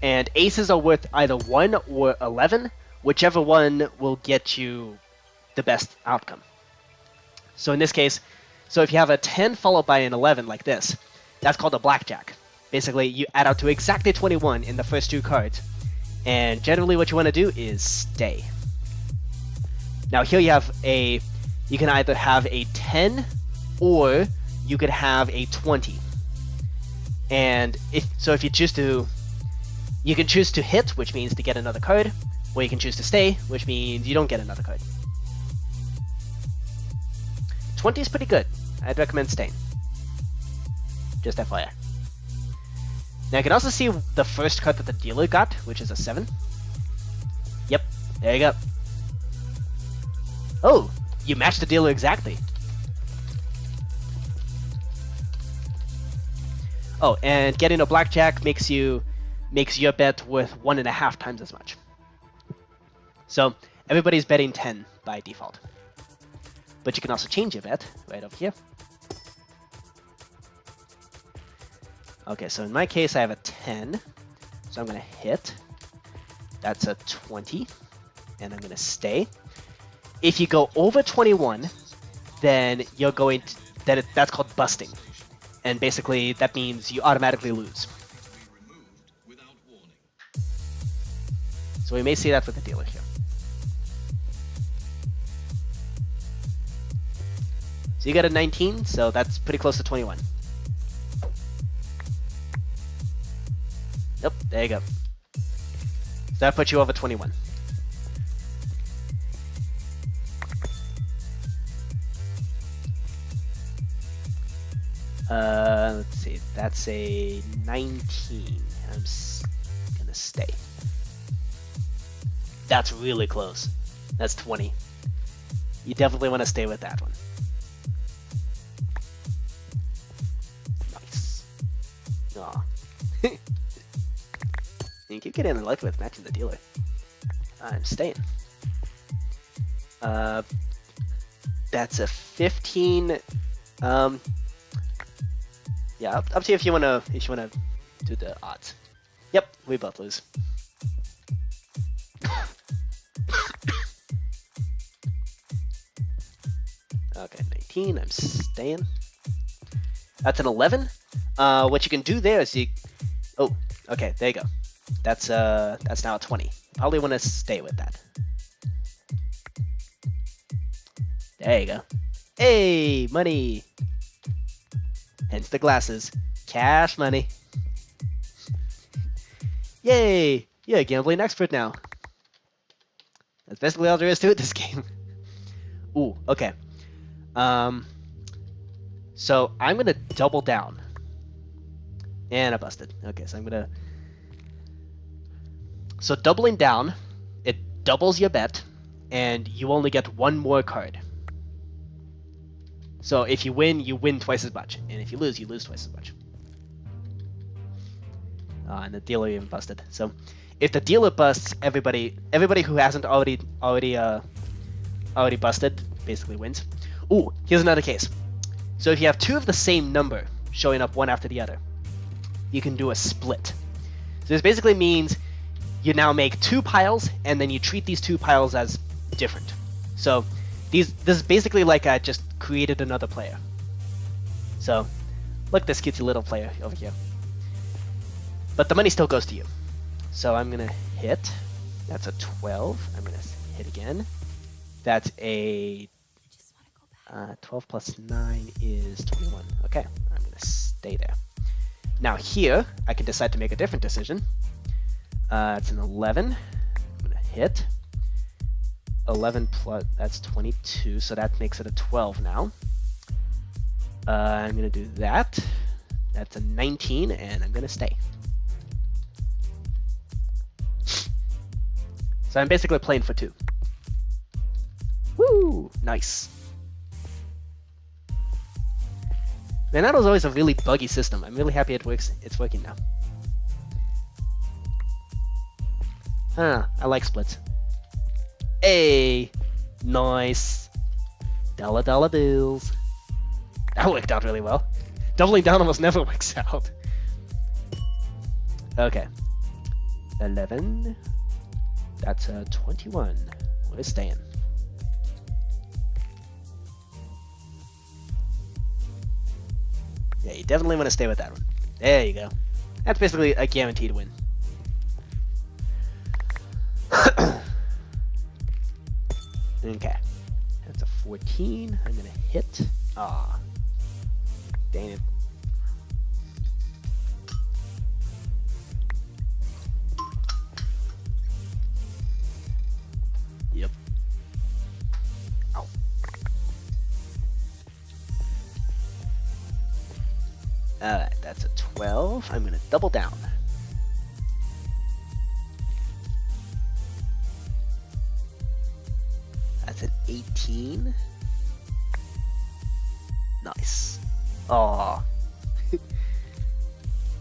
And aces are worth either 1 or 11, whichever one will get you the best outcome. So in this case, so if you have a 10 followed by an 11 like this, that's called a blackjack. Basically, you add up to exactly 21 in the first 2 cards. And generally what you want to do is stay. Now here you can either have a 10 or you could have a 20. And if you choose to, you can choose to hit, which means to get another card, or you can choose to stay, which means you don't get another card. 20 is pretty good. I'd recommend staying. Just FYI. Now you can also see the first card that the dealer got, which is a 7. Yep, there you go. Oh, you matched the dealer exactly. Oh, and getting a blackjack makes your bet worth 1.5 times as much. So everybody's betting 10 by default. But you can also change your bet right over here. Okay, so in my case I have a 10, so I'm going to hit. That's a 20, and I'm going to stay. If you go over 21, then you're going to, that's called busting. And basically that means you automatically lose. So we may see that with the dealer here. So you got a 19, so that's pretty close to 21. Nope, there you go. So that puts you over 21. Let's see, that's a 19. I'm gonna stay. That's really close. That's 20. You definitely want to stay with that one. Nice. Aw. You keep getting in luck with matching the dealer. I'm staying. That's a 15. Yeah, up to you if you wanna do the odds. Yep, we both lose. Okay, 19. I'm staying. That's an 11. What you can do there is you. Oh, okay, there you go. That's now a 20. Probably want to stay with that. There you go. Hey, money. Hence the glasses. Cash money. Yay! You're a gambling expert now. That's basically all there is to it this game. Ooh, okay. So I'm gonna double down. And I busted. Okay, so I'm gonna... So doubling down, it doubles your bet, and you only get one more card. So if you win twice as much, and if you lose twice as much. And the dealer even busted. So if the dealer busts, everybody who hasn't already busted basically wins. Ooh, here's another case. So if you have two of the same number showing up one after the other, you can do a split. So this basically means you now make two piles, and then you treat these two piles as different. So this is basically like I just created another player. So look, this cutesy little player over here. But the money still goes to you. So I'm gonna hit. That's a 12. I'm gonna hit again. That's a 12 plus 9 is 21. Okay, I'm gonna stay there. Now here, I can decide to make a different decision. It's an 11. I'm gonna hit. 11 plus, that's 22, so that makes it a 12 now. I'm gonna do that. That's a 19, and I'm gonna stay. So I'm basically playing for 2. Woo! Nice. Man, that was always a really buggy system. I'm really happy it works. It's working now. I like splits. Hey! Nice. Dollar bills. That worked out really well. Doubling down almost never works out. Okay. 11. That's a 21. We're staying. Yeah, you definitely want to stay with that one. There you go. That's basically a guaranteed win. Okay. That's a 14. I'm gonna hit. Ah. Dang it. Yep. Ow. Alright, that's a 12. I'm gonna double down. That's an 18. Nice. Aw.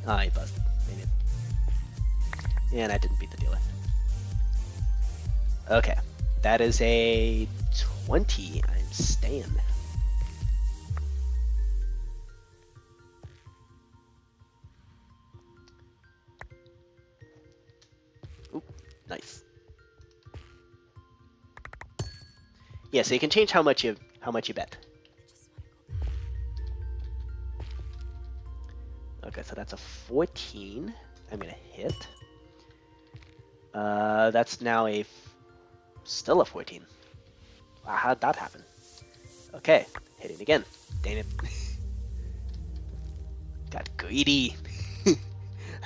I busted. Made it. And I didn't beat the dealer. Okay. That is a 20. I'm staying. Oop. Nice. Yeah, so you can change how much you bet. Okay, so that's a 14. I'm gonna hit. That's now still a 14. Wow, how'd that happen? Okay, hitting again. Dang it. Got greedy.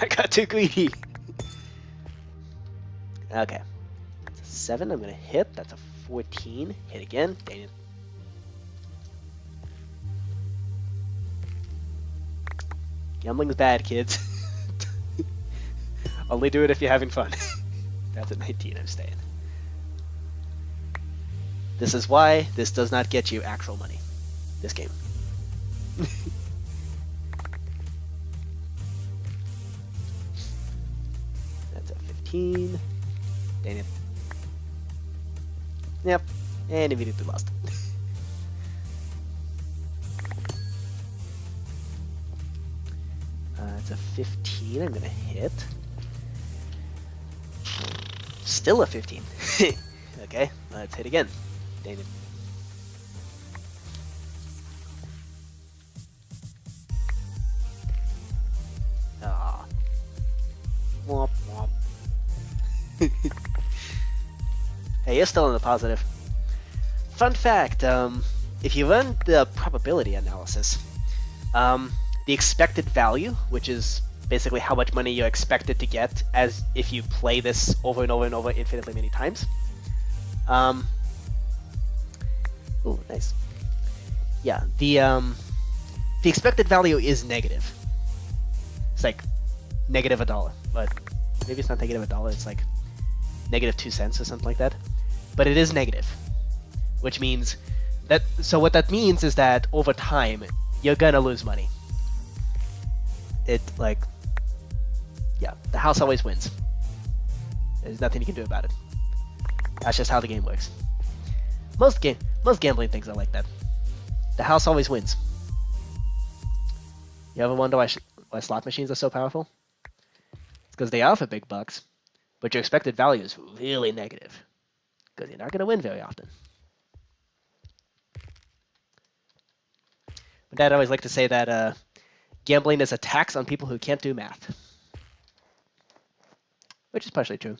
I got too greedy. Okay. That's a 7. I'm gonna hit. That's a 14. Hit again. Dang it. Gambling's bad, kids. Only do it if you're having fun. That's at 19. I'm staying. This is why this does not get you actual money. This game. That's a 15. Dang it. Yep. And immediately lost. It's a 15. I'm gonna hit. Still a 15. Okay, let's hit again. Dang it. Ah. Womp womp. Hey, you're still in the positive. Fun fact, if you run the probability analysis, the expected value, which is basically how much money you're expected to get as if you play this over and over and over infinitely many times. Ooh, nice. Yeah, the expected value is negative. It's like negative $1, but maybe it's not negative $1. It's like negative 2 cents or something like that. But it is negative, which means that. So what that means is that over time you're gonna lose money. It like, yeah, the house always wins. There's nothing you can do about it. That's just how the game works. Most gambling things are like that. The house always wins. You ever wonder why slot machines are so powerful? It's because they offer big bucks, but your expected value is really negative because you're not going to win very often. My dad always liked to say that gambling is a tax on people who can't do math, which is partially true.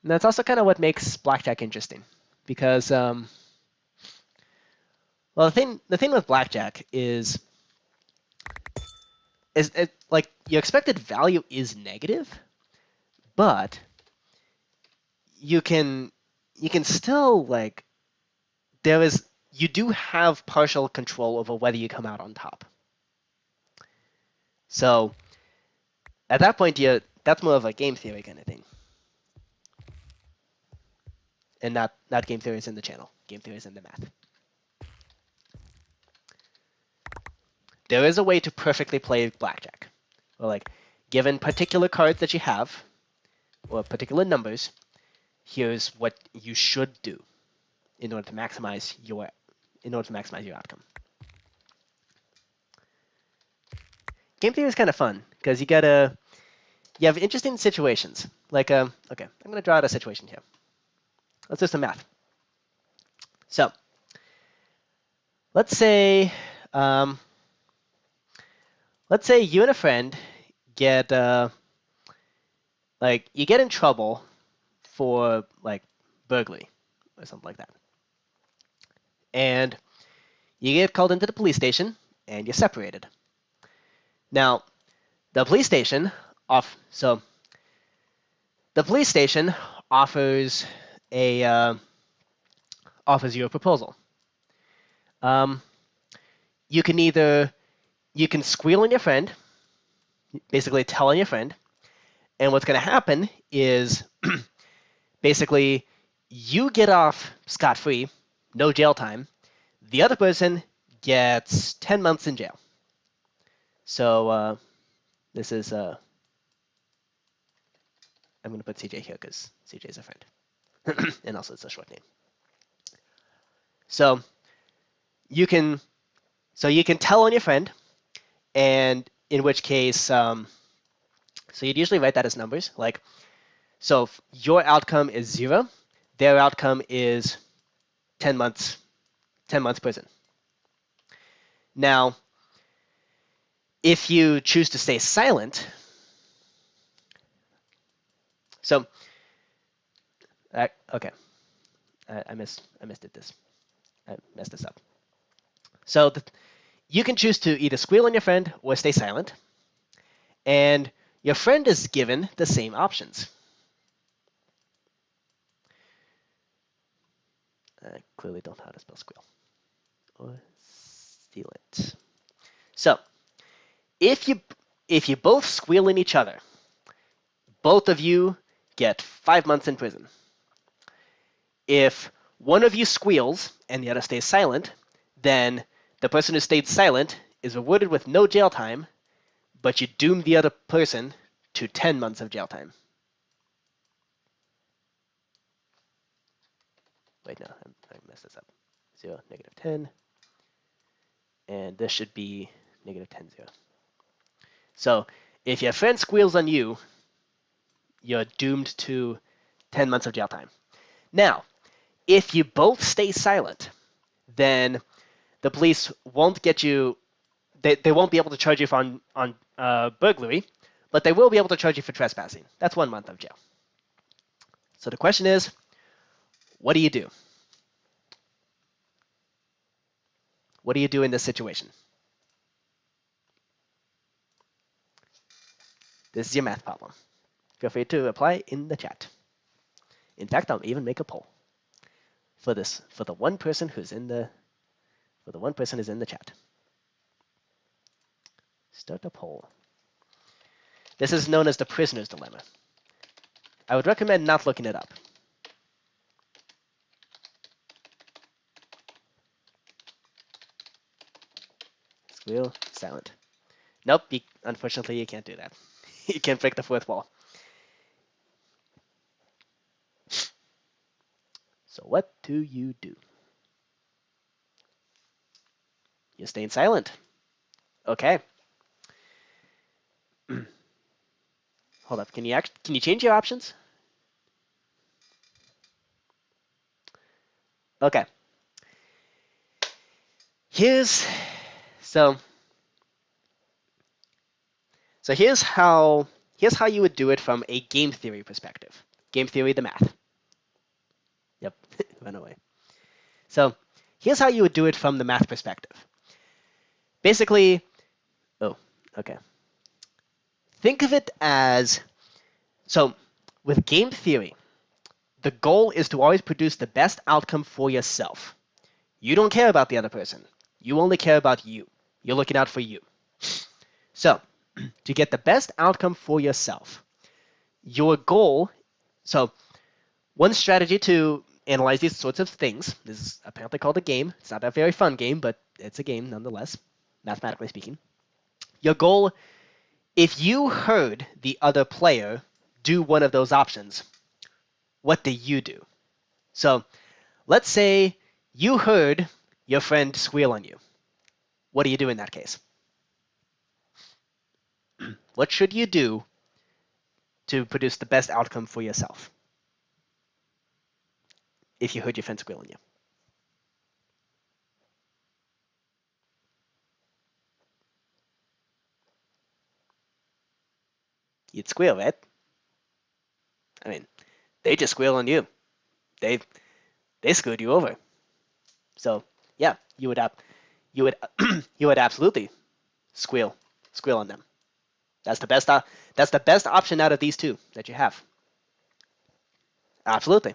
And that's also kind of what makes blackjack interesting, because well, the thing with blackjack is like your expected value is negative, but you can still like you do have partial control over whether you come out on top. So at that point, that's more of a game theory kind of thing. And not game theory is in the channel. Game theory is in the math. There is a way to perfectly play blackjack. Or like, given particular cards that you have, or particular numbers, here's what you should do in order to maximize your outcome. Game theory is kind of fun because you have interesting situations. Like okay, I'm gonna draw out a situation here. Let's do some math. So let's say you and a friend get you get in trouble for like burglary or something like that, and you get called into the police station and you're separated. Now, the police station offers you a proposal. You can squeal on your friend, basically tell on your friend, and what's going to happen is basically you get off scot-free, no jail time. The other person gets 10 months in jail. So this is I'm going to put CJ here because CJ is a friend, and also it's a short name. So you can tell on your friend, and in which case, so you'd usually write that as numbers. Like, so if your outcome is 0, their outcome is 10 months prison. Now, if you choose to stay silent, so okay, I messed this up. So you can choose to either squeal on your friend or stay silent, and your friend is given the same options. I clearly don't know how to spell squeal or steal it. So if you both squeal in each other, both of you get 5 months in prison. If one of you squeals and the other stays silent, then the person who stayed silent is rewarded with no jail time, but you doom the other person to 10 months of jail time. Wait, no, I messed this up. 0, -10. And this should be -10, 0. So if your friend squeals on you, you're doomed to 10 months of jail time. Now, if you both stay silent, then the police won't get you. They won't be able to charge you on burglary, but they will be able to charge you for trespassing. That's 1 month of jail. So the question is, what do you do? What do you do in this situation? This is your math problem. Feel free to apply in the chat. In fact, I'll even make a poll. for the one person who's in the chat. Start a poll. This is known as the prisoner's dilemma. I would recommend not looking it up. Squeal, silent. Nope, unfortunately you can't do that. You can't break the fourth wall. So what do? You're staying silent. Okay. Hold up. Can you change your options? Okay. So here's how you would do it from a game theory perspective. Game theory, the math. Yep, run away. So here's how you would do it from the math perspective. Basically, okay. Think of it as, so with game theory, the goal is to always produce the best outcome for yourself. You don't care about the other person. You only care about you. You're looking out for you. So to get the best outcome for yourself, your goal, so one strategy to analyze these sorts of things, this is apparently called a game. It's not a very fun game, but it's a game nonetheless, mathematically speaking. Your goal, if you heard the other player do one of those options, what do you do? So let's say you heard your friend squeal on you. What do you do in that case? What should you do to produce the best outcome for yourself if you heard your friend squeal on you? You'd squeal, right? I mean, they just squeal on you. They screwed you over. So yeah, you would absolutely squeal on them. That's the best option out of these two that you have. Absolutely,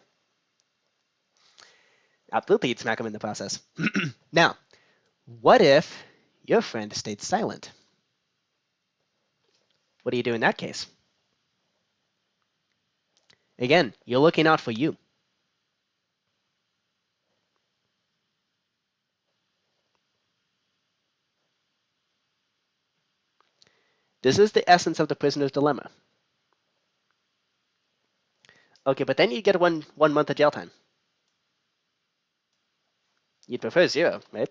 you'd smack them in the process. Now, what if your friend stayed silent? What do you do in that case? Again, you're looking out for you. This is the essence of the prisoner's dilemma. Okay, but then you get one month of jail time. You'd prefer 0, right?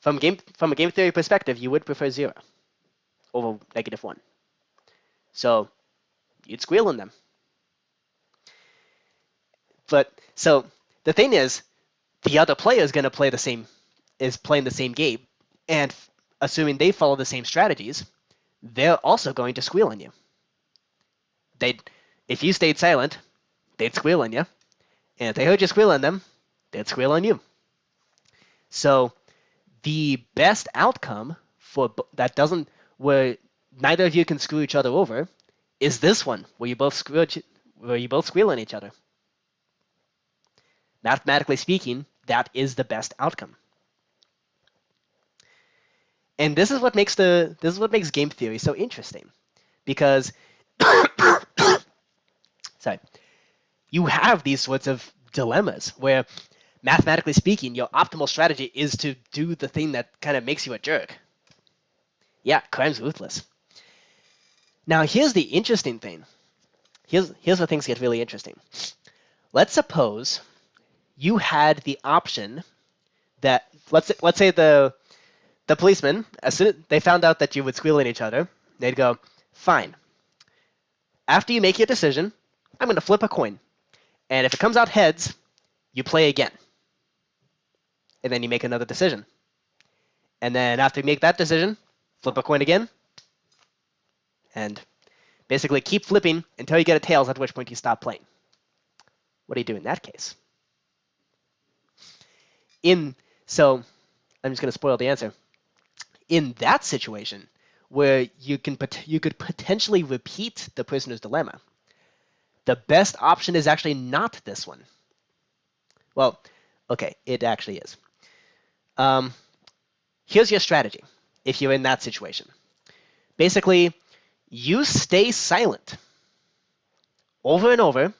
From a game theory perspective, you would prefer 0 over -1. So you'd squeal on them. But so the thing is, the other player is going to playing the same game, and assuming they follow the same strategies, they're also going to squeal on you. If you stayed silent, they'd squeal on you, and if they heard you squeal on them, they'd squeal on you. So the best outcome where neither of you can screw each other over is this one, where you both squeal on each other. Mathematically speaking, that is the best outcome. And this is what makes game theory so interesting, because you have these sorts of dilemmas where, mathematically speaking, your optimal strategy is to do the thing that kind of makes you a jerk. Yeah, crime's ruthless. Now, here's the interesting thing. Here's where things get really interesting. Let's suppose you had the option that, let's say the policeman, as soon as they found out that you would squeal at each other, they'd go, fine. After you make your decision, I'm going to flip a coin. And if it comes out heads, you play again. And then you make another decision. And then after you make that decision, flip a coin again. And basically keep flipping until you get a tails, at which point you stop playing. What do you do in that case? So I'm just going to spoil the answer. In that situation, where you could potentially repeat the prisoner's dilemma, the best option is actually not this one. Well, okay, it actually is. Here's your strategy if you're in that situation. Basically, you stay silent over and over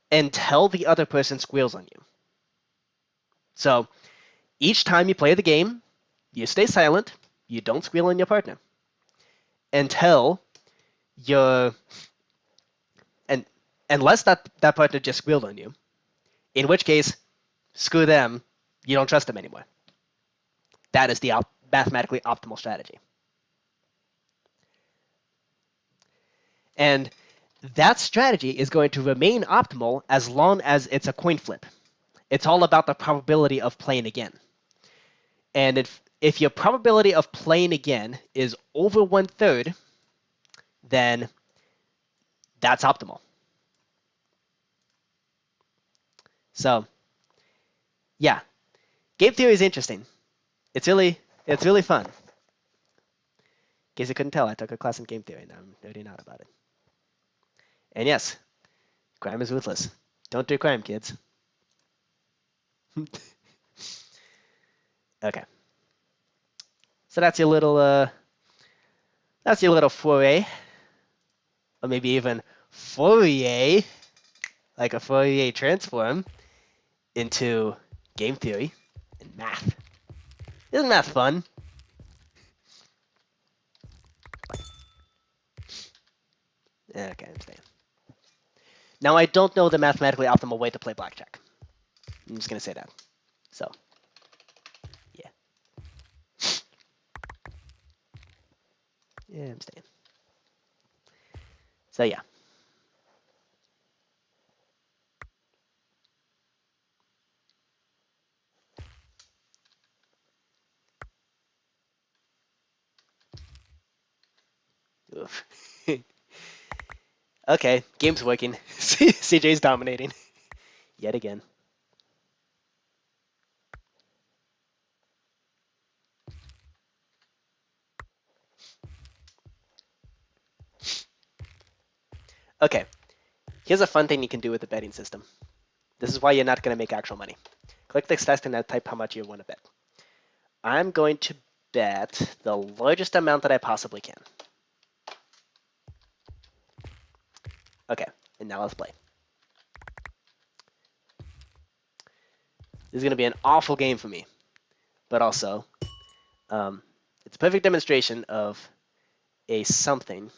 until the other person squeals on you. So each time you play the game, you stay silent, you don't squeal on your partner until you're, and unless that partner just squealed on you, in which case, screw them, you don't trust them anymore. That is the mathematically optimal strategy. And that strategy is going to remain optimal as long as it's a coin flip. It's all about the probability of playing again. And if your probability of playing again is over 1/3, then that's optimal. So, yeah, game theory is interesting. It's really fun. In case you couldn't tell, I took a class in game theory, and I'm nerding out about it. And yes, crime is ruthless. Don't do crime, kids. Okay. So that's your little foray, or maybe even Fourier, like a Fourier transform, into game theory and math. Isn't math fun? Okay, I'm staying. Now I don't know the mathematically optimal way to play blackjack. I'm just gonna say that. So, yeah. Yeah, I'm staying. So yeah. Oof. Okay, game's working. CJ's dominating. Yet again. Okay, here's a fun thing you can do with the betting system. This is why you're not going to make actual money. Click this test and type how much you want to bet. I'm going to bet the largest amount that I possibly can. Okay, and now let's play. This is going to be an awful game for me, but also it's a perfect demonstration of a something.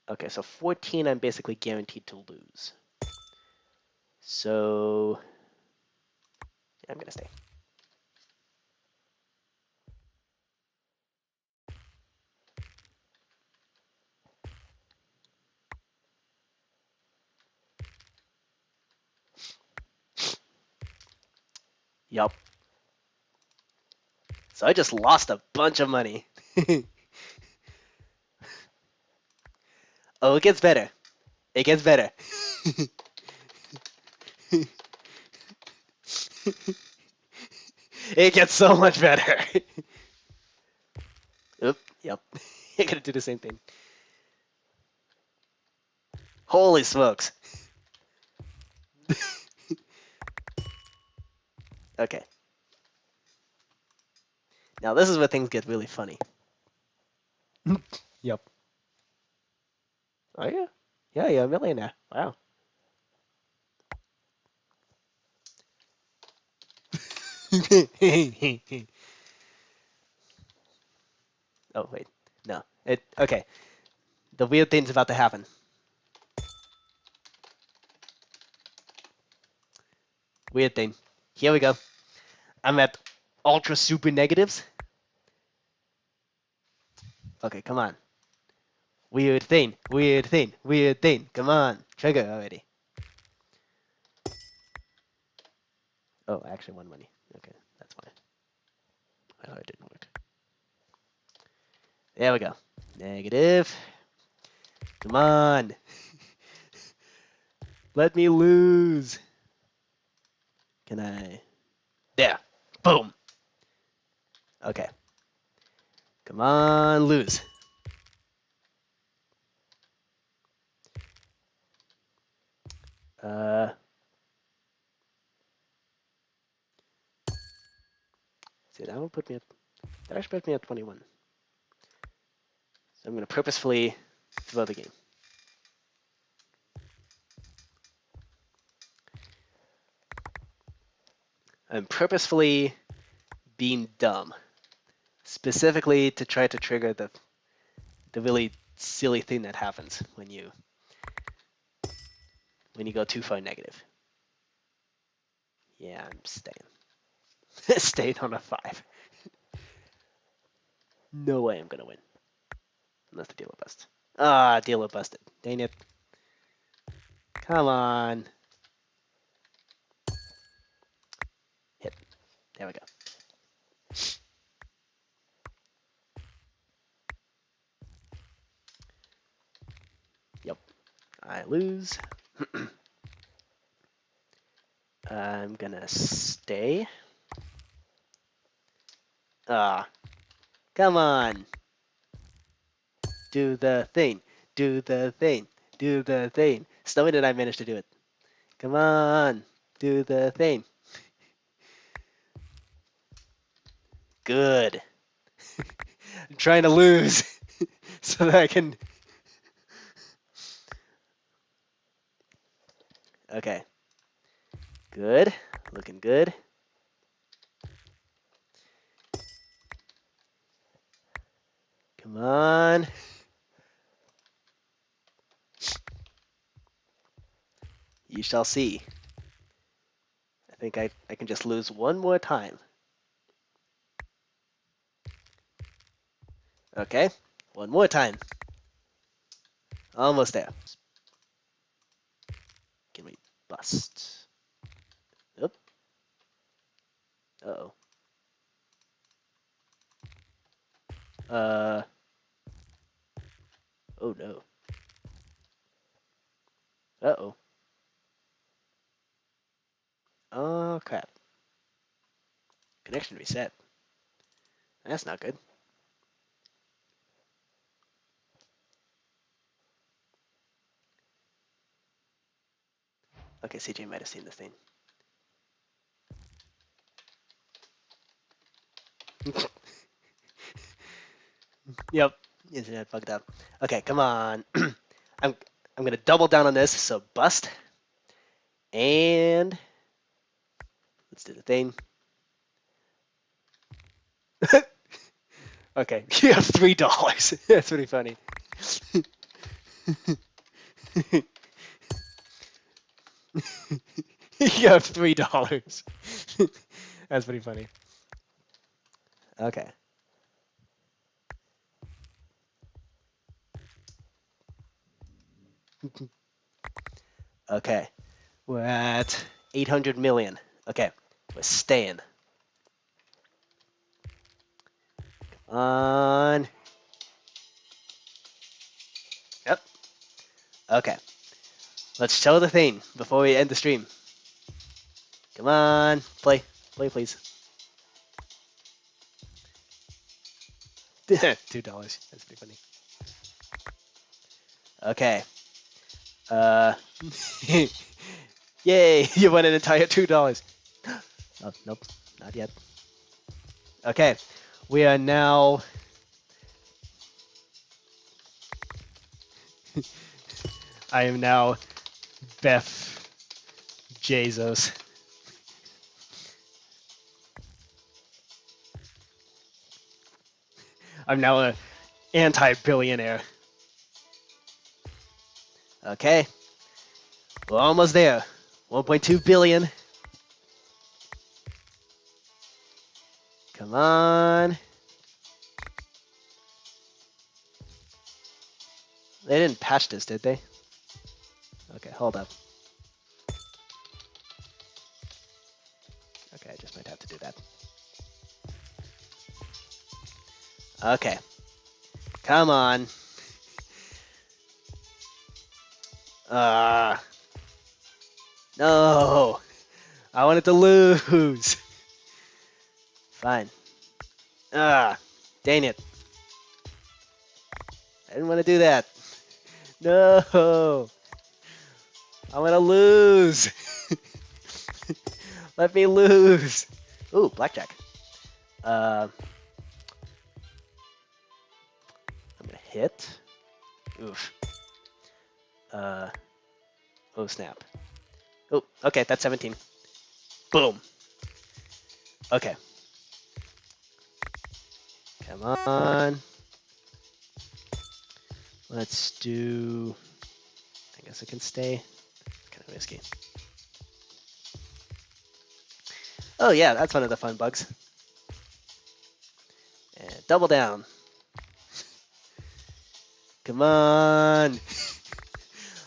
Okay, so 14 I'm basically guaranteed to lose. So yeah, I'm going to stay. Yup. So I just lost a bunch of money. Oh, it gets better. It gets better. It gets so much better. Oop, yep. You're gonna do the same thing. Holy smokes. Okay. Now this is where things get really funny. Yep. Oh yeah? Yeah, you're a millionaire. Wow. Oh wait. No. Okay. The weird thing's about to happen. Weird thing. Here we go. I'm at ultra super negatives. Okay, come on. Weird thing, weird thing, weird thing. Come on. Trigger already. Oh, I actually won money. Okay, that's why. Oh, it didn't work. There we go. Negative. Come on. Let me lose. Can I? There. Boom. Okay. Come on, lose. See, that would put me at, that actually put me at 21. So I'm going to purposefully throw the game. I'm purposefully being dumb, specifically to try to trigger the really silly thing that happens when you go too far negative. Yeah, I'm staying. Staying on a 5. No way I'm gonna win. Unless the dealer busts. Ah, dealer busted. Dang it. Come on. Hit. There we go. Yep. I lose. I'm gonna stay. Ah. Come on. Do the thing. Do the thing. Do the thing. Snowy did I manage to do it. Come on. Do the thing. Good. I'm trying to lose so that I can. Okay. Good. Looking good. Come on. You shall see. I think I can just lose one more time. Okay. One more time. Almost there. Can we bust? Oop. Uh-oh. Oh no. Uh-oh. Oh crap. Connection reset. That's not good. Okay, CJ might have seen this thing. Yep. Internet fucked up. Okay, come on. I'm gonna double down on this, so bust. And let's do the thing. Okay, you have $3. That's pretty funny. You have $3. That's pretty funny. Okay. Okay. We're at 800 million. Okay. We're staying. Come on. Yep. Okay. Let's show the thing before we end the stream. Come on. Play. Play, please. $2. That's pretty funny. Okay. Yay! You won an entire $2. Oh, nope. Not yet. Okay. We are now... I am now Beth Jesus. I'm now an anti-billionaire. Okay. We're almost there. 1.2 billion. Come on. They didn't patch this, did they? Okay, hold up. Okay, I just might have to do that. Okay. Come on. No. I wanted to lose. Fine. Dang it. I didn't want to do that. No. I'm gonna lose. Let me lose. Ooh, blackjack. I'm gonna hit. Oof. Oh snap. Oh, okay, that's 17. Boom. Okay. Come on. Let's do... I guess I can stay. It's kind of risky. Oh yeah, that's one of the fun bugs. And double down. Come on.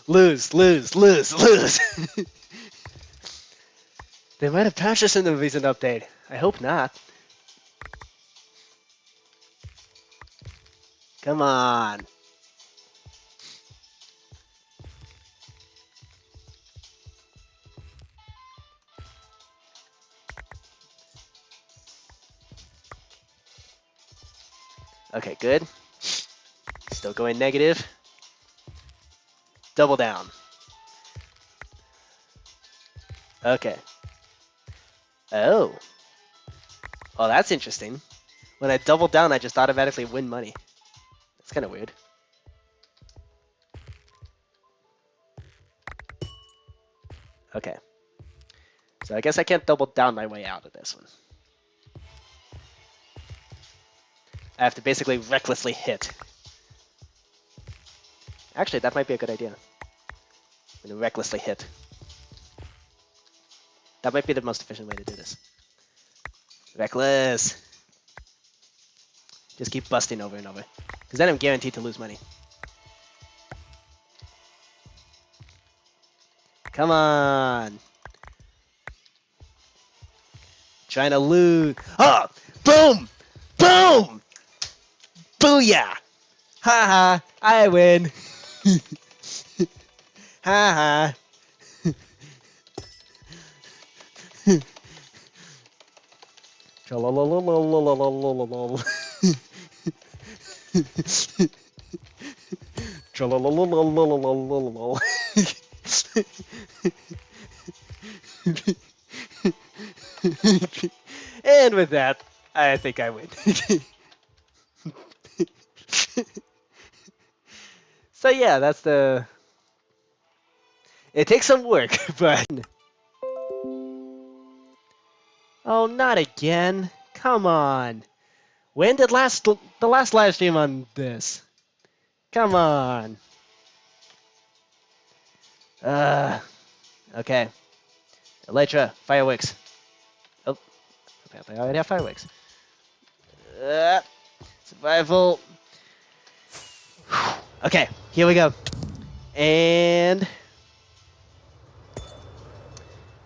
Lose, lose, lose, lose. They might have patched this in the recent update. I hope not. Come on. Okay, good. Still going negative. Double down. Okay. Oh. Oh, that's interesting. When I double down, I just automatically win money. That's kind of weird. Okay. So I guess I can't double down my way out of this one. I have to basically recklessly hit. Actually, that might be a good idea. I'm gonna recklessly hit. That might be the most efficient way to do this. Reckless. Just keep busting over and over. Because then I'm guaranteed to lose money. Come on. Trying to lose. Oh! Boom! Boom! Booyah! Ha ha! I win! Ha ha! Tra-la-la-la-la-la-la-la-la-la. Tra-la-la-la-la-la-la-la-la. And with that, I think I win. So yeah, that's the... It takes some work, but... Oh, not again. Come on. When did the last live stream on this? Come on. Okay. Elytra, fireworks. Oh, apparently I already have fireworks. Survival. Okay, here we go. And...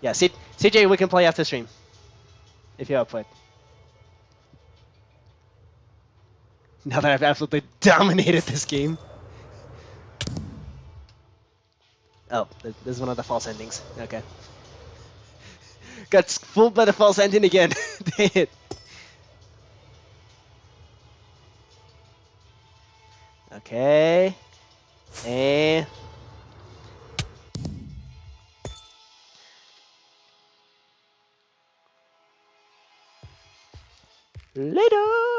Yeah, CJ, we can play after stream. If you're up for it. Now that I've absolutely dominated this game. Oh, this is one of the false endings. Okay. Got fooled by the false ending again. Dang it. Okay. And... Later!